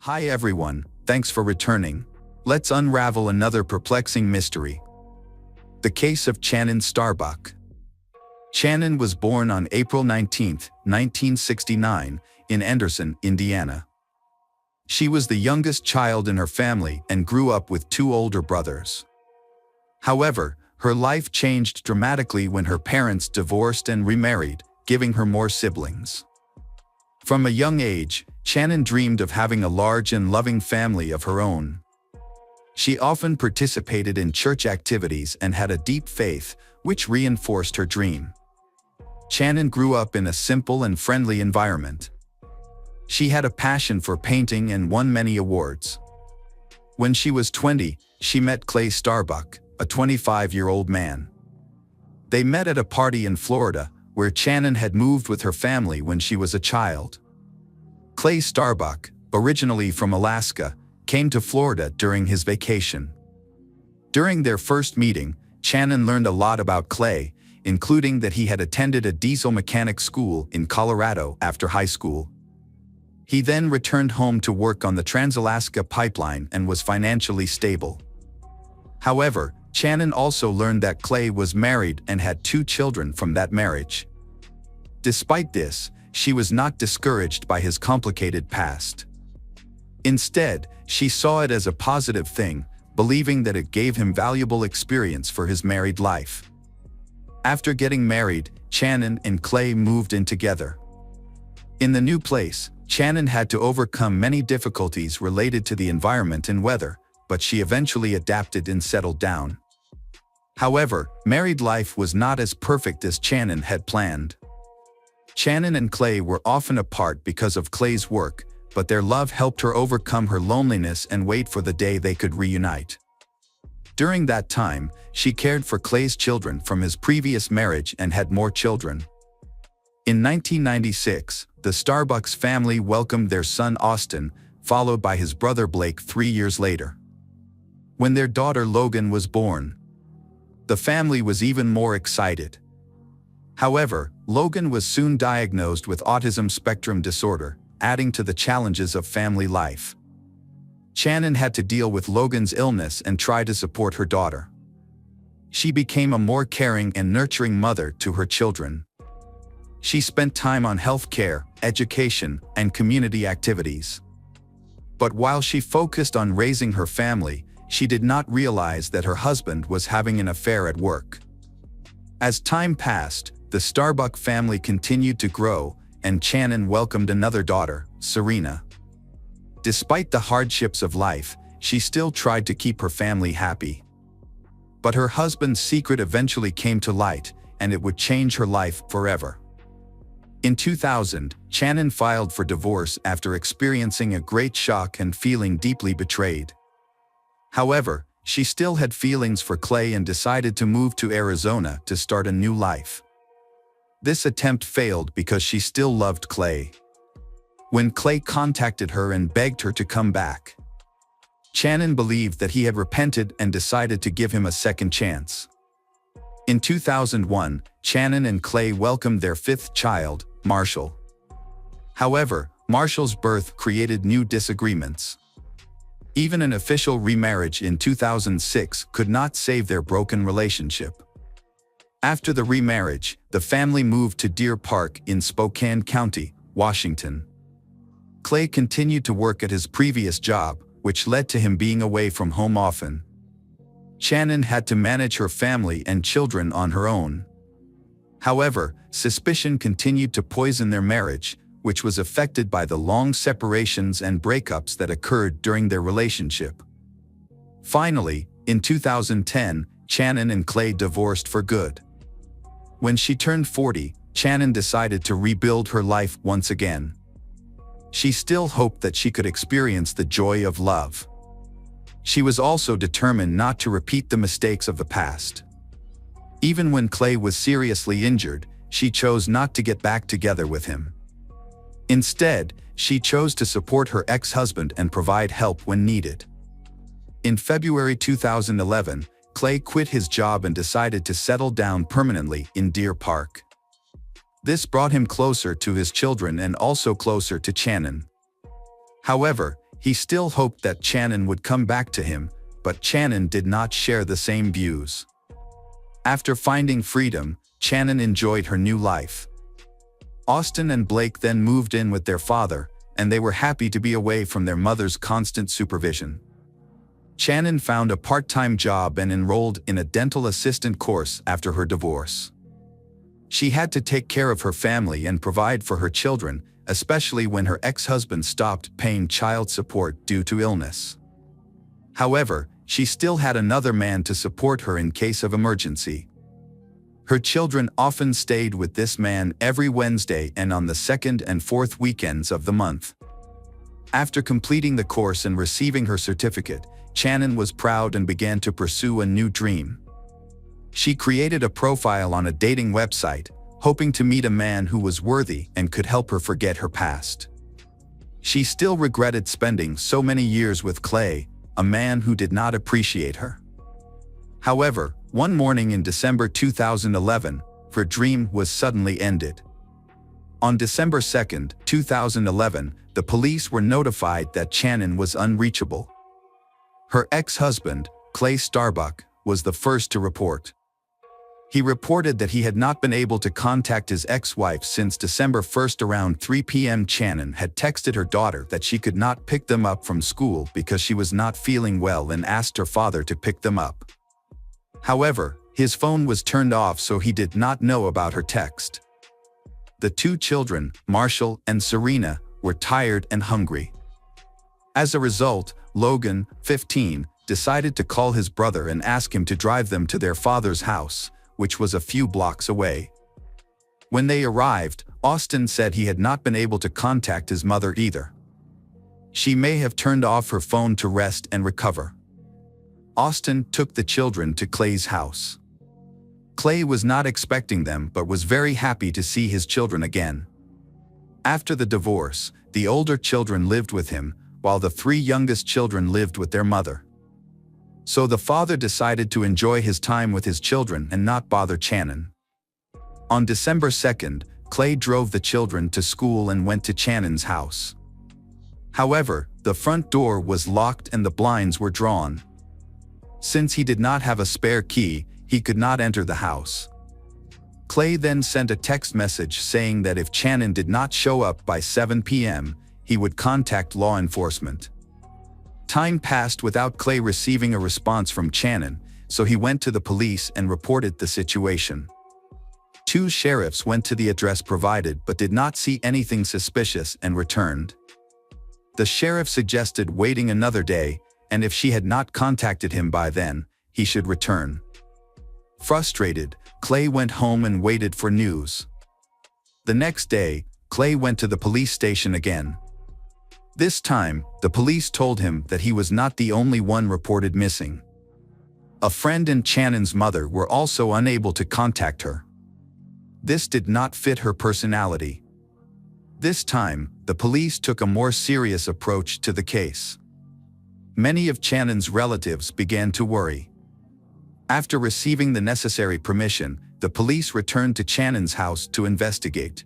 Hi everyone, thanks for returning. Let's unravel another perplexing mystery. The case of Channin Starbuck. Channin was born on April 19, 1969, in Anderson, Indiana. She was the youngest child in her family and grew up with two older brothers. However, her life changed dramatically when her parents divorced and remarried, giving her more siblings. From a young age, Channin dreamed of having a large and loving family of her own. She often participated in church activities and had a deep faith, which reinforced her dream. Channin grew up in a simple and friendly environment. She had a passion for painting and won many awards. When she was 20, she met Klaas Starbuck, a 25-year-old man. They met at a party in Florida, where Channin had moved with her family when she was a child. Klaas Starbuck, originally from Alaska, came to Florida during his vacation. During their first meeting, Channin learned a lot about Klaas, including that he had attended a diesel mechanic school in Colorado after high school. He then returned home to work on the Trans-Alaska Pipeline and was financially stable. However, Channon also learned that Clay was married and had 2 children from that marriage. Despite this, she was not discouraged by his complicated past. Instead, she saw it as a positive thing, believing that it gave him valuable experience for his married life. After getting married, Channon and Clay moved in together. In the new place, Channon had to overcome many difficulties related to the environment and weather, but she eventually adapted and settled down. However, married life was not as perfect as Channon had planned. Channon and Clay were often apart because of Clay's work, but their love helped her overcome her loneliness and wait for the day they could reunite. During that time, she cared for Clay's children from his previous marriage and had more children. In 1996, the Starbucks family welcomed their son Austin, followed by his brother Blake 3 years later. When their daughter Logan was born, the family was even more excited. However, Logan was soon diagnosed with autism spectrum disorder, adding to the challenges of family life. Channon had to deal with Logan's illness and try to support her daughter. She became a more caring and nurturing mother to her children. She spent time on health care, education, and community activities. But while she focused on raising her family, she did not realize that her husband was having an affair at work. As time passed, the Starbuck family continued to grow, and Channon welcomed another daughter, Serena. Despite the hardships of life, she still tried to keep her family happy. But her husband's secret eventually came to light, and it would change her life forever. In 2000, Channon filed for divorce after experiencing a great shock and feeling deeply betrayed. However, she still had feelings for Clay and decided to move to Arizona to start a new life. This attempt failed because she still loved Clay. When Clay contacted her and begged her to come back, Channon believed that he had repented and decided to give him a second chance. In 2001, Channon and Clay welcomed their 5th child, Marshall. However, Marshall's birth created new disagreements. Even an official remarriage in 2006 could not save their broken relationship. After the remarriage, the family moved to Deer Park in Spokane County, Washington. Clay continued to work at his previous job, which led to him being away from home often. Channon had to manage her family and children on her own. However, suspicion continued to poison their marriage, which was affected by the long separations and breakups that occurred during their relationship. Finally, in 2010, Channon and Clay divorced for good. When she turned 40, Channon decided to rebuild her life once again. She still hoped that she could experience the joy of love. She was also determined not to repeat the mistakes of the past. Even when Clay was seriously injured, she chose not to get back together with him. Instead, she chose to support her ex-husband and provide help when needed. In February 2011, Clay quit his job and decided to settle down permanently in Deer Park. This brought him closer to his children and also closer to Channon. However, he still hoped that Channon would come back to him, but Channon did not share the same views. After finding freedom, Channon enjoyed her new life. Austin and Blake then moved in with their father, and they were happy to be away from their mother's constant supervision. Channon found a part-time job and enrolled in a dental assistant course after her divorce. She had to take care of her family and provide for her children, especially when her ex-husband stopped paying child support due to illness. However, she still had another man to support her in case of emergency. Her children often stayed with this man every Wednesday and on the 2nd and 4th weekends of the month. After completing the course and receiving her certificate, Channon was proud and began to pursue a new dream. She created a profile on a dating website, hoping to meet a man who was worthy and could help her forget her past. She still regretted spending so many years with Clay, a man who did not appreciate her. However, one morning in December 2011, her dream was suddenly ended. On December 2, 2011, the police were notified that Shannon was unreachable. Her ex-husband, Klaas Starbuck, was the first to report. He reported that he had not been able to contact his ex-wife since December 1 around 3 p.m. Shannon had texted her daughter that she could not pick them up from school because she was not feeling well and asked her father to pick them up. However, his phone was turned off, so he did not know about her text. The two children, Marshall and Serena, were tired and hungry. As a result, Logan, 15, decided to call his brother and ask him to drive them to their father's house, which was a few blocks away. When they arrived, Austin said he had not been able to contact his mother either. She may have turned off her phone to rest and recover. Austin took the children to Clay's house. Clay was not expecting them but was very happy to see his children again. After the divorce, the older children lived with him, while the three youngest children lived with their mother. So the father decided to enjoy his time with his children and not bother Shannon. On December 2, Clay drove the children to school and went to Shannon's house. However, the front door was locked and the blinds were drawn. Since he did not have a spare key, he could not enter the house. Clay then sent a text message saying that if Shannon did not show up by 7 p.m., he would contact law enforcement. Time passed without Clay receiving a response from Shannon, so he went to the police and reported the situation. Two sheriffs went to the address provided but did not see anything suspicious and returned. The sheriff suggested waiting another day, and if she had not contacted him by then, he should return. Frustrated, Clay went home and waited for news. The next day, Clay went to the police station again. This time, the police told him that he was not the only one reported missing. A friend and Shannon's mother were also unable to contact her. This did not fit her personality. This time, the police took a more serious approach to the case. Many of Shannon's relatives began to worry. After receiving the necessary permission, the police returned to Shannon's house to investigate.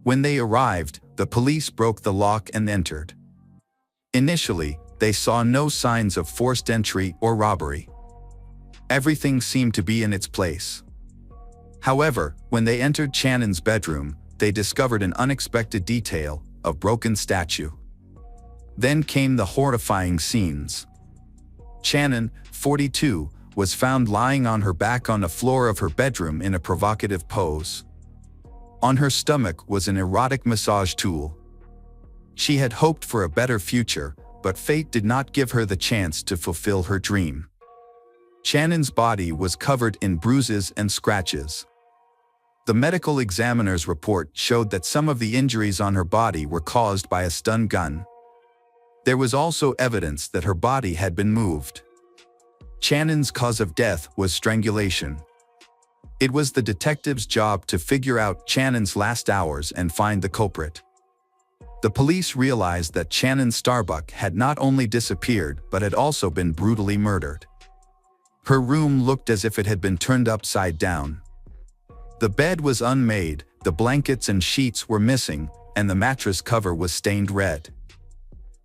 When they arrived, the police broke the lock and entered. Initially, they saw no signs of forced entry or robbery. Everything seemed to be in its place. However, when they entered Shannon's bedroom, they discovered an unexpected detail: a broken statue. Then came the horrifying scenes. Shannon, 42, was found lying on her back on the floor of her bedroom in a provocative pose. On her stomach was an erotic massage tool. She had hoped for a better future, but fate did not give her the chance to fulfill her dream. Shannon's body was covered in bruises and scratches. The medical examiner's report showed that some of the injuries on her body were caused by a stun gun. There was also evidence that her body had been moved. Shannon's cause of death was strangulation. It was the detective's job to figure out Shannon's last hours and find the culprit. The police realized that Shannon Starbuck had not only disappeared but had also been brutally murdered. Her room looked as if it had been turned upside down. The bed was unmade, the blankets and sheets were missing, and the mattress cover was stained red.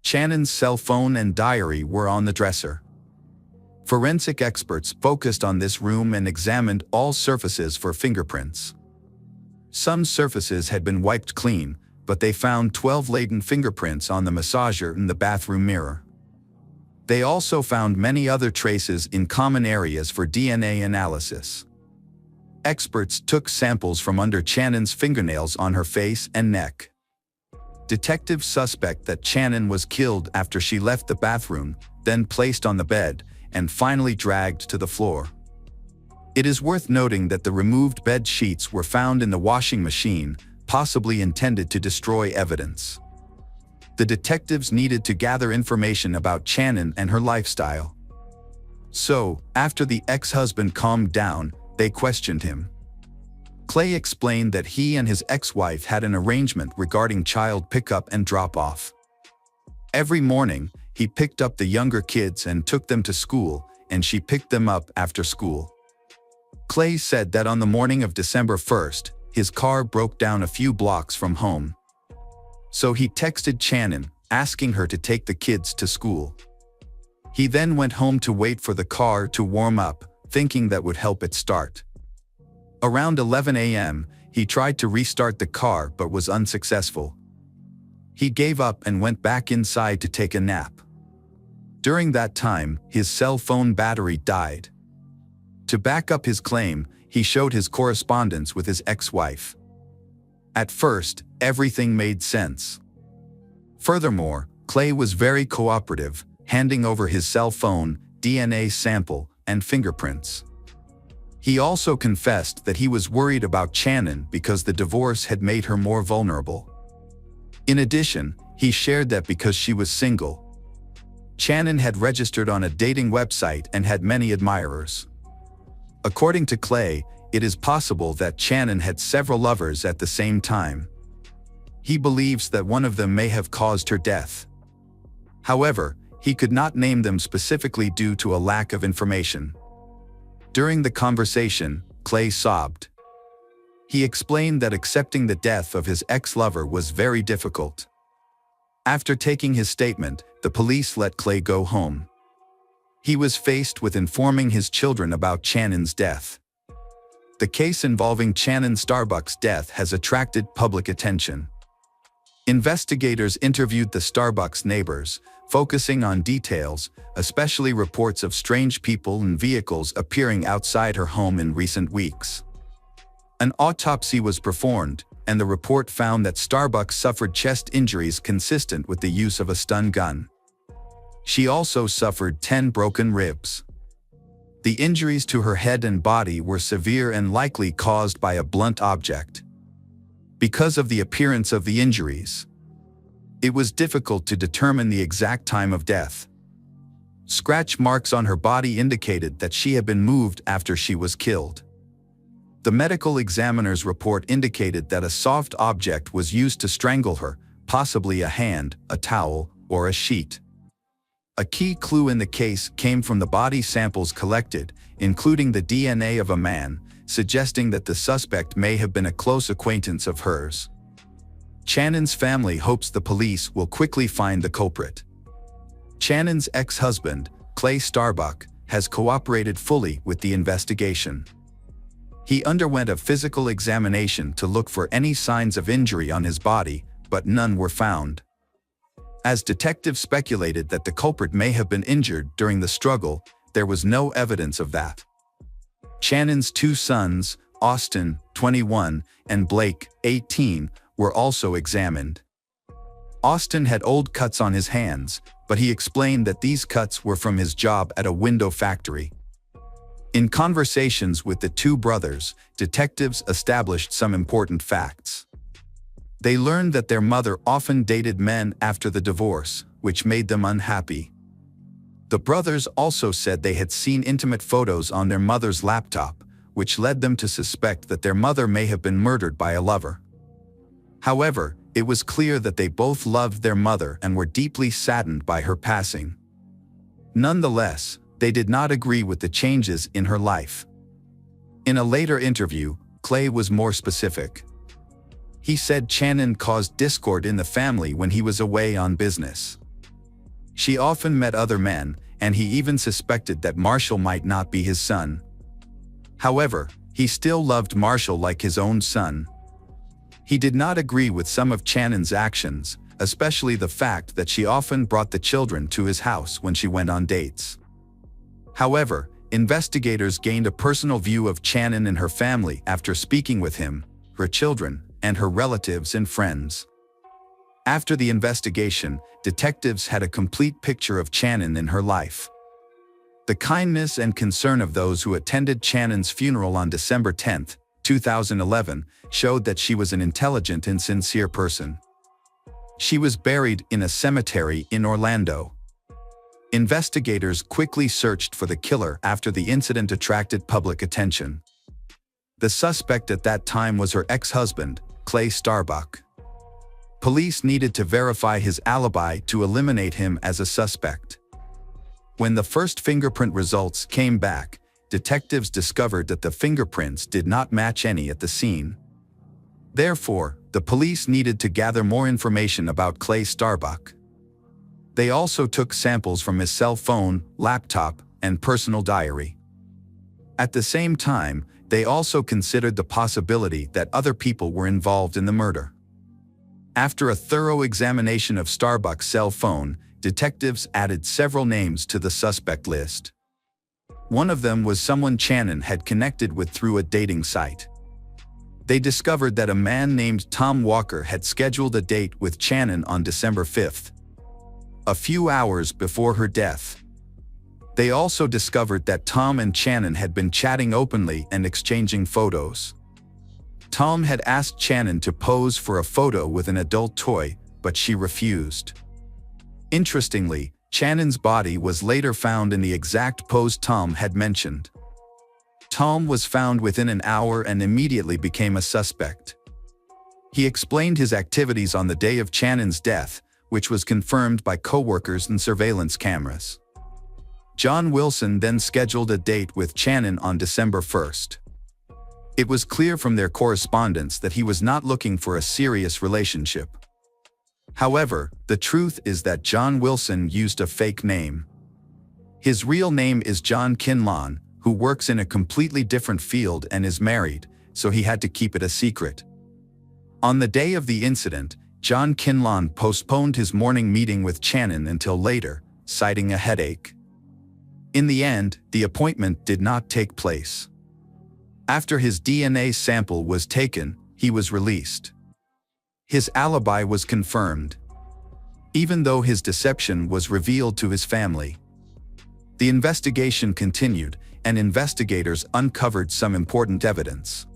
Shannon's cell phone and diary were on the dresser. Forensic experts focused on this room and examined all surfaces for fingerprints. Some surfaces had been wiped clean, but they found 12 latent fingerprints on the massager and the bathroom mirror. They also found many other traces in common areas for DNA analysis. Experts took samples from under Shannon's fingernails on her face and neck. Detectives suspect that Shannon was killed after she left the bathroom, then placed on the bed, and finally dragged to the floor. It is worth noting that the removed bed sheets were found in the washing machine, possibly intended to destroy evidence. The detectives needed to gather information about Shannon and her lifestyle. So, after the ex-husband calmed down, they questioned him. Clay explained that he and his ex-wife had an arrangement regarding child pickup and drop-off. Every morning, he picked up the younger kids and took them to school, and she picked them up after school. Clay said that on the morning of December 1st, his car broke down a few blocks from home. So he texted Shannon, asking her to take the kids to school. He then went home to wait for the car to warm up, thinking that would help it start. Around 11 a.m., he tried to restart the car but was unsuccessful. He gave up and went back inside to take a nap. During that time, his cell phone battery died. To back up his claim, he showed his correspondence with his ex-wife. At first, everything made sense. Furthermore, Clay was very cooperative, handing over his cell phone, DNA sample, and fingerprints. He also confessed that he was worried about Shannon because the divorce had made her more vulnerable. In addition, he shared that because she was single, Shannon had registered on a dating website and had many admirers. According to Clay, it is possible that Shannon had several lovers at the same time. He believes that one of them may have caused her death. However, he could not name them specifically due to a lack of information. During the conversation, Clay sobbed. He explained that accepting the death of his ex-lover was very difficult. After taking his statement, the police let Clay go home. He was faced with informing his children about Shannon's death. The case involving Shannon Starbuck's death has attracted public attention. Investigators interviewed the Starbucks neighbors, focusing on details, especially reports of strange people and vehicles appearing outside her home in recent weeks. An autopsy was performed, and the report found that Starbucks suffered chest injuries consistent with the use of a stun gun. She also suffered 10 broken ribs. The injuries to her head and body were severe and likely caused by a blunt object. Because of the appearance of the injuries, it was difficult to determine the exact time of death. Scratch marks on her body indicated that she had been moved after she was killed. The medical examiner's report indicated that a soft object was used to strangle her, possibly a hand, a towel, or a sheet. A key clue in the case came from the body samples collected, including the DNA of a man, suggesting that the suspect may have been a close acquaintance of hers. Shannon's family hopes the police will quickly find the culprit. Shannon's ex-husband, Clay Starbuck, has cooperated fully with the investigation. He underwent a physical examination to look for any signs of injury on his body, but none were found. As detectives speculated that the culprit may have been injured during the struggle, there was no evidence of that. Shannon's two sons, Austin, 21, and Blake, 18, were also examined. Austin had old cuts on his hands, but he explained that these cuts were from his job at a window factory. In conversations with the two brothers, detectives established some important facts. They learned that their mother often dated men after the divorce, which made them unhappy. The brothers also said they had seen intimate photos on their mother's laptop, which led them to suspect that their mother may have been murdered by a lover. However, it was clear that they both loved their mother and were deeply saddened by her passing. Nonetheless, they did not agree with the changes in her life. In a later interview, Clay was more specific. He said Shannon caused discord in the family when he was away on business. She often met other men, and he even suspected that Marshall might not be his son. However, he still loved Marshall like his own son. He did not agree with some of Shannon's actions, especially the fact that she often brought the children to his house when she went on dates. However, investigators gained a personal view of Shannon and her family after speaking with him, her children, and her relatives and friends. After the investigation, detectives had a complete picture of Shannon in her life. The kindness and concern of those who attended Shannon's funeral on December 10, 2011, showed that she was an intelligent and sincere person. She was buried in a cemetery in Orlando. Investigators quickly searched for the killer after the incident attracted public attention. The suspect at that time was her ex-husband, Clay Starbuck. Police needed to verify his alibi to eliminate him as a suspect. When the first fingerprint results came back, detectives discovered that the fingerprints did not match any at the scene. Therefore, the police needed to gather more information about Clay Starbuck. They also took samples from his cell phone, laptop, and personal diary. At the same time, they also considered the possibility that other people were involved in the murder. After a thorough examination of Starbuck's cell phone, detectives added several names to the suspect list. One of them was someone Channon had connected with through a dating site. They discovered that a man named Tom Walker had scheduled a date with Channon on December 5th, a few hours before her death. They also discovered that Tom and Channon had been chatting openly and exchanging photos. Tom had asked Channon to pose for a photo with an adult toy, but she refused. Interestingly, Channon's body was later found in the exact pose Tom had mentioned. Tom was found within an hour and immediately became a suspect. He explained his activities on the day of Channon's death, which was confirmed by co-workers and surveillance cameras. John Wilson then scheduled a date with Channon on December 1st. It was clear from their correspondence that he was not looking for a serious relationship. However, the truth is that John Wilson used a fake name. His real name is John Kinlawn, who works in a completely different field and is married, so he had to keep it a secret. On the day of the incident, John Kinlawn postponed his morning meeting with Channon until later, citing a headache. In the end, the appointment did not take place. After his DNA sample was taken, he was released. His alibi was confirmed, even though his deception was revealed to his family. The investigation continued, and investigators uncovered some important evidence.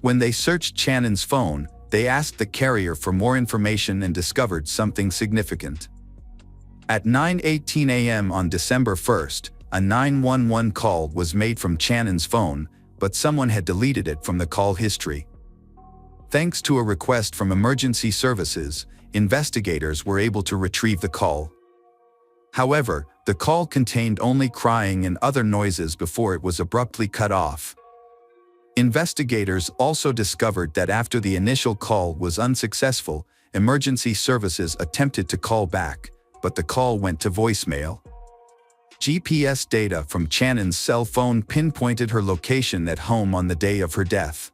When they searched Channon's phone, they asked the carrier for more information and discovered something significant. At 9:18 a.m. on December 1st, a 911 call was made from Channon's phone, but someone had deleted it from the call history. Thanks to a request from emergency services, investigators were able to retrieve the call. However, the call contained only crying and other noises before it was abruptly cut off. Investigators also discovered that after the initial call was unsuccessful, emergency services attempted to call back, but the call went to voicemail. GPS data from Channon's cell phone pinpointed her location at home on the day of her death.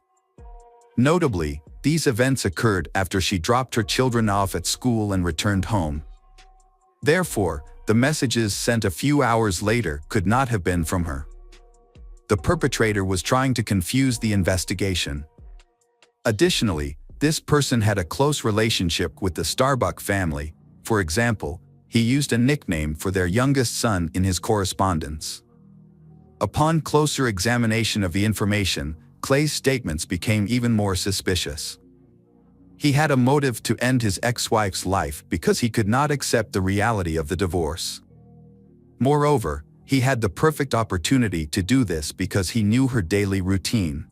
Notably, these events occurred after she dropped her children off at school and returned home. Therefore, the messages sent a few hours later could not have been from her. The perpetrator was trying to confuse the investigation. Additionally, this person had a close relationship with the Starbuck family. For example, he used a nickname for their youngest son in his correspondence. Upon closer examination of the information, Clay's statements became even more suspicious. He had a motive to end his ex-wife's life because he could not accept the reality of the divorce. Moreover, he had the perfect opportunity to do this because he knew her daily routine.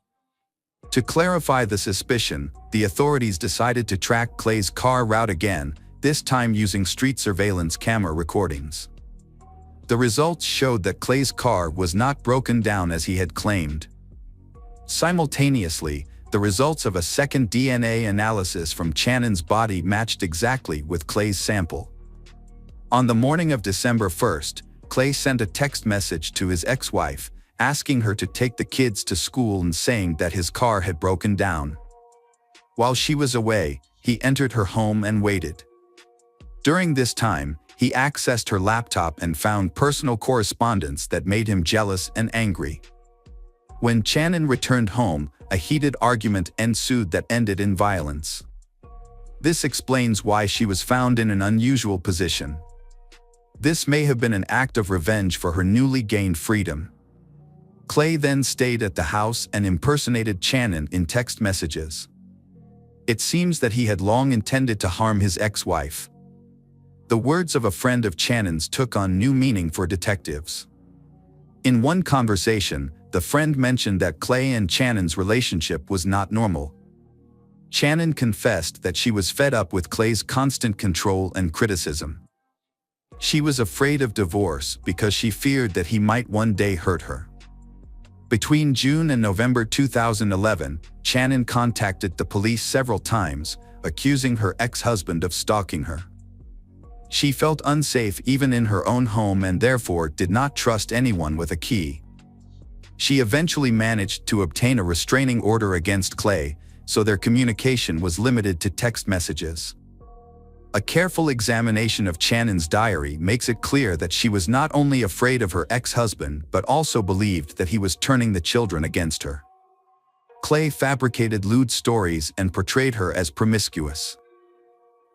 To clarify the suspicion, the authorities decided to track Clay's car route again, this time using street surveillance camera recordings. The results showed that Clay's car was not broken down as he had claimed. Simultaneously, the results of a second DNA analysis from Channon's body matched exactly with Clay's sample. On the morning of December 1st, Clay sent a text message to his ex-wife, asking her to take the kids to school and saying that his car had broken down. While she was away, he entered her home and waited. During this time, he accessed her laptop and found personal correspondence that made him jealous and angry. When Channon returned home, a heated argument ensued that ended in violence. This explains why she was found in an unusual position. This may have been an act of revenge for her newly gained freedom. Clay then stayed at the house and impersonated Channon in text messages. It seems that he had long intended to harm his ex-wife. The words of a friend of Channon's took on new meaning for detectives. In one conversation, the friend mentioned that Clay and Channon's relationship was not normal. Channon confessed that she was fed up with Clay's constant control and criticism. She was afraid of divorce because she feared that he might one day hurt her. Between June and November 2011, Shannon contacted the police several times, accusing her ex-husband of stalking her. She felt unsafe even in her own home and therefore did not trust anyone with a key. She eventually managed to obtain a restraining order against Clay, so their communication was limited to text messages. A careful examination of Shannon's diary makes it clear that she was not only afraid of her ex-husband but also believed that he was turning the children against her. Clay fabricated lewd stories and portrayed her as promiscuous.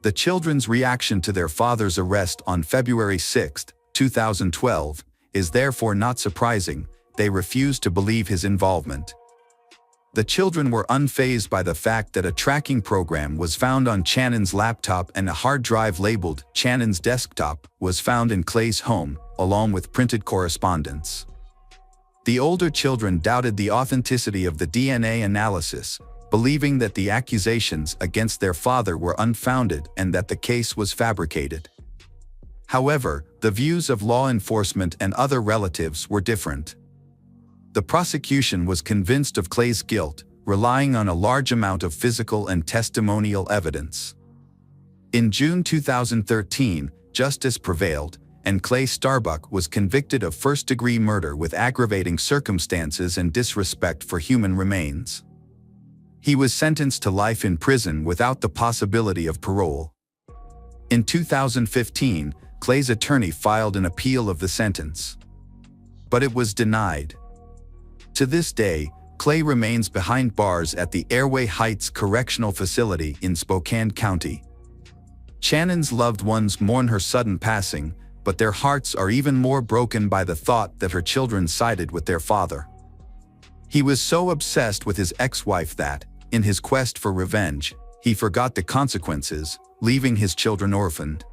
The children's reaction to their father's arrest on February 6, 2012, is therefore not surprising. They refused to believe his involvement. The children were unfazed by the fact that a tracking program was found on Shannon's laptop and a hard drive labeled Shannon's desktop was found in Clay's home, along with printed correspondence. The older children doubted the authenticity of the DNA analysis, believing that the accusations against their father were unfounded and that the case was fabricated. However, the views of law enforcement and other relatives were different. The prosecution was convinced of Clay's guilt, relying on a large amount of physical and testimonial evidence. In June 2013, justice prevailed, and Clay Starbuck was convicted of first-degree murder with aggravating circumstances and disrespect for human remains. He was sentenced to life in prison without the possibility of parole. In 2015, Clay's attorney filed an appeal of the sentence, but it was denied. To this day, Clay remains behind bars at the Airway Heights Correctional Facility in Spokane County. Shannon's loved ones mourn her sudden passing, but their hearts are even more broken by the thought that her children sided with their father. He was so obsessed with his ex-wife that, in his quest for revenge, he forgot the consequences, leaving his children orphaned.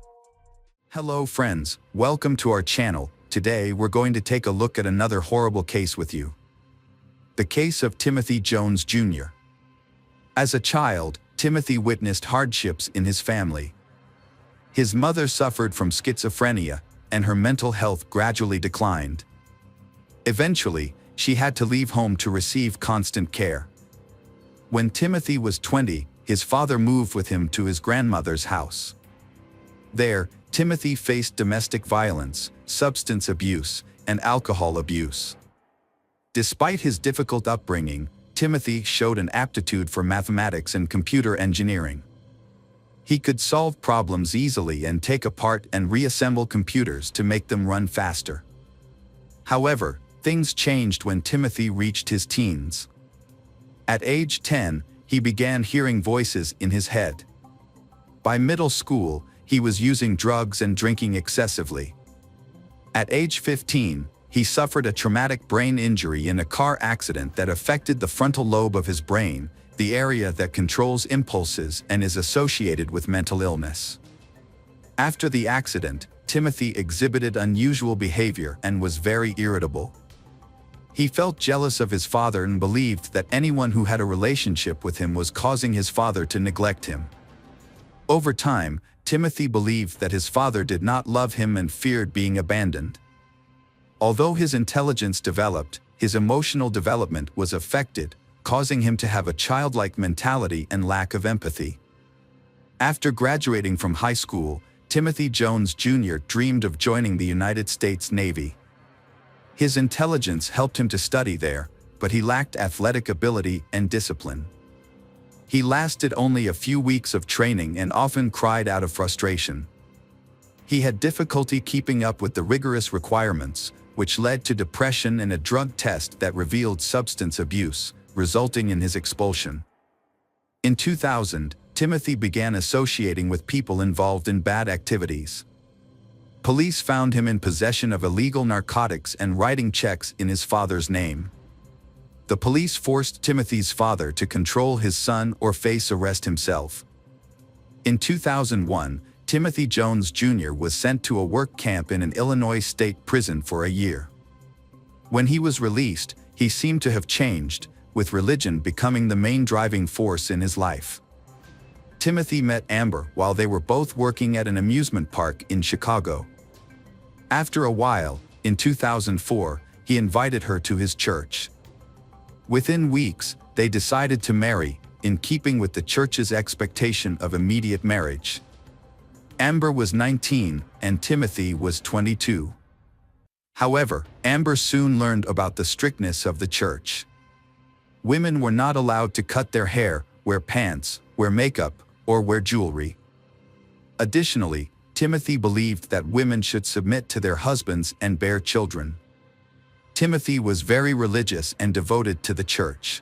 Hello friends, welcome to our channel. Today we're going to take a look at another horrible case with you. The case of Timothy Jones Jr. As a child, Timothy witnessed hardships in his family. His mother suffered from schizophrenia, and her mental health gradually declined. Eventually, she had to leave home to receive constant care. When Timothy was 20, his father moved with him to his grandmother's house. There, Timothy faced domestic violence, substance abuse, and alcohol abuse. Despite his difficult upbringing, Timothy showed an aptitude for mathematics and computer engineering. He could solve problems easily and take apart and reassemble computers to make them run faster. However, things changed when Timothy reached his teens. At age 10, he began hearing voices in his head. By middle school, he was using drugs and drinking excessively. At age 15, he suffered a traumatic brain injury in a car accident that affected the frontal lobe of his brain, the area that controls impulses and is associated with mental illness. After the accident, Timothy exhibited unusual behavior and was very irritable. He felt jealous of his father and believed that anyone who had a relationship with him was causing his father to neglect him. Over time, Timothy believed that his father did not love him and feared being abandoned. Although his intelligence developed, his emotional development was affected, causing him to have a childlike mentality and lack of empathy. After graduating from high school, Timothy Jones Jr. dreamed of joining the United States Navy. His intelligence helped him to study there, but he lacked athletic ability and discipline. He lasted only a few weeks of training and often cried out of frustration. He had difficulty keeping up with the rigorous requirements, which led to depression and a drug test that revealed substance abuse, resulting in his expulsion. In 2000, Timothy began associating with people involved in bad activities. Police found him in possession of illegal narcotics and writing checks in his father's name. The police forced Timothy's father to control his son or face arrest himself. In 2001, Timothy Jones Jr. was sent to a work camp in an Illinois state prison for a year. When he was released, he seemed to have changed, with religion becoming the main driving force in his life. Timothy met Amber while they were both working at an amusement park in Chicago. After a while, in 2004, he invited her to his church. Within weeks, they decided to marry, in keeping with the church's expectation of immediate marriage. Amber was 19 and Timothy was 22. However, Amber soon learned about the strictness of the church. Women were not allowed to cut their hair, wear pants, wear makeup, or wear jewelry. Additionally, Timothy believed that women should submit to their husbands and bear children. Timothy was very religious and devoted to the church.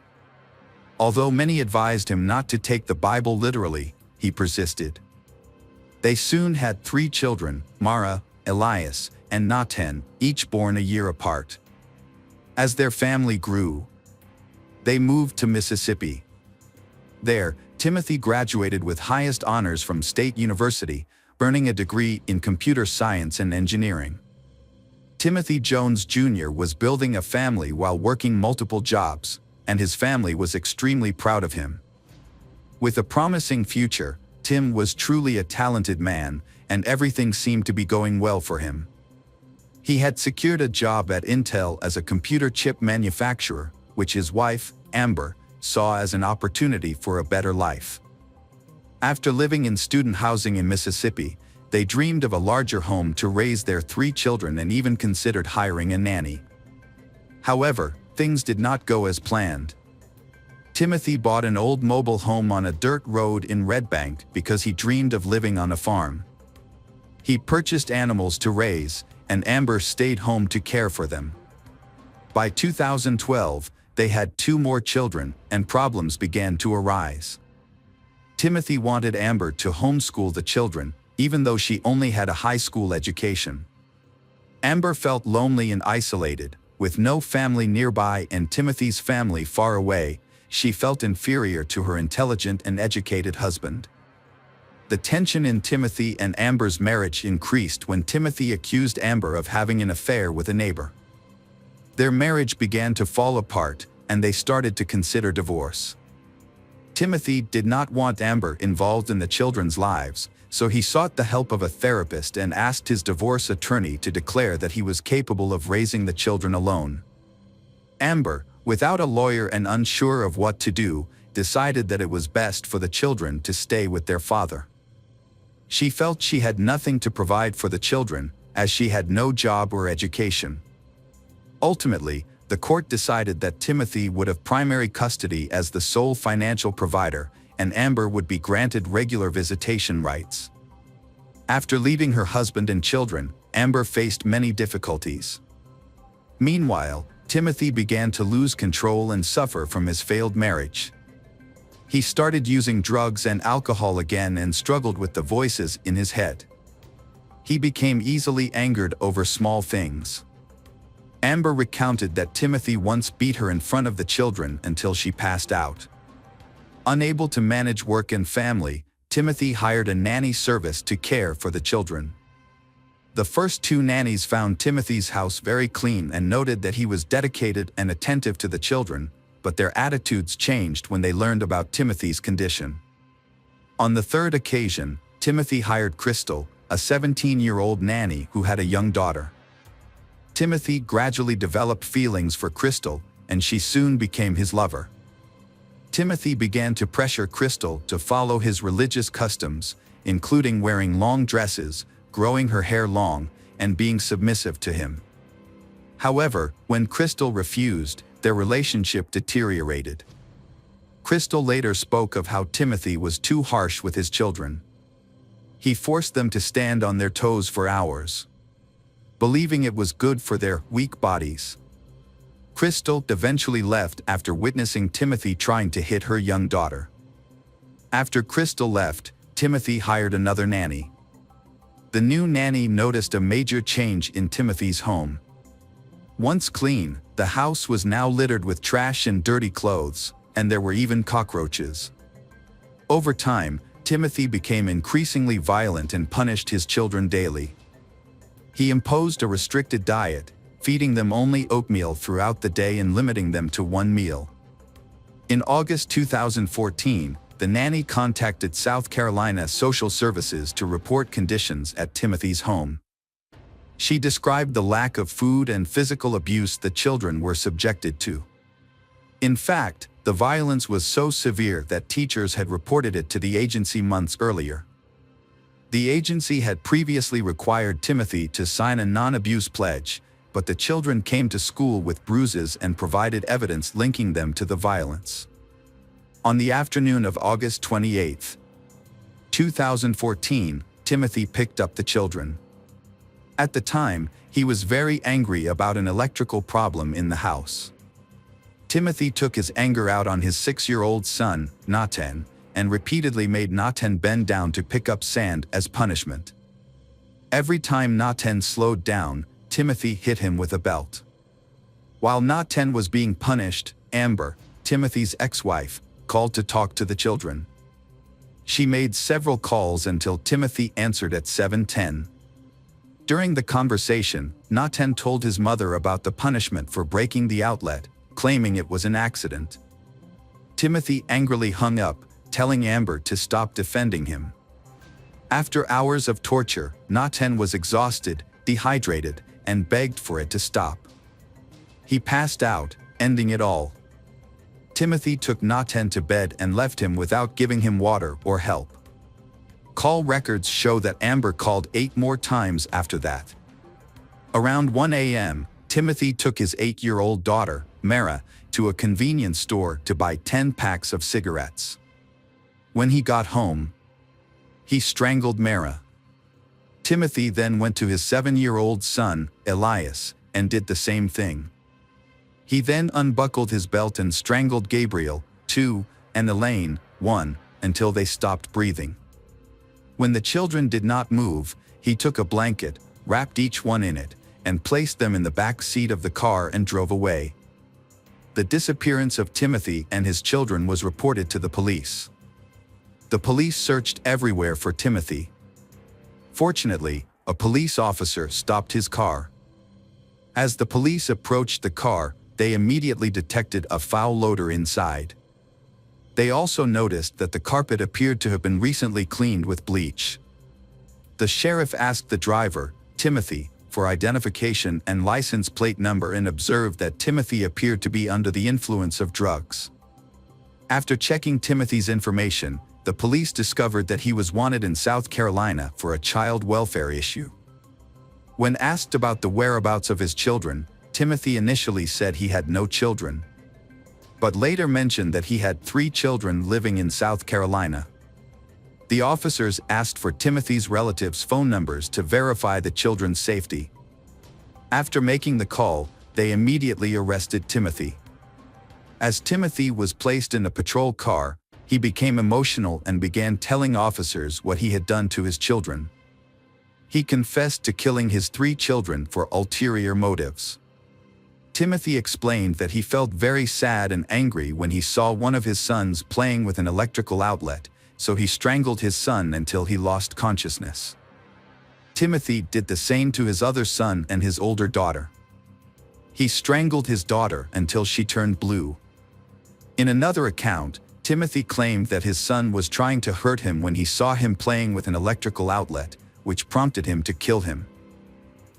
Although many advised him not to take the Bible literally, he persisted. They soon had 3 children, Mara, Elias, and Nathan, each born a year apart. As their family grew, they moved to Mississippi. There, Timothy graduated with highest honors from State University, earning a degree in computer science and engineering. Timothy Jones Jr. was building a family while working multiple jobs, and his family was extremely proud of him. With a promising future, Tim was truly a talented man, and everything seemed to be going well for him. He had secured a job at Intel as a computer chip manufacturer, which his wife, Amber, saw as an opportunity for a better life. After living in student housing in Mississippi, they dreamed of a larger home to raise their 3 children and even considered hiring a nanny. However, things did not go as planned. Timothy bought an old mobile home on a dirt road in Red Bank because he dreamed of living on a farm. He purchased animals to raise, and Amber stayed home to care for them. By 2012, they had 2 more children, and problems began to arise. Timothy wanted Amber to homeschool the children, even though she only had a high school education. Amber felt lonely and isolated, with no family nearby and Timothy's family far away. She felt inferior to her intelligent and educated husband. The tension in Timothy and Amber's marriage increased when Timothy accused Amber of having an affair with a neighbor. Their marriage began to fall apart, and they started to consider divorce. Timothy did not want Amber involved in the children's lives, so he sought the help of a therapist and asked his divorce attorney to declare that he was capable of raising the children alone. Amber, without a lawyer and unsure of what to do, decided that it was best for the children to stay with their father. She felt she had nothing to provide for the children, as she had no job or education. Ultimately, the court decided that Timothy would have primary custody as the sole financial provider, and Amber would be granted regular visitation rights. After leaving her husband and children, Amber faced many difficulties. Meanwhile, Timothy began to lose control and suffer from his failed marriage. He started using drugs and alcohol again and struggled with the voices in his head. He became easily angered over small things. Amber recounted that Timothy once beat her in front of the children until she passed out. Unable to manage work and family, Timothy hired a nanny service to care for the children. The first 2 nannies found Timothy's house very clean and noted that he was dedicated and attentive to the children, but their attitudes changed when they learned about Timothy's condition. On the 3rd occasion, Timothy hired Crystal, a 17-year-old nanny who had a young daughter. Timothy gradually developed feelings for Crystal, and she soon became his lover. Timothy began to pressure Crystal to follow his religious customs, including wearing long dresses, growing her hair long, and being submissive to him. However, when Crystal refused, their relationship deteriorated. Crystal later spoke of how Timothy was too harsh with his children. He forced them to stand on their toes for hours, believing it was good for their weak bodies. Crystal eventually left after witnessing Timothy trying to hit her young daughter. After Crystal left, Timothy hired another nanny. The new nanny noticed a major change in Timothy's home. Once clean, the house was now littered with trash and dirty clothes, and there were even cockroaches. Over time, Timothy became increasingly violent and punished his children daily. He imposed a restricted diet, feeding them only oatmeal throughout the day and limiting them to 1 meal. In August 2014, the nanny contacted South Carolina Social Services to report conditions at Timothy's home. She described the lack of food and physical abuse the children were subjected to. In fact, the violence was so severe that teachers had reported it to the agency months earlier. The agency had previously required Timothy to sign a non-abuse pledge, but the children came to school with bruises and provided evidence linking them to the violence. On the afternoon of August 28, 2014, Timothy picked up the children. At the time, he was very angry about an electrical problem in the house. Timothy took his anger out on his 6-year-old son, Nathan, and repeatedly made Nathan bend down to pick up sand as punishment. Every time Nathan slowed down, Timothy hit him with a belt. While Nathan was being punished, Amber, Timothy's ex-wife, called to talk to the children. She made several calls until Timothy answered at 7:10. During the conversation, Nathan told his mother about the punishment for breaking the outlet, claiming it was an accident. Timothy angrily hung up, telling Amber to stop defending him. After hours of torture, Nathan was exhausted, dehydrated, and begged for it to stop. He passed out, ending it all. Timothy took Nathan to bed and left him without giving him water or help. Call records show that Amber called 8 more times after that. Around 1 a.m., Timothy took his 8-year-old daughter, Mara, to a convenience store to buy 10 packs of cigarettes. When he got home, he strangled Mara. Timothy then went to his 7-year-old son, Elias, and did the same thing. He then unbuckled his belt and strangled Gabriel, 2, and Elaine, 1, until they stopped breathing. When the children did not move, he took a blanket, wrapped each one in it, and placed them in the back seat of the car and drove away. The disappearance of Timothy and his children was reported to the police. The police searched everywhere for Timothy. Fortunately, a police officer stopped his car. As the police approached the car, they immediately detected a foul odor inside. They also noticed that the carpet appeared to have been recently cleaned with bleach. The sheriff asked the driver, Timothy, for identification and license plate number and observed that Timothy appeared to be under the influence of drugs. After checking Timothy's information, the police discovered that he was wanted in South Carolina for a child welfare issue. When asked about the whereabouts of his children, Timothy initially said he had no children, but later mentioned that he had 3 children living in South Carolina. The officers asked for Timothy's relatives' phone numbers to verify the children's safety. After making the call, they immediately arrested Timothy. As Timothy was placed in a patrol car, he became emotional and began telling officers what he had done to his children. He confessed to killing his 3 children for ulterior motives. Timothy explained that he felt very sad and angry when he saw one of his sons playing with an electrical outlet, so he strangled his son until he lost consciousness. Timothy did the same to his other son and his older daughter. He strangled his daughter until she turned blue. In another account, Timothy claimed that his son was trying to hurt him when he saw him playing with an electrical outlet, which prompted him to kill him.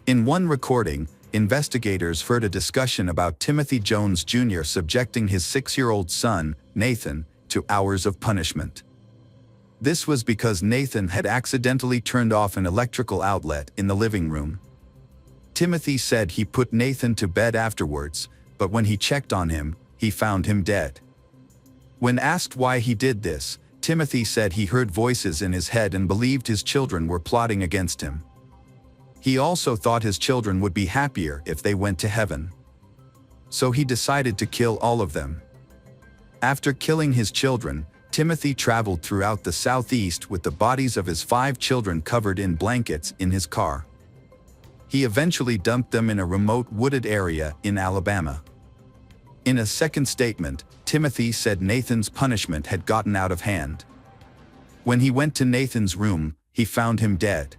In one recording, investigators heard a discussion about Timothy Jones Jr. subjecting his 6-year-old son, Nathan, to hours of punishment. This was because Nathan had accidentally turned off an electrical outlet in the living room. Timothy said he put Nathan to bed afterwards, but when he checked on him, he found him dead. When asked why he did this, Timothy said he heard voices in his head and believed his children were plotting against him. He also thought his children would be happier if they went to heaven. So he decided to kill all of them. After killing his children, Timothy traveled throughout the southeast with the bodies of his 5 children covered in blankets in his car. He eventually dumped them in a remote wooded area in Alabama. In a second statement, Timothy said Nathan's punishment had gotten out of hand. When he went to Nathan's room, he found him dead.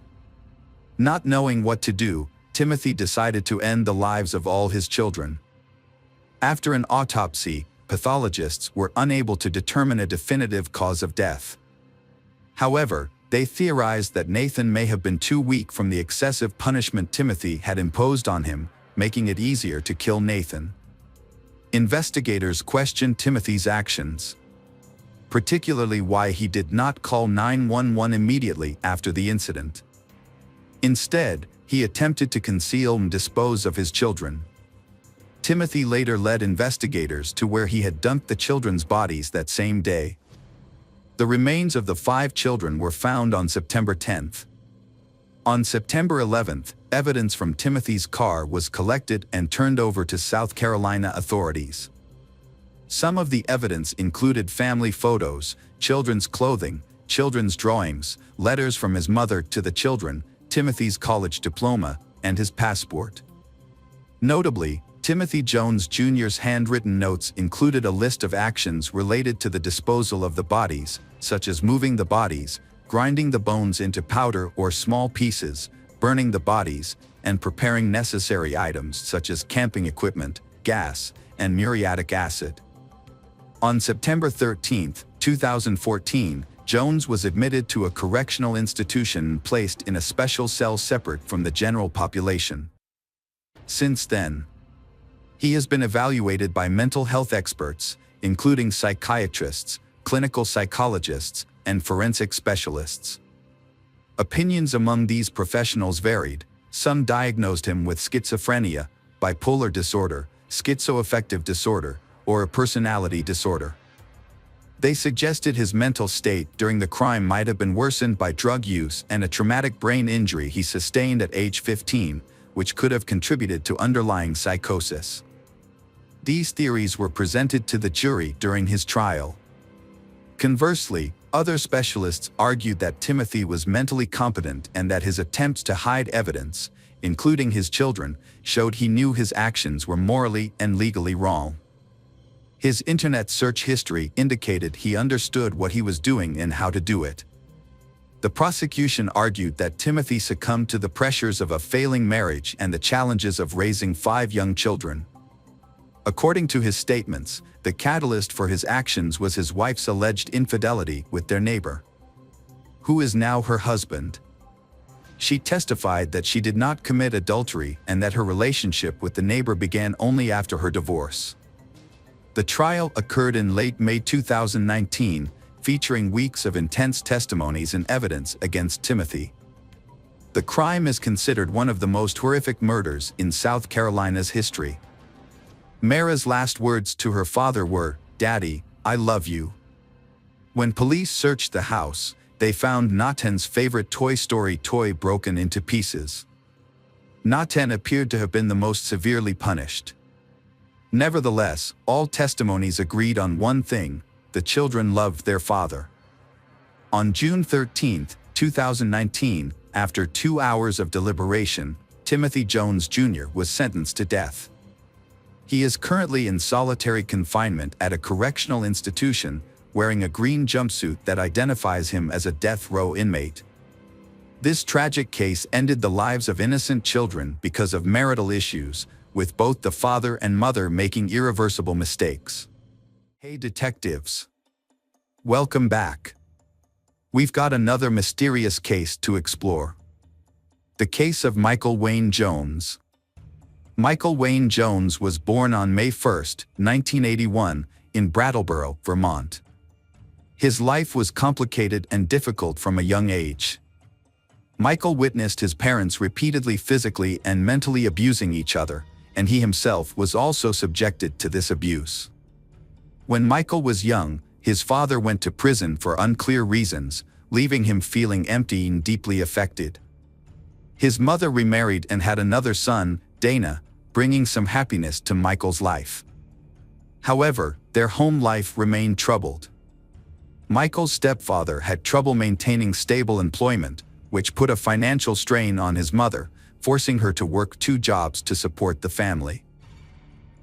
Not knowing what to do, Timothy decided to end the lives of all his children. After an autopsy, pathologists were unable to determine a definitive cause of death. However, they theorized that Nathan may have been too weak from the excessive punishment Timothy had imposed on him, making it easier to kill Nathan. Investigators questioned Timothy's actions, particularly why he did not call 911 immediately after the incident. Instead, he attempted to conceal and dispose of his children. Timothy later led investigators to where he had dumped the children's bodies that same day. The remains of the 5 children were found on September 10th. On September 11th, evidence from Timothy's car was collected and turned over to South Carolina authorities. Some of the evidence included family photos, children's clothing, children's drawings, letters from his mother to the children, Timothy's college diploma, and his passport. Notably, Timothy Jones Jr.'s handwritten notes included a list of actions related to the disposal of the bodies, such as moving the bodies, grinding the bones into powder or small pieces, burning the bodies, and preparing necessary items such as camping equipment, gas, and muriatic acid. On September 13, 2014, Jones was admitted to a correctional institution and placed in a special cell separate from the general population. Since then, he has been evaluated by mental health experts, including psychiatrists, clinical psychologists, and forensic specialists. Opinions among these professionals varied. Some diagnosed him with schizophrenia, bipolar disorder, schizoaffective disorder, or a personality disorder. They suggested his mental state during the crime might have been worsened by drug use and a traumatic brain injury he sustained at age 15, which could have contributed to underlying psychosis. These theories were presented to the jury during his trial. Conversely, other specialists argued that Timothy was mentally competent and that his attempts to hide evidence, including his children, showed he knew his actions were morally and legally wrong. His internet search history indicated he understood what he was doing and how to do it. The prosecution argued that Timothy succumbed to the pressures of a failing marriage and the challenges of raising 5 young children. According to his statements, the catalyst for his actions was his wife's alleged infidelity with their neighbor, who is now her husband. She testified that she did not commit adultery and that her relationship with the neighbor began only after her divorce. The trial occurred in late May 2019, featuring weeks of intense testimonies and evidence against Timothy. The crime is considered one of the most horrific murders in South Carolina's history. Mara's last words to her father were, "Daddy, I love you." When police searched the house, they found Naten's favorite Toy Story toy broken into pieces. Naten appeared to have been the most severely punished. Nevertheless, all testimonies agreed on one thing: the children loved their father. On June 13, 2019, after 2 hours of deliberation, Timothy Jones Jr. was sentenced to death. He is currently in solitary confinement at a correctional institution, wearing a green jumpsuit that identifies him as a death row inmate. This tragic case ended the lives of innocent children because of marital issues, with both the father and mother making irreversible mistakes. Hey detectives! Welcome back. We've got another mysterious case to explore. The case of Michael Wayne Jones. Michael Wayne Jones was born on May 1, 1981, in Brattleboro, Vermont. His life was complicated and difficult from a young age. Michael witnessed his parents repeatedly physically and mentally abusing each other, and he himself was also subjected to this abuse. When Michael was young, his father went to prison for unclear reasons, leaving him feeling empty and deeply affected. His mother remarried and had another son, Dana, bringing some happiness to Michael's life. However, their home life remained troubled. Michael's stepfather had trouble maintaining stable employment, which put a financial strain on his mother, forcing her to work 2 jobs to support the family.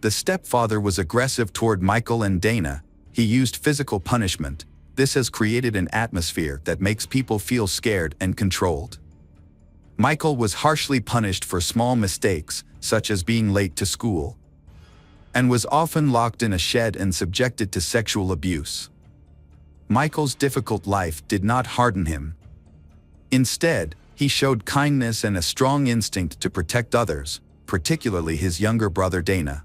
The stepfather was aggressive toward Michael and Dana. He used physical punishment. This has created an atmosphere that makes people feel scared and controlled. Michael was harshly punished for small mistakes, such as being late to school, and was often locked in a shed and subjected to sexual abuse. Michael's difficult life did not harden him. Instead, he showed kindness and a strong instinct to protect others, particularly his younger brother Dana.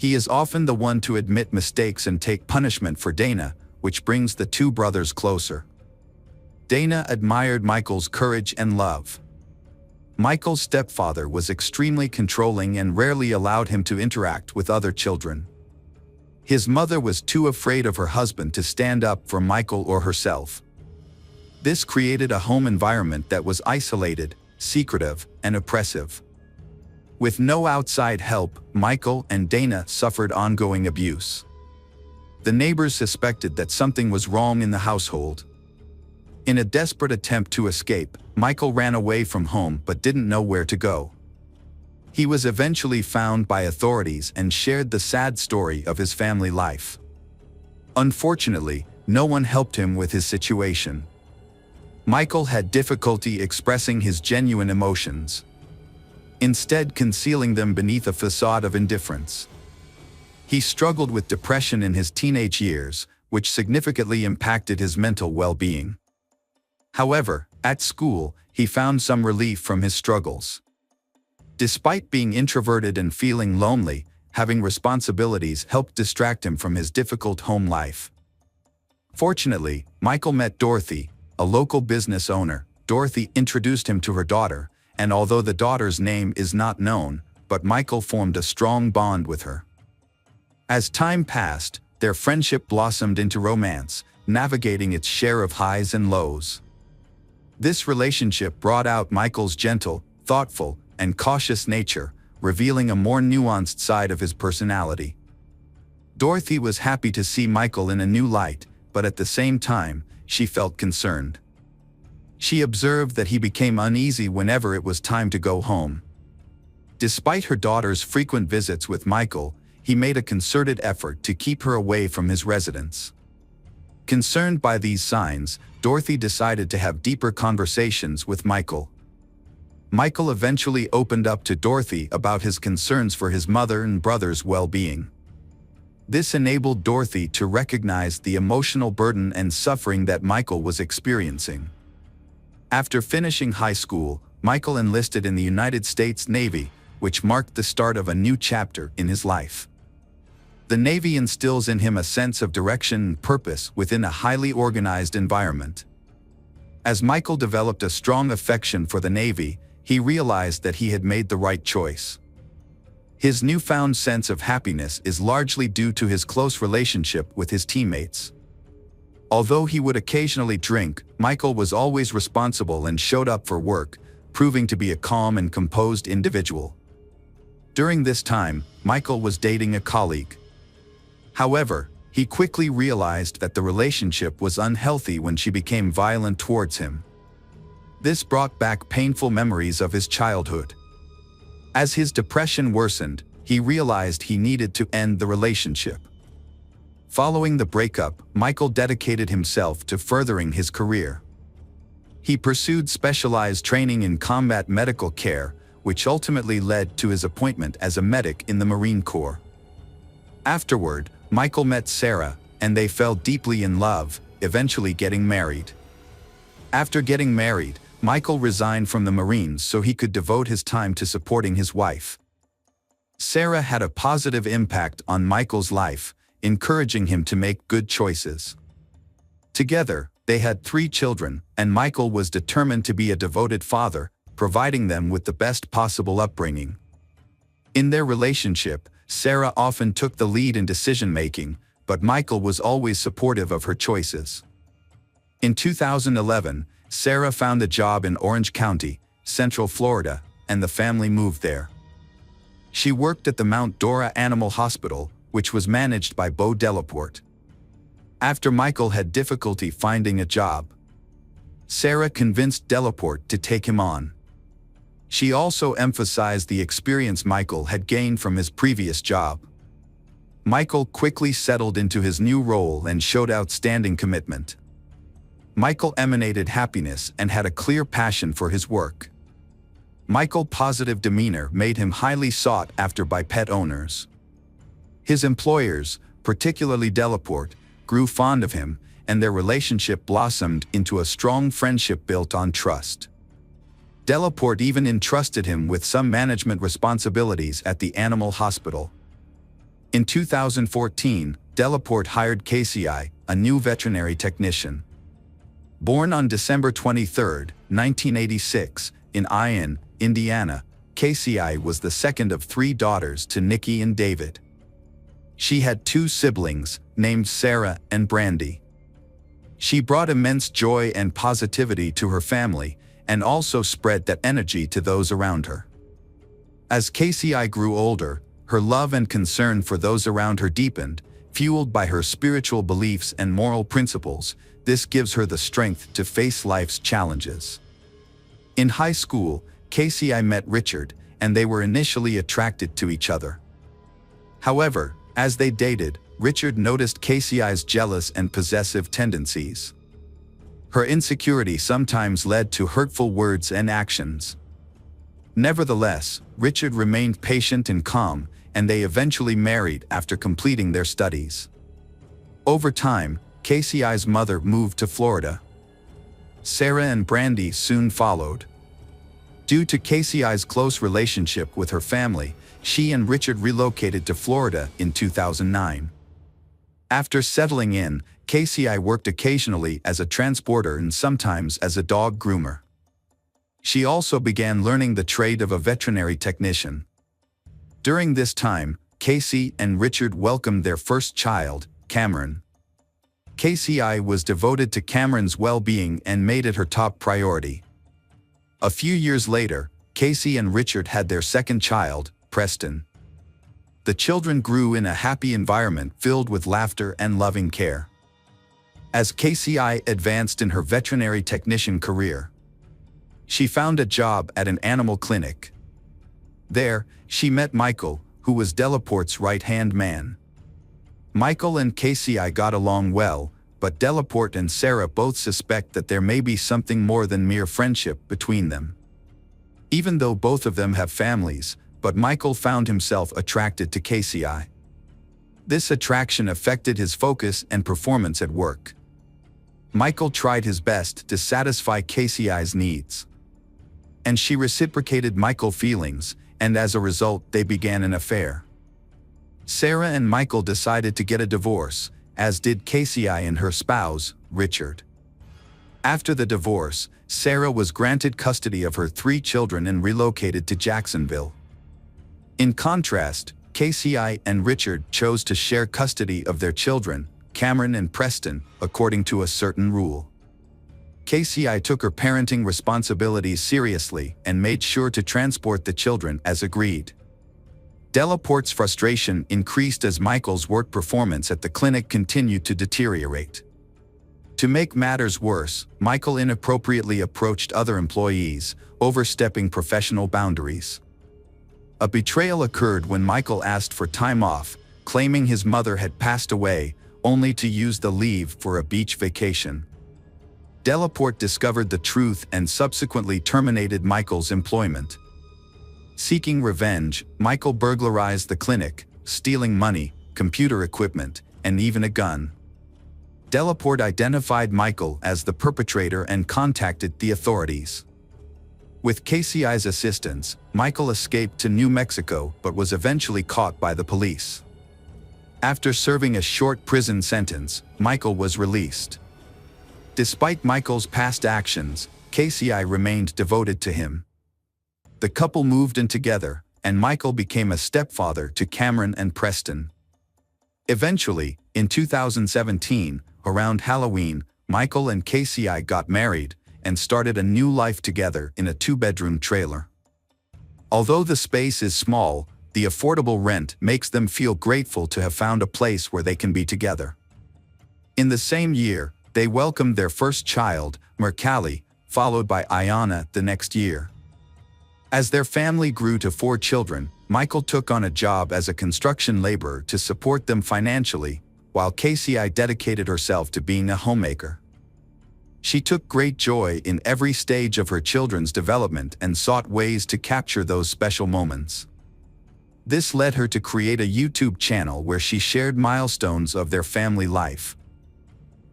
He is often the one to admit mistakes and take punishment for Dana, which brings the two brothers closer. Dana admired Michael's courage and love. Michael's stepfather was extremely controlling and rarely allowed him to interact with other children. His mother was too afraid of her husband to stand up for Michael or herself. This created a home environment that was isolated, secretive, and oppressive. With no outside help, Michael and Dana suffered ongoing abuse. The neighbors suspected that something was wrong in the household. In a desperate attempt to escape, Michael ran away from home but didn't know where to go. He was eventually found by authorities and shared the sad story of his family life. Unfortunately, no one helped him with his situation. Michael had difficulty expressing his genuine emotions, instead concealing them beneath a facade of indifference. He struggled with depression in his teenage years, which significantly impacted his mental well-being. However, at school, he found some relief from his struggles. Despite being introverted and feeling lonely, having responsibilities helped distract him from his difficult home life. Fortunately, Michael met Dorothy, a local business owner. Dorothy introduced him to her daughter, and although the daughter's name is not known, but Michael formed a strong bond with her. As time passed, their friendship blossomed into romance, navigating its share of highs and lows. This relationship brought out Michael's gentle, thoughtful, and cautious nature, revealing a more nuanced side of his personality. Dorothy was happy to see Michael in a new light, but at the same time, she felt concerned. She observed that he became uneasy whenever it was time to go home. Despite her daughter's frequent visits with Michael, he made a concerted effort to keep her away from his residence. Concerned by these signs, Dorothy decided to have deeper conversations with Michael. Michael eventually opened up to Dorothy about his concerns for his mother and brother's well-being. This enabled Dorothy to recognize the emotional burden and suffering that Michael was experiencing. After finishing high school, Michael enlisted in the United States Navy, which marked the start of a new chapter in his life. The Navy instills in him a sense of direction and purpose within a highly organized environment. As Michael developed a strong affection for the Navy, he realized that he had made the right choice. His newfound sense of happiness is largely due to his close relationship with his teammates. Although he would occasionally drink, Michael was always responsible and showed up for work, proving to be a calm and composed individual. During this time, Michael was dating a colleague. However, he quickly realized that the relationship was unhealthy when she became violent towards him. This brought back painful memories of his childhood. As his depression worsened, he realized he needed to end the relationship. Following the breakup, Michael dedicated himself to furthering his career. He pursued specialized training in combat medical care, which ultimately led to his appointment as a medic in the Marine Corps. Afterward, Michael met Sarah, and they fell deeply in love, eventually getting married. After getting married, Michael resigned from the Marines so he could devote his time to supporting his wife. Sarah had a positive impact on Michael's life, encouraging him to make good choices. Together, they had 3 children, and Michael was determined to be a devoted father, providing them with the best possible upbringing. In their relationship, Sarah often took the lead in decision-making, but Michael was always supportive of her choices. In 2011, Sarah found a job in Orange County, Central Florida, and the family moved there. She worked at the Mount Dora Animal Hospital, which was managed by Bo Delaporte. After Michael had difficulty finding a job, Sarah convinced Delaporte to take him on. She also emphasized the experience Michael had gained from his previous job. Michael quickly settled into his new role and showed outstanding commitment. Michael emanated happiness and had a clear passion for his work. Michael's positive demeanor made him highly sought after by pet owners. His employers, particularly Delaporte, grew fond of him, and their relationship blossomed into a strong friendship built on trust. Delaporte even entrusted him with some management responsibilities at the animal hospital. In 2014, Delaporte hired KCI, a new veterinary technician. Born on December 23, 1986, in Ion, Indiana, KCI was the second of three daughters to Nikki and David. She had two siblings, named Sarah and Brandy. She brought immense joy and positivity to her family, and also spread that energy to those around her. As KCI grew older, her love and concern for those around her deepened, fueled by her spiritual beliefs and moral principles. This gives her the strength to face life's challenges. In high school, KCI met Richard, and they were initially attracted to each other. However, as they dated, Richard noticed KCI's jealous and possessive tendencies. Her insecurity sometimes led to hurtful words and actions. Nevertheless, Richard remained patient and calm, and they eventually married after completing their studies. Over time, KCI's mother moved to Florida. Sarah and Brandy soon followed. Due to KCI's close relationship with her family, she and Richard relocated to Florida in 2009. After settling in, KCI worked occasionally as a transporter and sometimes as a dog groomer. She also began learning the trade of a veterinary technician. During this time, Casey and Richard welcomed their first child, Cameron. KCI was devoted to Cameron's well-being and made it her top priority. A few years later, Casey and Richard had their second child, Preston. The children grew in a happy environment filled with laughter and loving care. As KCI advanced in her veterinary technician career, she found a job at an animal clinic. There, she met Michael, who was Delaporte's right-hand man. Michael and KCI got along well, but Delaporte and Sarah both suspect that there may be something more than mere friendship between them. Even though both of them have families, but Michael found himself attracted to KCI. This attraction affected his focus and performance at work. Michael tried his best to satisfy KCI's needs. And she reciprocated Michael's feelings, and as a result they began an affair. Sarah and Michael decided to get a divorce, as did KCI and her spouse, Richard. After the divorce, Sarah was granted custody of her 3 children and relocated to Jacksonville. In contrast, KCI and Richard chose to share custody of their children, Cameron and Preston, according to a certain rule. KCI took her parenting responsibilities seriously and made sure to transport the children as agreed. Delaporte's frustration increased as Michael's work performance at the clinic continued to deteriorate. To make matters worse, Michael inappropriately approached other employees, overstepping professional boundaries. A betrayal occurred when Michael asked for time off, claiming his mother had passed away, only to use the leave for a beach vacation. Delaporte discovered the truth and subsequently terminated Michael's employment. Seeking revenge, Michael burglarized the clinic, stealing money, computer equipment, and even a gun. Delaporte identified Michael as the perpetrator and contacted the authorities. With KCI's assistance, Michael escaped to New Mexico but was eventually caught by the police. After serving a short prison sentence, Michael was released. Despite Michael's past actions, KCI remained devoted to him. The couple moved in together, and Michael became a stepfather to Cameron and Preston. Eventually, in 2017, around Halloween, Michael and KCI got married and started a new life together in a 2-bedroom trailer. Although the space is small, the affordable rent makes them feel grateful to have found a place where they can be together. In the same year, they welcomed their first child, Mercalli, followed by Ayana the next year. As their family grew to 4 children, Michael took on a job as a construction laborer to support them financially, while KCI dedicated herself to being a homemaker. She took great joy in every stage of her children's development and sought ways to capture those special moments. This led her to create a YouTube channel where she shared milestones of their family life.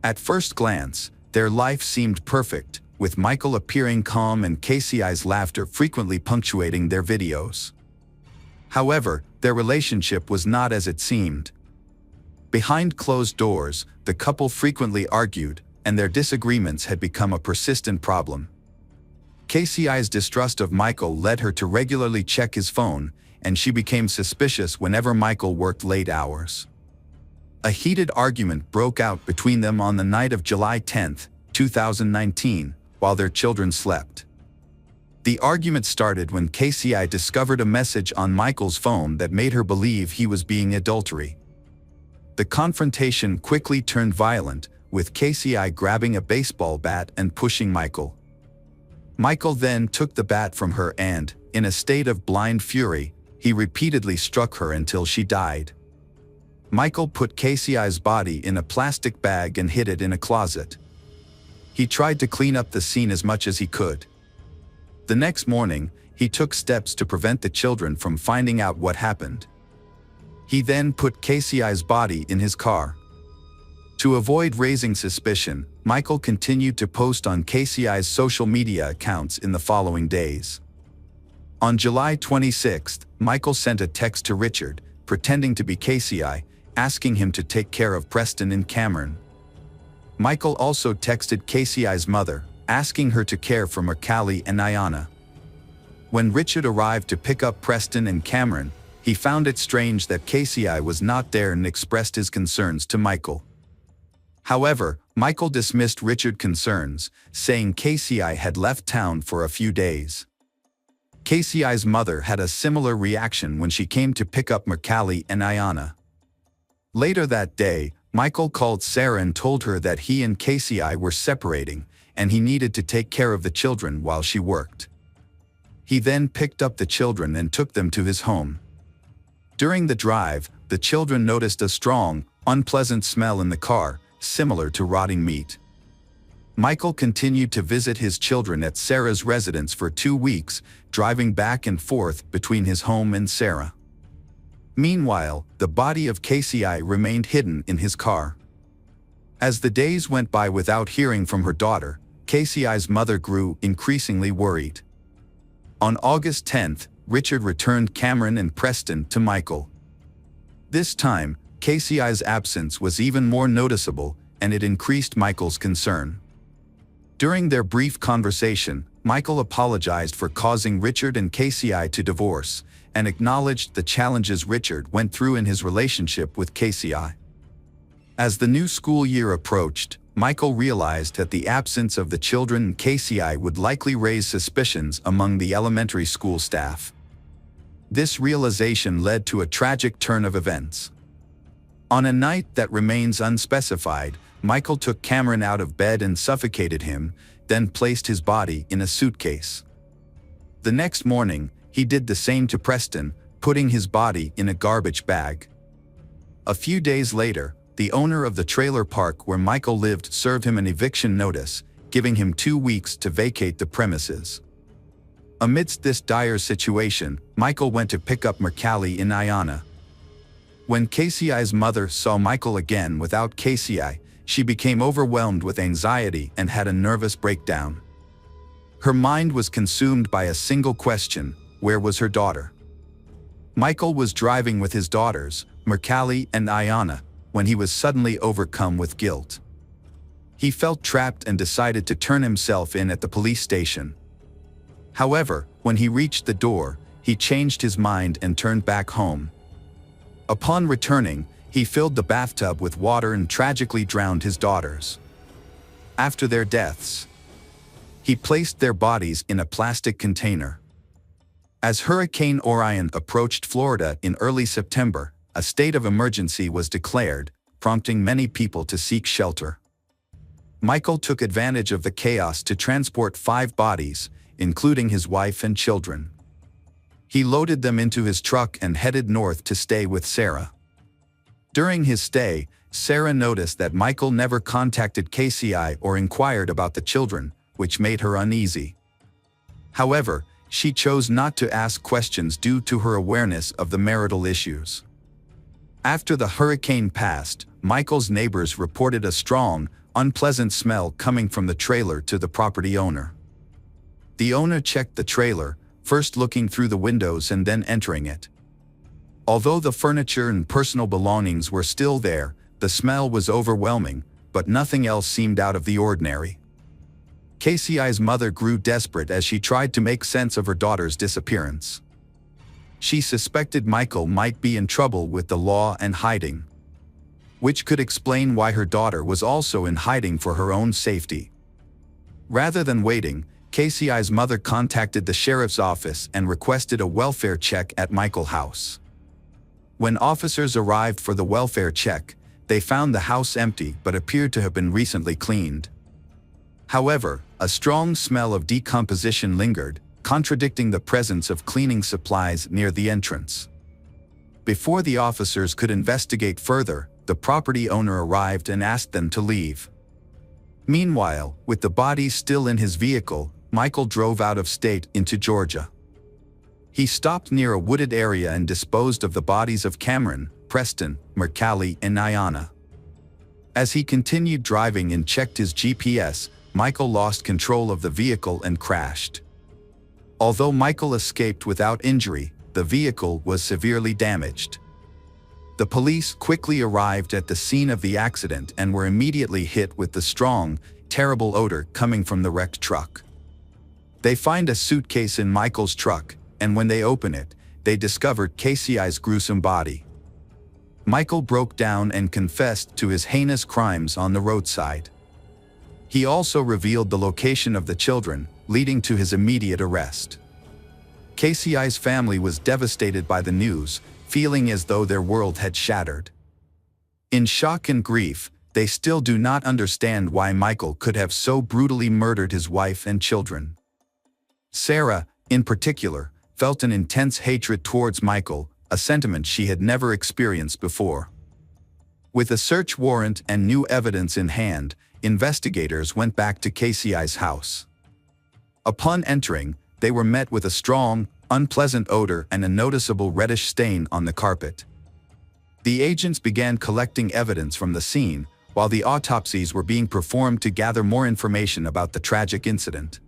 At first glance, their life seemed perfect, with Michael appearing calm and KCI's laughter frequently punctuating their videos. However, their relationship was not as it seemed. Behind closed doors, the couple frequently argued, and their disagreements had become a persistent problem. KCI's distrust of Michael led her to regularly check his phone, and she became suspicious whenever Michael worked late hours. A heated argument broke out between them on the night of July 10, 2019, while their children slept. The argument started when KCI discovered a message on Michael's phone that made her believe he was being adultery. The confrontation quickly turned violent, with KCI grabbing a baseball bat and pushing Michael. Michael then took the bat from her and, in a state of blind fury, he repeatedly struck her until she died. Michael put KCI's body in a plastic bag and hid it in a closet. He tried to clean up the scene as much as he could. The next morning, he took steps to prevent the children from finding out what happened. He then put KCI's body in his car. To avoid raising suspicion, Michael continued to post on KCI's social media accounts in the following days. On July 26, Michael sent a text to Richard, pretending to be KCI, asking him to take care of Preston and Cameron. Michael also texted KCI's mother, asking her to care for Mercalli and Ayanna. When Richard arrived to pick up Preston and Cameron, he found it strange that KCI was not there and expressed his concerns to Michael. However, Michael dismissed Richard's concerns, saying KCI had left town for a few days. KCI's mother had a similar reaction when she came to pick up Mercalli and Ayanna. Later that day, Michael called Sarah and told her that he and KCI were separating, and he needed to take care of the children while she worked. He then picked up the children and took them to his home. During the drive, the children noticed a strong, unpleasant smell in the car, similar to rotting meat. Michael continued to visit his children at Sarah's residence for 2 weeks, driving back and forth between his home and Sarah. Meanwhile, the body of KCI remained hidden in his car. As the days went by without hearing from her daughter, KCI's mother grew increasingly worried. On August 10th, Richard returned Cameron and Preston to Michael. This time, KCI's absence was even more noticeable, and it increased Michael's concern. During their brief conversation, Michael apologized for causing Richard and KCI to divorce, and acknowledged the challenges Richard went through in his relationship with KCI. As the new school year approached, Michael realized that the absence of the children and KCI would likely raise suspicions among the elementary school staff. This realization led to a tragic turn of events. On a night that remains unspecified, Michael took Cameron out of bed and suffocated him, then placed his body in a suitcase. The next morning, he did the same to Preston, putting his body in a garbage bag. A few days later, the owner of the trailer park where Michael lived served him an eviction notice, giving him 2 weeks to vacate the premises. Amidst this dire situation, Michael went to pick up Mercalli and Ayanna. When KCI's mother saw Michael again without KCI, she became overwhelmed with anxiety and had a nervous breakdown. Her mind was consumed by a single question: where was her daughter? Michael was driving with his daughters, Mercalli and Ayanna, when he was suddenly overcome with guilt. He felt trapped and decided to turn himself in at the police station. However, when he reached the door, he changed his mind and turned back home. Upon returning, he filled the bathtub with water and tragically drowned his daughters. After their deaths, he placed their bodies in a plastic container. As Hurricane Orion approached Florida in early September, a state of emergency was declared, prompting many people to seek shelter. Michael took advantage of the chaos to transport 5 bodies, including his wife and children. He loaded them into his truck and headed north to stay with Sarah. During his stay, Sarah noticed that Michael never contacted KCI or inquired about the children, which made her uneasy. However, she chose not to ask questions due to her awareness of the marital issues. After the hurricane passed, Michael's neighbors reported a strong, unpleasant smell coming from the trailer to the property owner. The owner checked the trailer, first looking through the windows and then entering it. Although the furniture and personal belongings were still there, the smell was overwhelming, but nothing else seemed out of the ordinary. KCI's mother grew desperate as she tried to make sense of her daughter's disappearance. She suspected Michael might be in trouble with the law and hiding, which could explain why her daughter was also in hiding for her own safety. Rather than waiting, KCI's mother contacted the sheriff's office and requested a welfare check at Michael's house. When officers arrived for the welfare check, they found the house empty but appeared to have been recently cleaned. However, a strong smell of decomposition lingered, contradicting the presence of cleaning supplies near the entrance. Before the officers could investigate further, the property owner arrived and asked them to leave. Meanwhile, with the bodies still in his vehicle, Michael drove out of state into Georgia. He stopped near a wooded area and disposed of the bodies of Cameron, Preston, Mercalli, and Ayanna. As he continued driving and checked his GPS, Michael lost control of the vehicle and crashed. Although Michael escaped without injury, the vehicle was severely damaged. The police quickly arrived at the scene of the accident and were immediately hit with the strong, terrible odor coming from the wrecked truck. They find a suitcase in Michael's truck, and when they open it, they discovered KCI's gruesome body. Michael broke down and confessed to his heinous crimes on the roadside. He also revealed the location of the children, leading to his immediate arrest. KCI's family was devastated by the news, feeling as though their world had shattered. In shock and grief, they still do not understand why Michael could have so brutally murdered his wife and children. Sarah, in particular, felt an intense hatred towards Michael, a sentiment she had never experienced before. With a search warrant and new evidence in hand, investigators went back to KCI's house. Upon entering, they were met with a strong, unpleasant odor and a noticeable reddish stain on the carpet. The agents began collecting evidence from the scene, while the autopsies were being performed to gather more information about the tragic incident.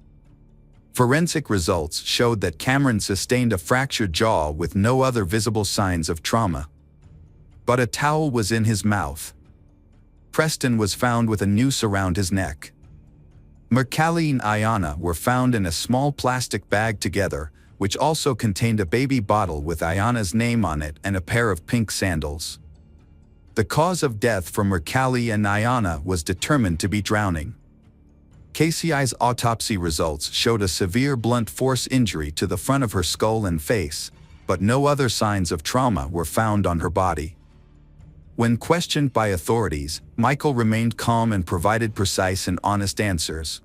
Forensic results showed that Cameron sustained a fractured jaw with no other visible signs of trauma. But a towel was in his mouth. Preston was found with a noose around his neck. Mercalli and Ayanna were found in a small plastic bag together, which also contained a baby bottle with Ayanna's name on it and a pair of pink sandals. The cause of death for Mercalli and Ayanna was determined to be drowning. KCI's autopsy results showed a severe blunt force injury to the front of her skull and face, but no other signs of trauma were found on her body. When questioned by authorities, Michael remained calm and provided precise and honest answers.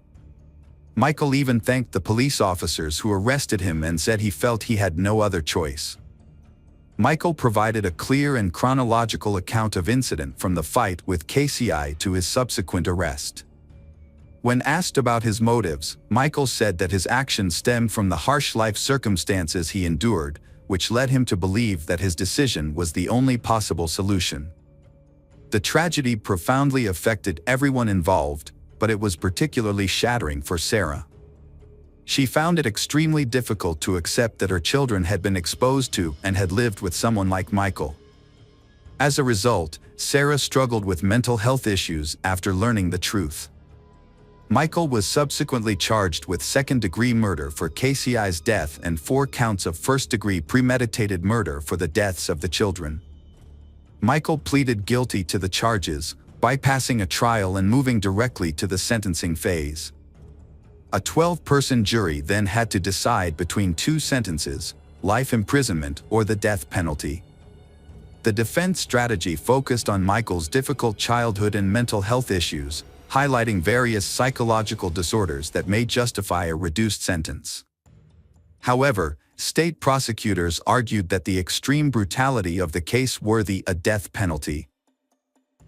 Michael even thanked the police officers who arrested him and said he felt he had no other choice. Michael provided a clear and chronological account of incident from the fight with KCI to his subsequent arrest. When asked about his motives, Michael said that his actions stemmed from the harsh life circumstances he endured, which led him to believe that his decision was the only possible solution. The tragedy profoundly affected everyone involved, but it was particularly shattering for Sarah. She found it extremely difficult to accept that her children had been exposed to and had lived with someone like Michael. As a result, Sarah struggled with mental health issues after learning the truth. Michael was subsequently charged with second-degree murder for KCI's death and 4 counts of first-degree premeditated murder for the deaths of the children. Michael pleaded guilty to the charges, bypassing a trial and moving directly to the sentencing phase. A 12-person jury then had to decide between 2 sentences, life imprisonment or the death penalty. The defense strategy focused on Michael's difficult childhood and mental health issues, highlighting various psychological disorders that may justify a reduced sentence. However, state prosecutors argued that the extreme brutality of the case worthy a death penalty.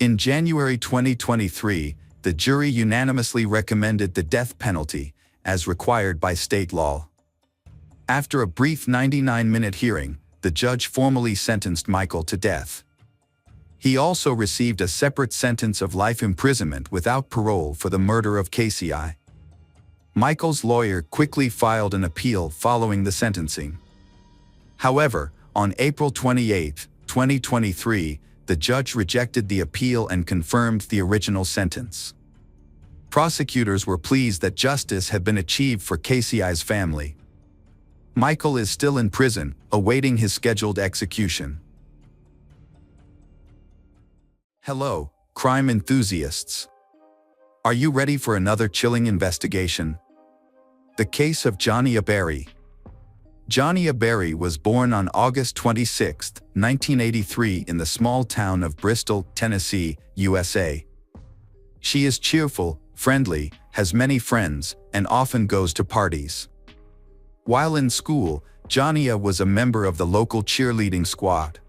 In January 2023, the jury unanimously recommended the death penalty, as required by state law. After a brief 99-minute hearing, the judge formally sentenced Michael to death. He also received a separate sentence of life imprisonment without parole for the murder of KCI. Michael's lawyer quickly filed an appeal following the sentencing. However, On April 28, 2023, the judge rejected the appeal and confirmed the original sentence. Prosecutors were pleased that justice had been achieved for KCI's family. Michael is still in prison, awaiting his scheduled execution. Hello, crime enthusiasts. Are you ready for another chilling investigation? The case of Johnny Aberry. Johnny Aberry was born on August 26, 1983 in the small town of Bristol, Tennessee, USA. She is cheerful, friendly, has many friends, and often goes to parties. While in school, Johnny was a member of the local cheerleading squad.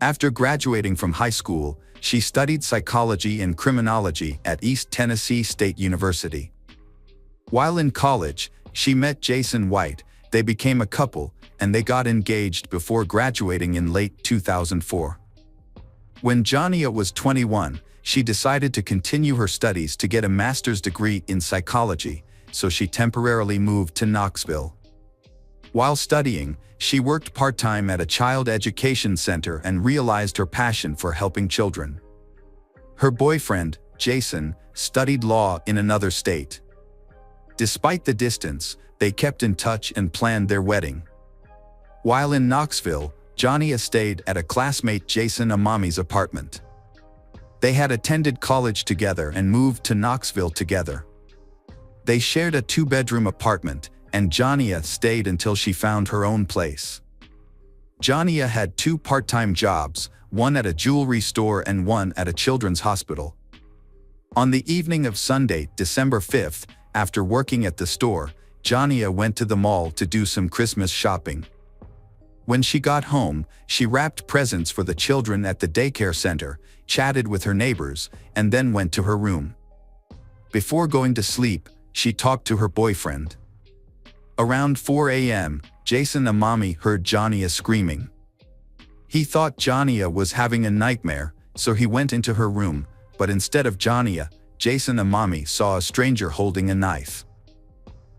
After graduating from high school, she studied psychology and criminology at East Tennessee State University. While in college, she met Jason White. They became a couple, and they got engaged before graduating in late 2004. When Johnny was 21, she decided to continue her studies to get a master's degree in psychology, so she temporarily moved to Knoxville. While studying, she worked part-time at a child education center and realized her passion for helping children. Her boyfriend, Jason, studied law in another state. Despite the distance, they kept in touch and planned their wedding. While in Knoxville, Johnny stayed at a classmate Jason Amami's apartment. They had attended college together and moved to Knoxville together. They shared a 2-bedroom apartment, and Johnny stayed until she found her own place. Johnny had 2 part-time jobs, one at a jewelry store and one at a children's hospital. On the evening of Sunday, December 5th, after working at the store, Johnny went to the mall to do some Christmas shopping. When she got home, she wrapped presents for the children at the daycare center, chatted with her neighbors, and then went to her room. Before going to sleep, she talked to her boyfriend. Around 4 a.m., Jason Amami heard Johnny screaming. He thought Johnny was having a nightmare, so he went into her room, but instead of Johnny, Jason Amami saw a stranger holding a knife.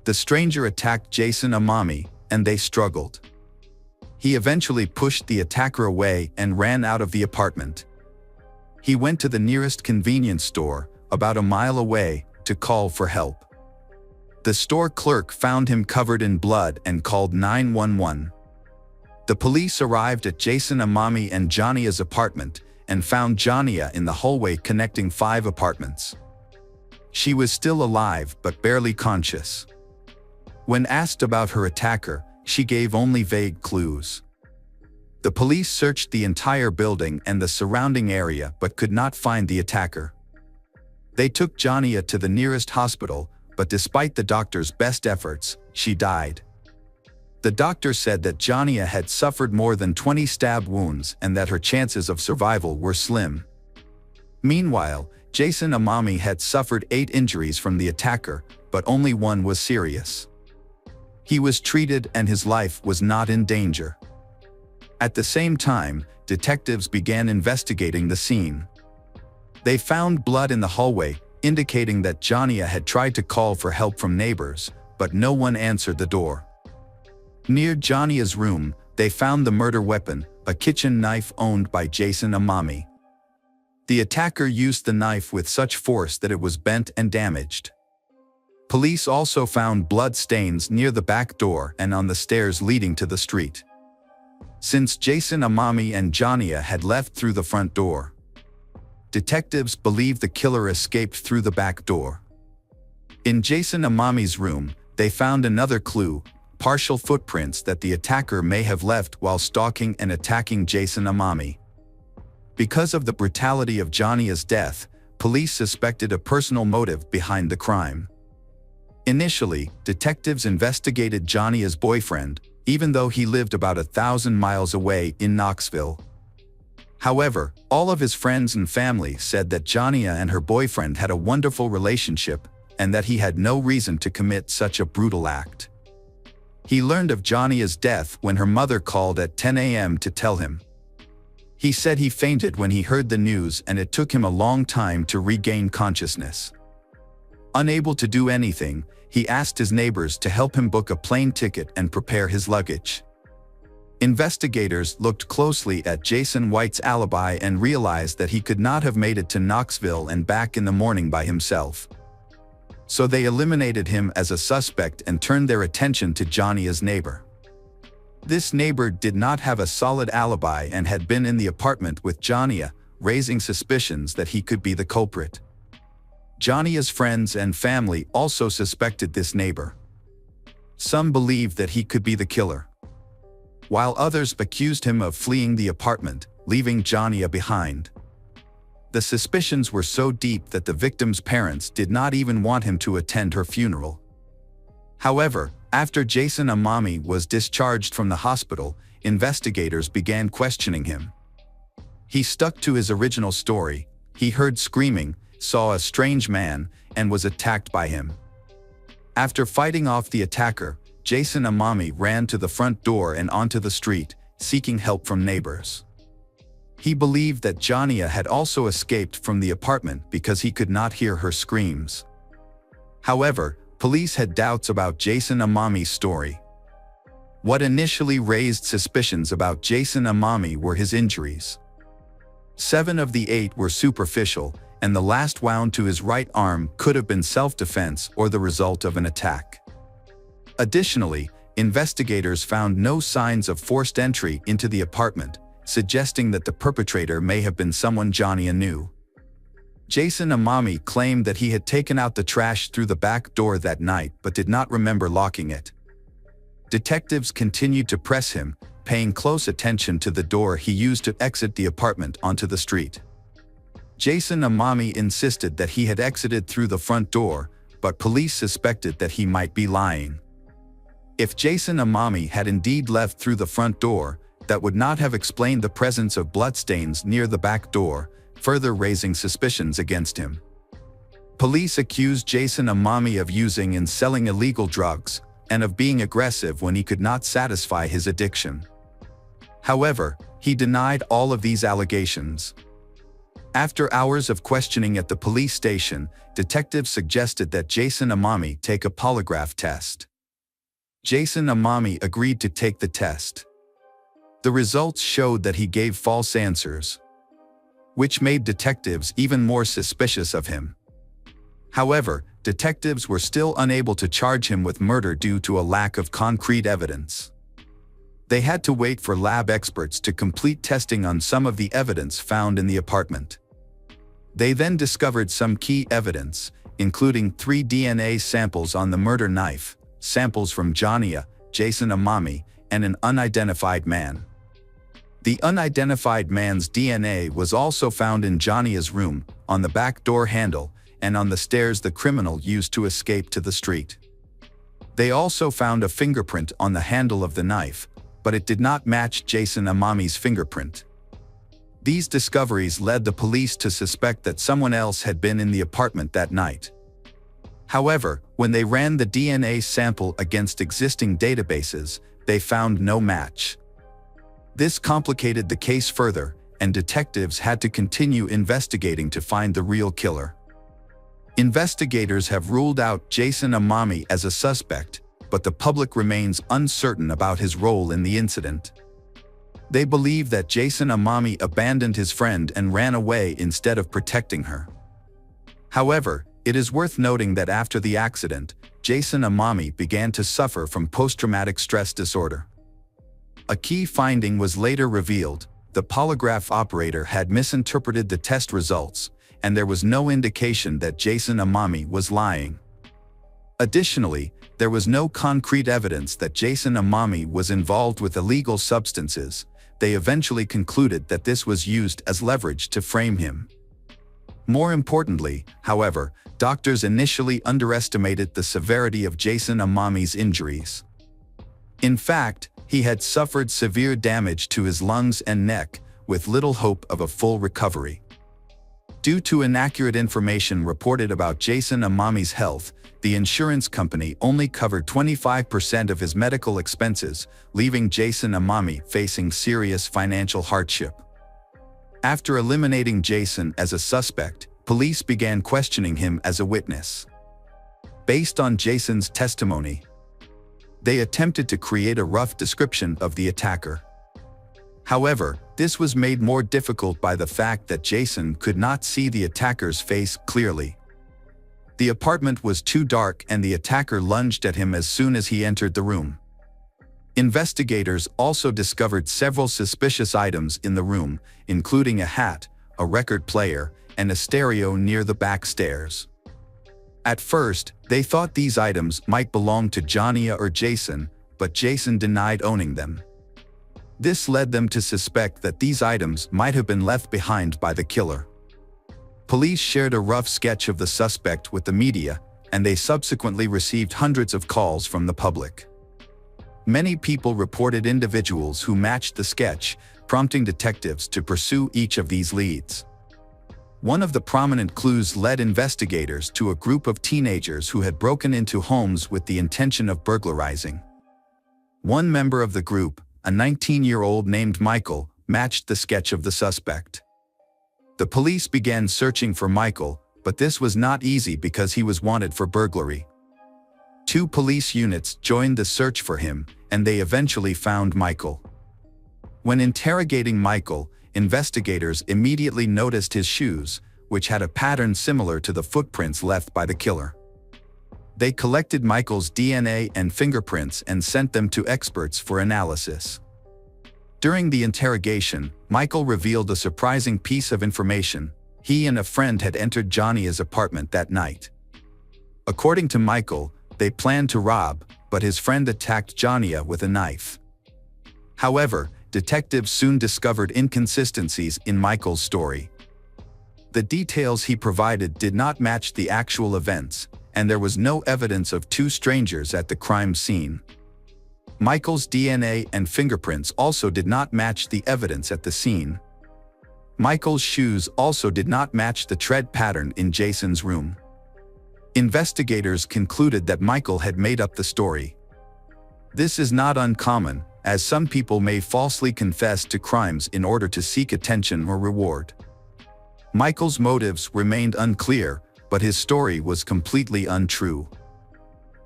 The stranger attacked Jason Amami, and they struggled. He eventually pushed the attacker away and ran out of the apartment. He went to the nearest convenience store, about a mile away, to call for help. The store clerk found him covered in blood and called 911. The police arrived at Jason Amami and Johnny's apartment and found Johnny in the hallway connecting 5 apartments. She was still alive but barely conscious. When asked about her attacker, she gave only vague clues. The police searched the entire building and the surrounding area but could not find the attacker. They took Johnny to the nearest hospital, but despite the doctor's best efforts, she died. The doctor said that Johnny had suffered more than 20 stab wounds and that her chances of survival were slim. Meanwhile, Jason Amami had suffered 8 injuries from the attacker, but only one was serious. He was treated and his life was not in danger. At the same time, detectives began investigating the scene. They found blood in the hallway, indicating that Johnny had tried to call for help from neighbors, but no one answered the door. Near Johnny's room, they found the murder weapon, a kitchen knife owned by Jason Amami. The attacker used the knife with such force that it was bent and damaged. Police also found blood stains near the back door and on the stairs leading to the street. Since Jason Amami and Johnny had left through the front door, detectives believe the killer escaped through the back door. In Jason Amami's room, they found another clue, partial footprints that the attacker may have left while stalking and attacking Jason Amami. Because of the brutality of Johnny's death, police suspected a personal motive behind the crime. Initially, detectives investigated Johnny's boyfriend, even though he lived about 1,000 miles away in Knoxville. However, all of his friends and family said that Johnny and her boyfriend had a wonderful relationship and that he had no reason to commit such a brutal act. He learned of Johnny's death when her mother called at 10 a.m. to tell him. He said he fainted when he heard the news and it took him a long time to regain consciousness. Unable to do anything, he asked his neighbors to help him book a plane ticket and prepare his luggage. Investigators looked closely at Jason White's alibi and realized that he could not have made it to Knoxville and back in the morning by himself. So they eliminated him as a suspect and turned their attention to Jania's neighbor. This neighbor did not have a solid alibi and had been in the apartment with Jania, raising suspicions that he could be the culprit. Jania's friends and family also suspected this neighbor. Some believed that he could be the killer, while others accused him of fleeing the apartment, leaving Jania behind. The suspicions were so deep that the victim's parents did not even want him to attend her funeral. However, after Jason Amami was discharged from the hospital, investigators began questioning him. He stuck to his original story. He heard screaming, saw a strange man, and was attacked by him. After fighting off the attacker, Jason Amami ran to the front door and onto the street, seeking help from neighbors. He believed that Jania had also escaped from the apartment because he could not hear her screams. However, police had doubts about Jason Amami's story. What initially raised suspicions about Jason Amami were his injuries. 7 of the 8 were superficial, and the last wound to his right arm could have been self-defense or the result of an attack. Additionally, investigators found no signs of forced entry into the apartment, suggesting that the perpetrator may have been someone Jania knew. Jason Amami claimed that he had taken out the trash through the back door that night but did not remember locking it. Detectives continued to press him, paying close attention to the door he used to exit the apartment onto the street. Jason Amami insisted that he had exited through the front door, but police suspected that he might be lying. If Jason Amami had indeed left through the front door, that would not have explained the presence of bloodstains near the back door, further raising suspicions against him. Police accused Jason Amami of using and selling illegal drugs, and of being aggressive when he could not satisfy his addiction. However, he denied all of these allegations. After hours of questioning at the police station, detectives suggested that Jason Amami take a polygraph test. Jason Amami agreed to take the test. The results showed that he gave false answers, which made detectives even more suspicious of him. However, detectives were still unable to charge him with murder due to a lack of concrete evidence. They had to wait for lab experts to complete testing on some of the evidence found in the apartment. They then discovered some key evidence, including 3 DNA samples on the murder knife, samples from Jania, Jason Amami, and an unidentified man. The unidentified man's DNA was also found in Jania's room, on the back door handle, and on the stairs the criminal used to escape to the street. They also found a fingerprint on the handle of the knife, but it did not match Jason Amami's fingerprint. These discoveries led the police to suspect that someone else had been in the apartment that night. However, when they ran the DNA sample against existing databases, they found no match. This complicated the case further, and detectives had to continue investigating to find the real killer. Investigators have ruled out Jason Amami as a suspect, but the public remains uncertain about his role in the incident. They believe that Jason Amami abandoned his friend and ran away instead of protecting her. However, it is worth noting that after the accident, Jason Amami began to suffer from post-traumatic stress disorder. A key finding was later revealed: the polygraph operator had misinterpreted the test results, and there was no indication that Jason Amami was lying. Additionally, there was no concrete evidence that Jason Amami was involved with illegal substances. They eventually concluded that this was used as leverage to frame him. More importantly, however, doctors initially underestimated the severity of Jason Amami's injuries. In fact, he had suffered severe damage to his lungs and neck, with little hope of a full recovery. Due to inaccurate information reported about Jason Amami's health, the insurance company only covered 25% of his medical expenses, leaving Jason Amami facing serious financial hardship. After eliminating Jason as a suspect, police began questioning him as a witness. Based on Jason's testimony, they attempted to create a rough description of the attacker. However, this was made more difficult by the fact that Jason could not see the attacker's face clearly. The apartment was too dark and the attacker lunged at him as soon as he entered the room. Investigators also discovered several suspicious items in the room, including a hat, a record player, and a stereo near the back stairs. At first, they thought these items might belong to Johnny or Jason, but Jason denied owning them. This led them to suspect that these items might have been left behind by the killer. Police shared a rough sketch of the suspect with the media, and they subsequently received hundreds of calls from the public. Many people reported individuals who matched the sketch, prompting detectives to pursue each of these leads. One of the prominent clues led investigators to a group of teenagers who had broken into homes with the intention of burglarizing. One member of the group, a 19-year-old named Michael, matched the sketch of the suspect. The police began searching for Michael, but this was not easy because he was wanted for burglary. 2 police units joined the search for him, and they eventually found Michael. When interrogating Michael, investigators immediately noticed his shoes, which had a pattern similar to the footprints left by the killer. They collected Michael's DNA and fingerprints and sent them to experts for analysis. During the interrogation, Michael revealed a surprising piece of information. He and a friend had entered Johnny's apartment that night. According to Michael, they planned to rob, but his friend attacked Johnny with a knife. However, detectives soon discovered inconsistencies in Michael's story. The details he provided did not match the actual events, and there was no evidence of 2 strangers at the crime scene. Michael's DNA and fingerprints also did not match the evidence at the scene. Michael's shoes also did not match the tread pattern in Jason's room. Investigators concluded that Michael had made up the story. This is not uncommon, as some people may falsely confess to crimes in order to seek attention or reward. Michael's motives remained unclear, but his story was completely untrue.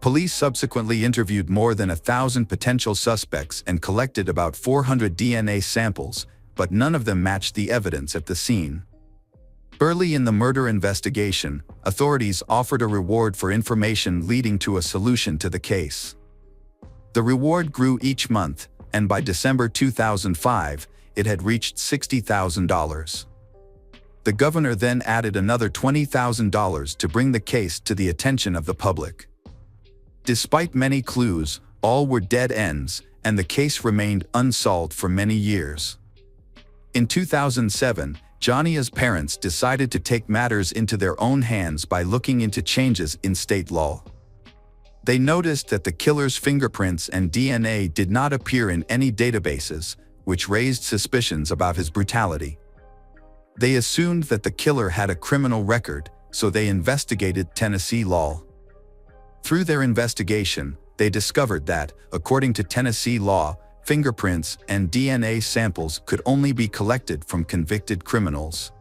Police subsequently interviewed more than 1,000 potential suspects and collected about 400 DNA samples, but none of them matched the evidence at the scene. Early in the murder investigation, authorities offered a reward for information leading to a solution to the case. The reward grew each month, and by December 2005, it had reached $60,000. The governor then added another $20,000 to bring the case to the attention of the public. Despite many clues, all were dead ends, and the case remained unsolved for many years. In 2007, Johnny's parents decided to take matters into their own hands by looking into changes in state law. They noticed that the killer's fingerprints and DNA did not appear in any databases, which raised suspicions about his brutality. They assumed that the killer had a criminal record, so they investigated Tennessee law. Through their investigation, they discovered that, according to Tennessee law, fingerprints and DNA samples could only be collected from convicted criminals.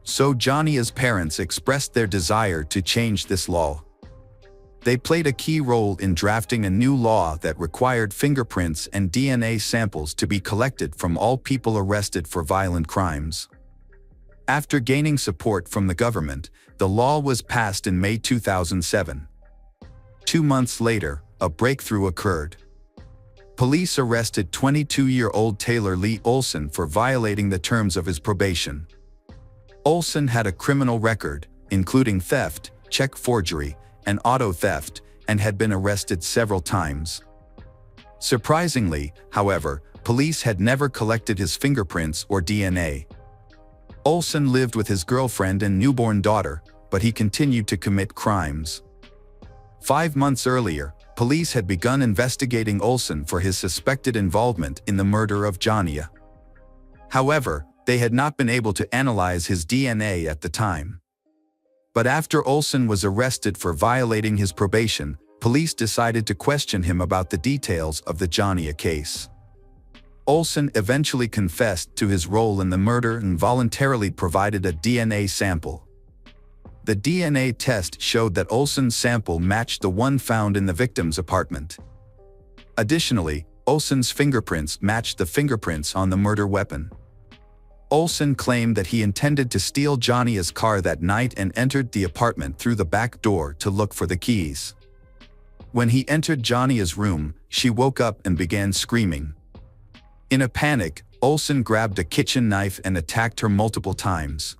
So Johnny's parents expressed their desire to change this law. They played a key role in drafting a new law that required fingerprints and DNA samples to be collected from all people arrested for violent crimes. After gaining support from the government, the law was passed in May 2007. 2 months later, a breakthrough occurred. Police arrested 22-year-old Taylor Lee Olson for violating the terms of his probation. Olson had a criminal record, including theft, check forgery, and auto theft, and had been arrested several times. Surprisingly, however, police had never collected his fingerprints or DNA. Olson lived with his girlfriend and newborn daughter, but he continued to commit crimes. 5 months earlier, police had begun investigating Olson for his suspected involvement in the murder of Johnny. However, they had not been able to analyze his DNA at the time. But after Olson was arrested for violating his probation, police decided to question him about the details of the Johnny case. Olson eventually confessed to his role in the murder and voluntarily provided a DNA sample. The DNA test showed that Olson's sample matched the one found in the victim's apartment. Additionally, Olsen's fingerprints matched the fingerprints on the murder weapon. Olsen claimed that he intended to steal Jania's car that night and entered the apartment through the back door to look for the keys. When he entered Jania's room, she woke up and began screaming. In a panic, Olsen grabbed a kitchen knife and attacked her multiple times.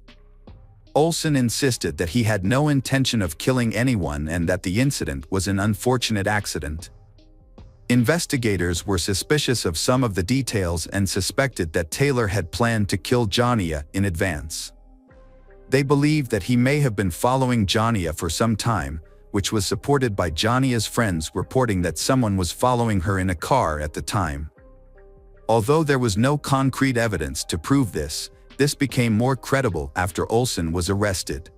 Olsen insisted that he had no intention of killing anyone and that the incident was an unfortunate accident. Investigators were suspicious of some of the details and suspected that Taylor had planned to kill Jania in advance. They believed that he may have been following Jania for some time, which was supported by Jania's friends reporting that someone was following her in a car at the time. Although there was no concrete evidence to prove this became more credible after Olsen was arrested.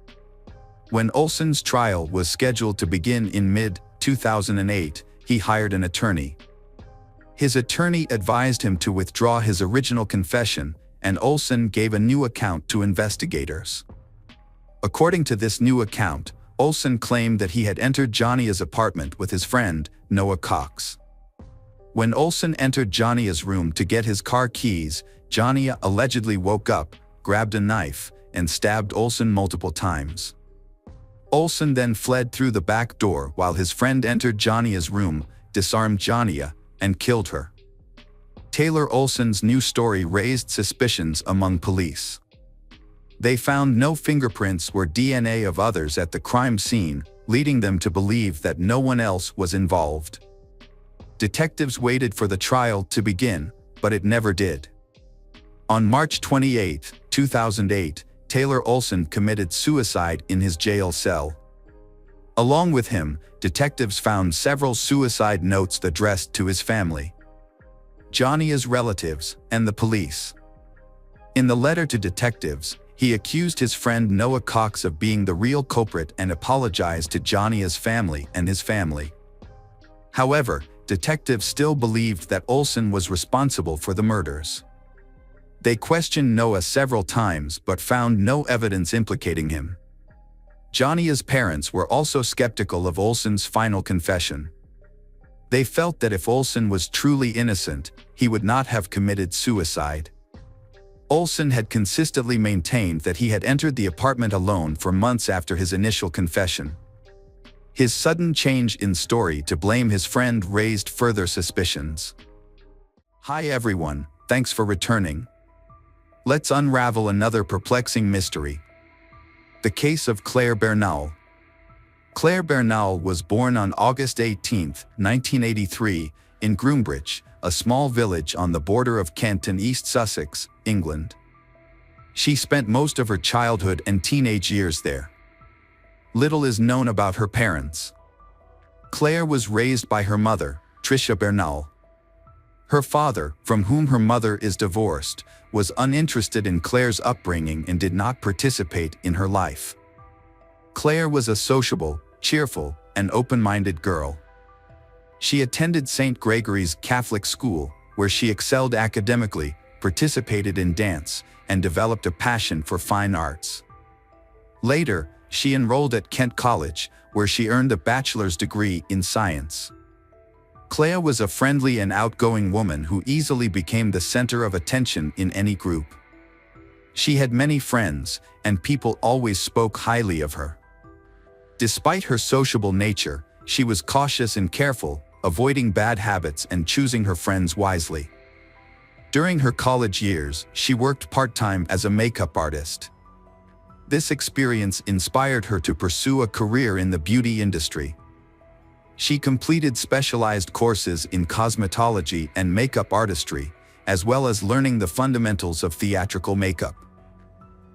When Olsen's trial was scheduled to begin in mid-2008, he hired an attorney. His attorney advised him to withdraw his original confession, and Olsen gave a new account to investigators. According to this new account, Olsen claimed that he had entered Jania's apartment with his friend, Noah Cox. When Olsen entered Jania's room to get his car keys, Jania allegedly woke up, grabbed a knife, and stabbed Olsen multiple times. Olsen then fled through the back door while his friend entered Jania's room, disarmed Jania, and killed her. Taylor Olsen's new story raised suspicions among police. They found no fingerprints or DNA of others at the crime scene, leading them to believe that no one else was involved. Detectives waited for the trial to begin, but it never did. On March 28, 2008, Taylor Olsen committed suicide in his jail cell. Along with him, detectives found several suicide notes addressed to his family, Jania's relatives, and the police. In the letter to detectives, he accused his friend Noah Cox of being the real culprit and apologized to Jania's family and his family. However, detectives still believed that Olsen was responsible for the murders. They questioned Noah several times but found no evidence implicating him. Jania's parents were also skeptical of Olsen's final confession. They felt that if Olsen was truly innocent, he would not have committed suicide. Olsen had consistently maintained that he had entered the apartment alone for months after his initial confession. His sudden change in story to blame his friend raised further suspicions. Hi everyone, thanks for returning. Let's unravel another perplexing mystery. The case of Claire Bernal. Claire Bernal was born on August 18, 1983, in Groombridge, a small village on the border of Kent and East Sussex, England. She spent most of her childhood and teenage years there. Little is known about her parents. Claire was raised by her mother, Tricia Bernal. Her father, from whom her mother is divorced, was uninterested in Claire's upbringing and did not participate in her life. Claire was a sociable, cheerful, and open-minded girl. She attended St. Gregory's Catholic School, where she excelled academically, participated in dance, and developed a passion for fine arts. Later, she enrolled at Kent College, where she earned a bachelor's degree in science. Claire was a friendly and outgoing woman who easily became the center of attention in any group. She had many friends, and people always spoke highly of her. Despite her sociable nature, she was cautious and careful, avoiding bad habits and choosing her friends wisely. During her college years, she worked part-time as a makeup artist. This experience inspired her to pursue a career in the beauty industry. She completed specialized courses in cosmetology and makeup artistry, as well as learning the fundamentals of theatrical makeup.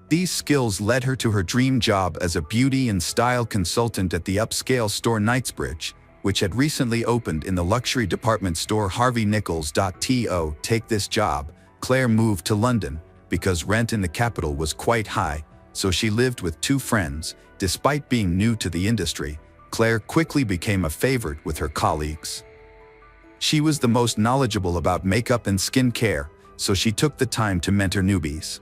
These skills led her to her dream job as a beauty and style consultant at the upscale store Knightsbridge, which had recently opened in the luxury department store Harvey Nichols. To take this job, Claire moved to London, because rent in the capital was quite high, so she lived with two friends. Despite being new to the industry, Claire quickly became a favorite with her colleagues. She was the most knowledgeable about makeup and skin care, so she took the time to mentor newbies.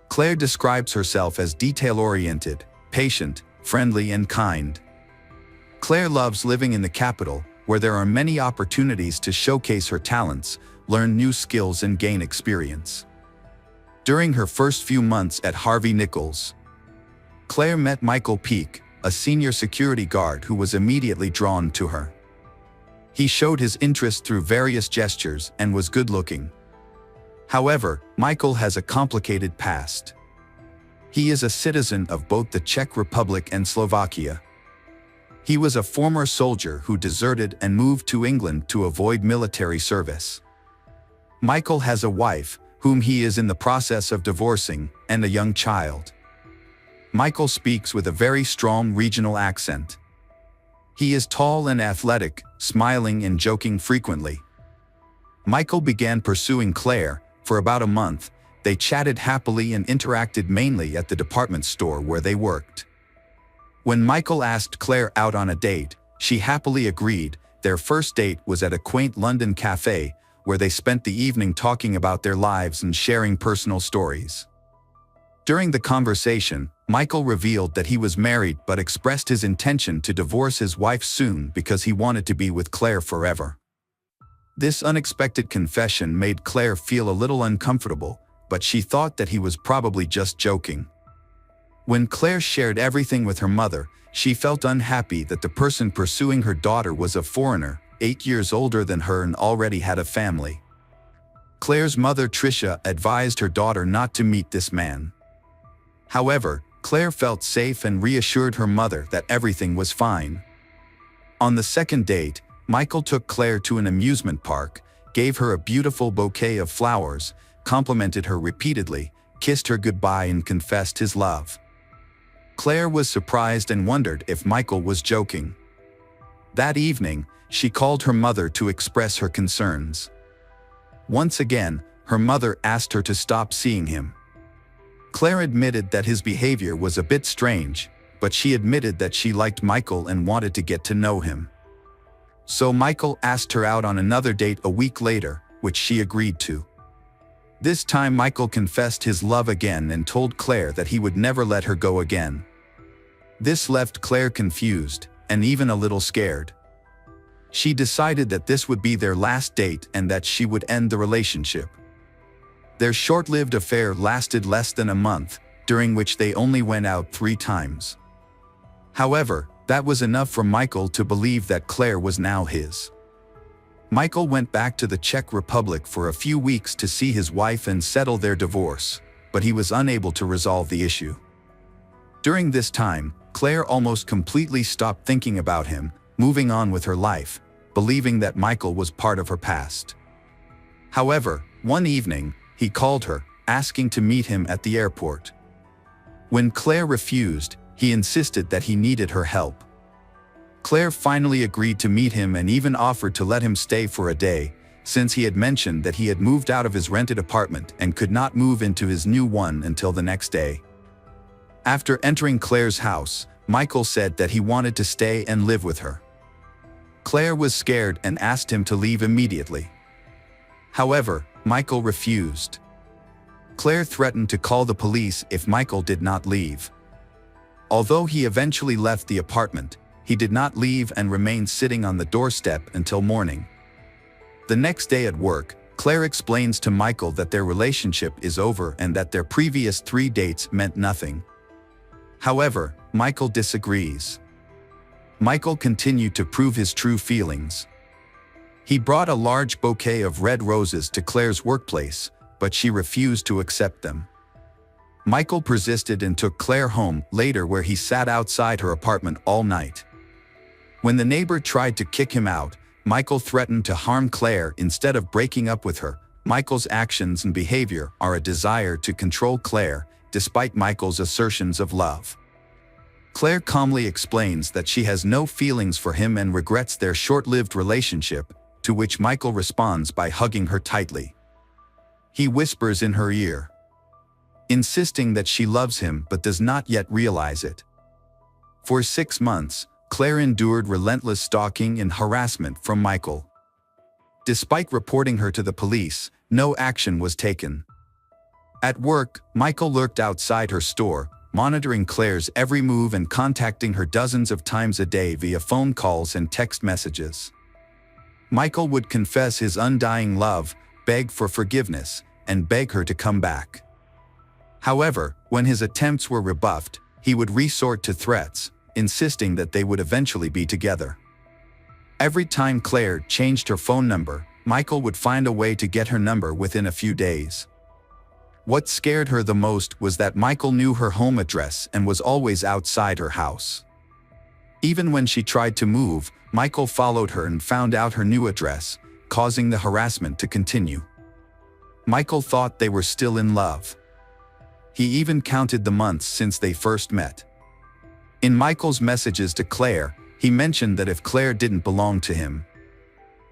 Claire describes herself as detail-oriented, patient, friendly, and kind. Claire loves living in the capital, where there are many opportunities to showcase her talents, learn new skills and gain experience. During her first few months at Harvey Nichols, Claire met Michael Peake, a senior security guard who was immediately drawn to her. He showed his interest through various gestures and was good-looking. However, Michael has a complicated past. He is a citizen of both the Czech Republic and Slovakia. He was a former soldier who deserted and moved to England to avoid military service. Michael has a wife, whom he is in the process of divorcing, and a young child. Michael speaks with a very strong regional accent. He is tall and athletic, smiling and joking frequently. Michael began pursuing Claire. For about a month, they chatted happily and interacted mainly at the department store where they worked. When Michael asked Claire out on a date, she happily agreed. Their first date was at a quaint London cafe, where they spent the evening talking about their lives and sharing personal stories. During the conversation, Michael revealed that he was married but expressed his intention to divorce his wife soon because he wanted to be with Claire forever. This unexpected confession made Claire feel a little uncomfortable, but she thought that he was probably just joking. When Claire shared everything with her mother, she felt unhappy that the person pursuing her daughter was a foreigner, 8 years older than her and already had a family. Claire's mother Tricia advised her daughter not to meet this man. However, Claire felt safe and reassured her mother that everything was fine. On the second date, Michael took Claire to an amusement park, gave her a beautiful bouquet of flowers, complimented her repeatedly, kissed her goodbye and confessed his love. Claire was surprised and wondered if Michael was joking. That evening, she called her mother to express her concerns. Once again, her mother asked her to stop seeing him. Claire admitted that his behavior was a bit strange, but she admitted that she liked Michael and wanted to get to know him. So Michael asked her out on another date a week later, which she agreed to. This time Michael confessed his love again and told Claire that he would never let her go again. This left Claire confused, and even a little scared. She decided that this would be their last date and that she would end the relationship. Their short-lived affair lasted less than a month, during which they only went out 3 times. However, that was enough for Michael to believe that Claire was now his. Michael went back to the Czech Republic for a few weeks to see his wife and settle their divorce, but he was unable to resolve the issue. During this time, Claire almost completely stopped thinking about him, moving on with her life, believing that Michael was part of her past. However, one evening, he called her, asking to meet him at the airport. When Claire refused, he insisted that he needed her help. Claire finally agreed to meet him and even offered to let him stay for a day, since he had mentioned that he had moved out of his rented apartment and could not move into his new one until the next day. After entering Claire's house, Michael said that he wanted to stay and live with her. Claire was scared and asked him to leave immediately. However, Michael refused. Claire threatened to call the police if Michael did not leave. Although he eventually left the apartment, he did not leave and remained sitting on the doorstep until morning. The next day at work, Claire explains to Michael that their relationship is over and that their previous 3 dates meant nothing. However, Michael disagrees. Michael continued to prove his true feelings. He brought a large bouquet of red roses to Claire's workplace, but she refused to accept them. Michael persisted and took Claire home later, where he sat outside her apartment all night. When the neighbor tried to kick him out, Michael threatened to harm Claire instead of breaking up with her. Michael's actions and behavior are a desire to control Claire, despite Michael's assertions of love. Claire calmly explains that she has no feelings for him and regrets their short-lived relationship, to which Michael responds by hugging her tightly. He whispers in her ear, insisting that she loves him but does not yet realize it. For 6 months, Claire endured relentless stalking and harassment from Michael. Despite reporting her to the police, no action was taken. At work, Michael lurked outside her store, monitoring Claire's every move and contacting her dozens of times a day via phone calls and text messages. Michael would confess his undying love, beg for forgiveness, and beg her to come back. However, when his attempts were rebuffed, he would resort to threats, insisting that they would eventually be together. Every time Claire changed her phone number, Michael would find a way to get her number within a few days. What scared her the most was that Michael knew her home address and was always outside her house. Even when she tried to move, Michael followed her and found out her new address, causing the harassment to continue. Michael thought they were still in love. He even counted the months since they first met. In Michael's messages to Claire, he mentioned that if Claire didn't belong to him,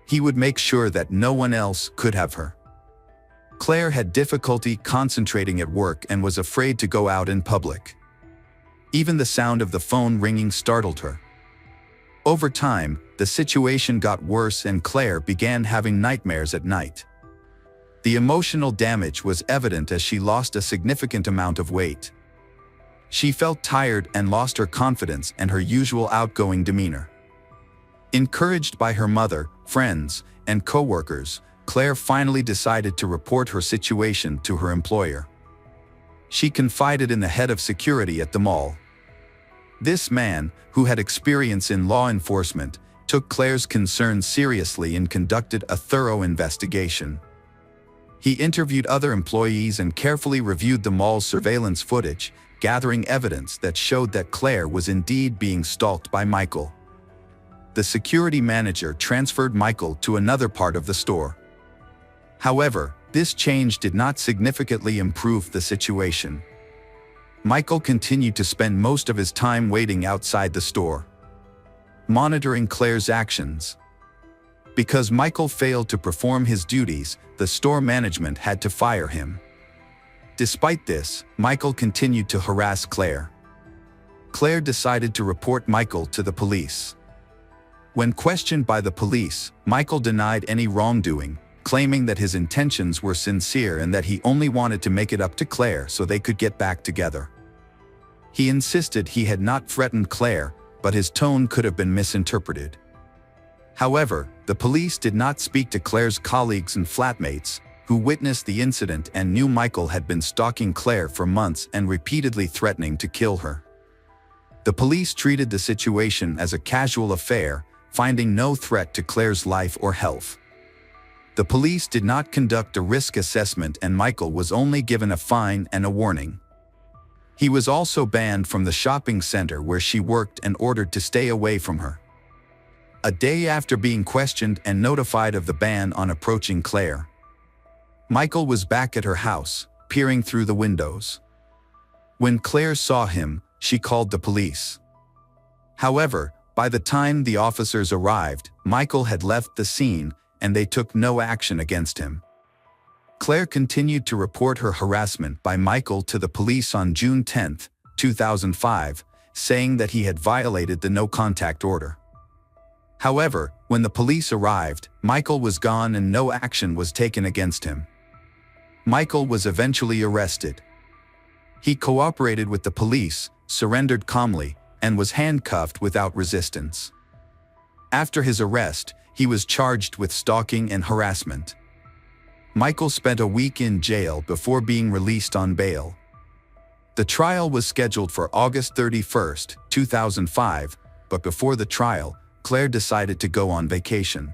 he would make sure that no one else could have her. Claire had difficulty concentrating at work and was afraid to go out in public. Even the sound of the phone ringing startled her. Over time, the situation got worse and Claire began having nightmares at night. The emotional damage was evident as she lost a significant amount of weight. She felt tired and lost her confidence and her usual outgoing demeanor. Encouraged by her mother, friends, and co-workers, Claire finally decided to report her situation to her employer. She confided in the head of security at the mall. This man, who had experience in law enforcement, took Claire's concerns seriously and conducted a thorough investigation. He interviewed other employees and carefully reviewed the mall's surveillance footage, gathering evidence that showed that Claire was indeed being stalked by Michael. The security manager transferred Michael to another part of the store. However, this change did not significantly improve the situation. Michael continued to spend most of his time waiting outside the store, monitoring Claire's actions. Because Michael failed to perform his duties, the store management had to fire him. Despite this, Michael continued to harass Claire. Claire decided to report Michael to the police. When questioned by the police, Michael denied any wrongdoing, claiming that his intentions were sincere and that he only wanted to make it up to Claire so they could get back together. He insisted he had not threatened Claire, but his tone could have been misinterpreted. However, the police did not speak to Claire's colleagues and flatmates, who witnessed the incident and knew Michael had been stalking Claire for months and repeatedly threatening to kill her. The police treated the situation as a casual affair, finding no threat to Claire's life or health. The police did not conduct a risk assessment and Michael was only given a fine and a warning. He was also banned from the shopping center where she worked and ordered to stay away from her. A day after being questioned and notified of the ban on approaching Claire, Michael was back at her house, peering through the windows. When Claire saw him, she called the police. However, by the time the officers arrived, Michael had left the scene and they took no action against him. Claire continued to report her harassment by Michael to the police on June 10, 2005, saying that he had violated the no-contact order. However, when the police arrived, Michael was gone and no action was taken against him. Michael was eventually arrested. He cooperated with the police, surrendered calmly, and was handcuffed without resistance. After his arrest, he was charged with stalking and harassment. Michael spent a week in jail before being released on bail. The trial was scheduled for August 31, 2005, but before the trial, Claire decided to go on vacation.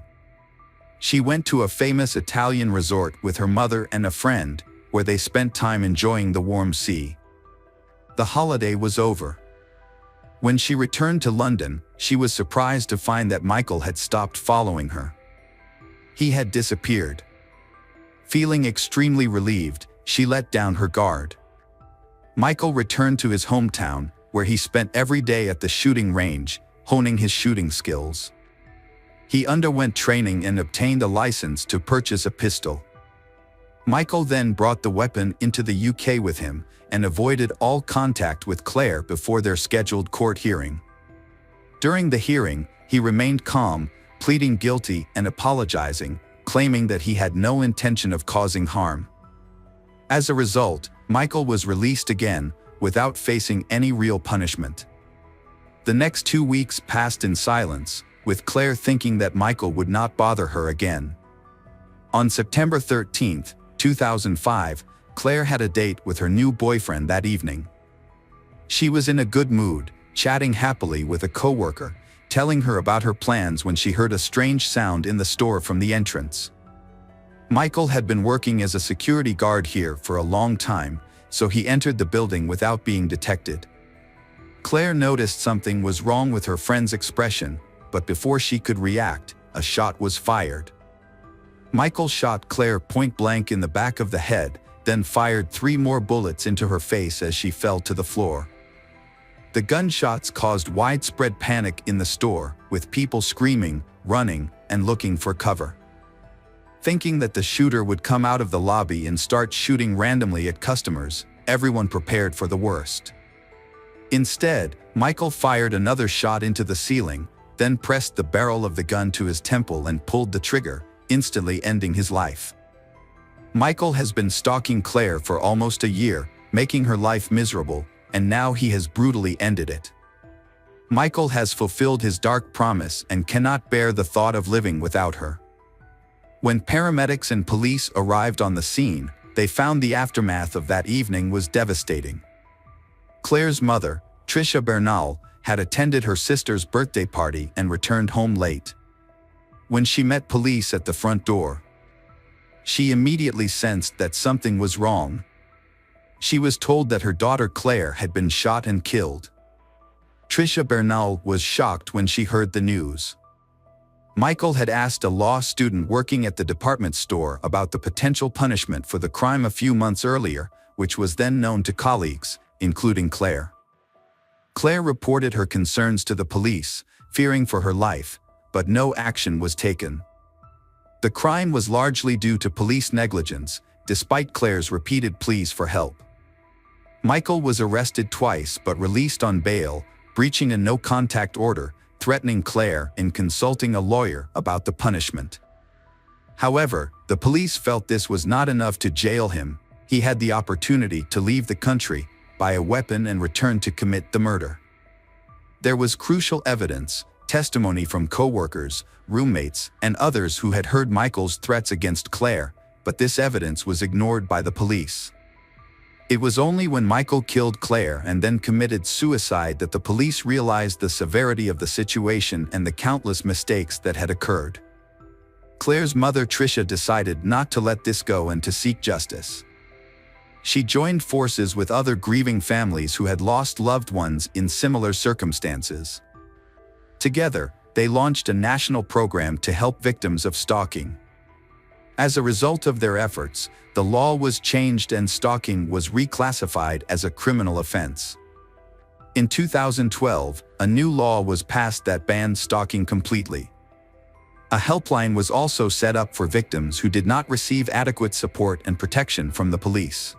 She went to a famous Italian resort with her mother and a friend, where they spent time enjoying the warm sea. The holiday was over. When she returned to London, she was surprised to find that Michael had stopped following her. He had disappeared. Feeling extremely relieved, she let down her guard. Michael returned to his hometown, where he spent every day at the shooting range, honing his shooting skills. He underwent training and obtained a license to purchase a pistol. Michael then brought the weapon into the UK with him and avoided all contact with Claire before their scheduled court hearing. During the hearing, he remained calm, pleading guilty and apologizing, claiming that he had no intention of causing harm. As a result, Michael was released again, without facing any real punishment. The next 2 weeks passed in silence, with Claire thinking that Michael would not bother her again. On September 13, 2005, Claire had a date with her new boyfriend that evening. She was in a good mood, chatting happily with a coworker, telling her about her plans when she heard a strange sound in the store from the entrance. Michael had been working as a security guard here for a long time, so he entered the building without being detected. Claire noticed something was wrong with her friend's expression, but before she could react, a shot was fired. Michael shot Claire point-blank in the back of the head, then fired 3 more bullets into her face as she fell to the floor. The gunshots caused widespread panic in the store, with people screaming, running, and looking for cover. Thinking that the shooter would come out of the lobby and start shooting randomly at customers, everyone prepared for the worst. Instead, Michael fired another shot into the ceiling, then pressed the barrel of the gun to his temple and pulled the trigger, instantly ending his life. Michael has been stalking Claire for almost a year, making her life miserable, and now he has brutally ended it. Michael has fulfilled his dark promise and cannot bear the thought of living without her. When paramedics and police arrived on the scene, they found the aftermath of that evening was devastating. Claire's mother, Tricia Bernal, had attended her sister's birthday party and returned home late. When she met police at the front door, she immediately sensed that something was wrong. She was told that her daughter Claire had been shot and killed. Tricia Bernal was shocked when she heard the news. Michael had asked a law student working at the department store about the potential punishment for the crime a few months earlier, which was then known to colleagues, including Claire. Claire reported her concerns to the police, fearing for her life, but no action was taken. The crime was largely due to police negligence, despite Claire's repeated pleas for help. Michael was arrested twice but released on bail, breaching a no-contact order, threatening Claire and consulting a lawyer about the punishment. However, the police felt this was not enough to jail him. He had the opportunity to leave the country, buy a weapon and return to commit the murder. There was crucial evidence, testimony from co-workers, roommates, and others who had heard Michael's threats against Claire, but this evidence was ignored by the police. It was only when Michael killed Claire and then committed suicide that the police realized the severity of the situation and the countless mistakes that had occurred. Claire's mother Tricia decided not to let this go and to seek justice. She joined forces with other grieving families who had lost loved ones in similar circumstances. Together, they launched a national program to help victims of stalking. As a result of their efforts, the law was changed and stalking was reclassified as a criminal offense. In 2012, a new law was passed that banned stalking completely. A helpline was also set up for victims who did not receive adequate support and protection from the police.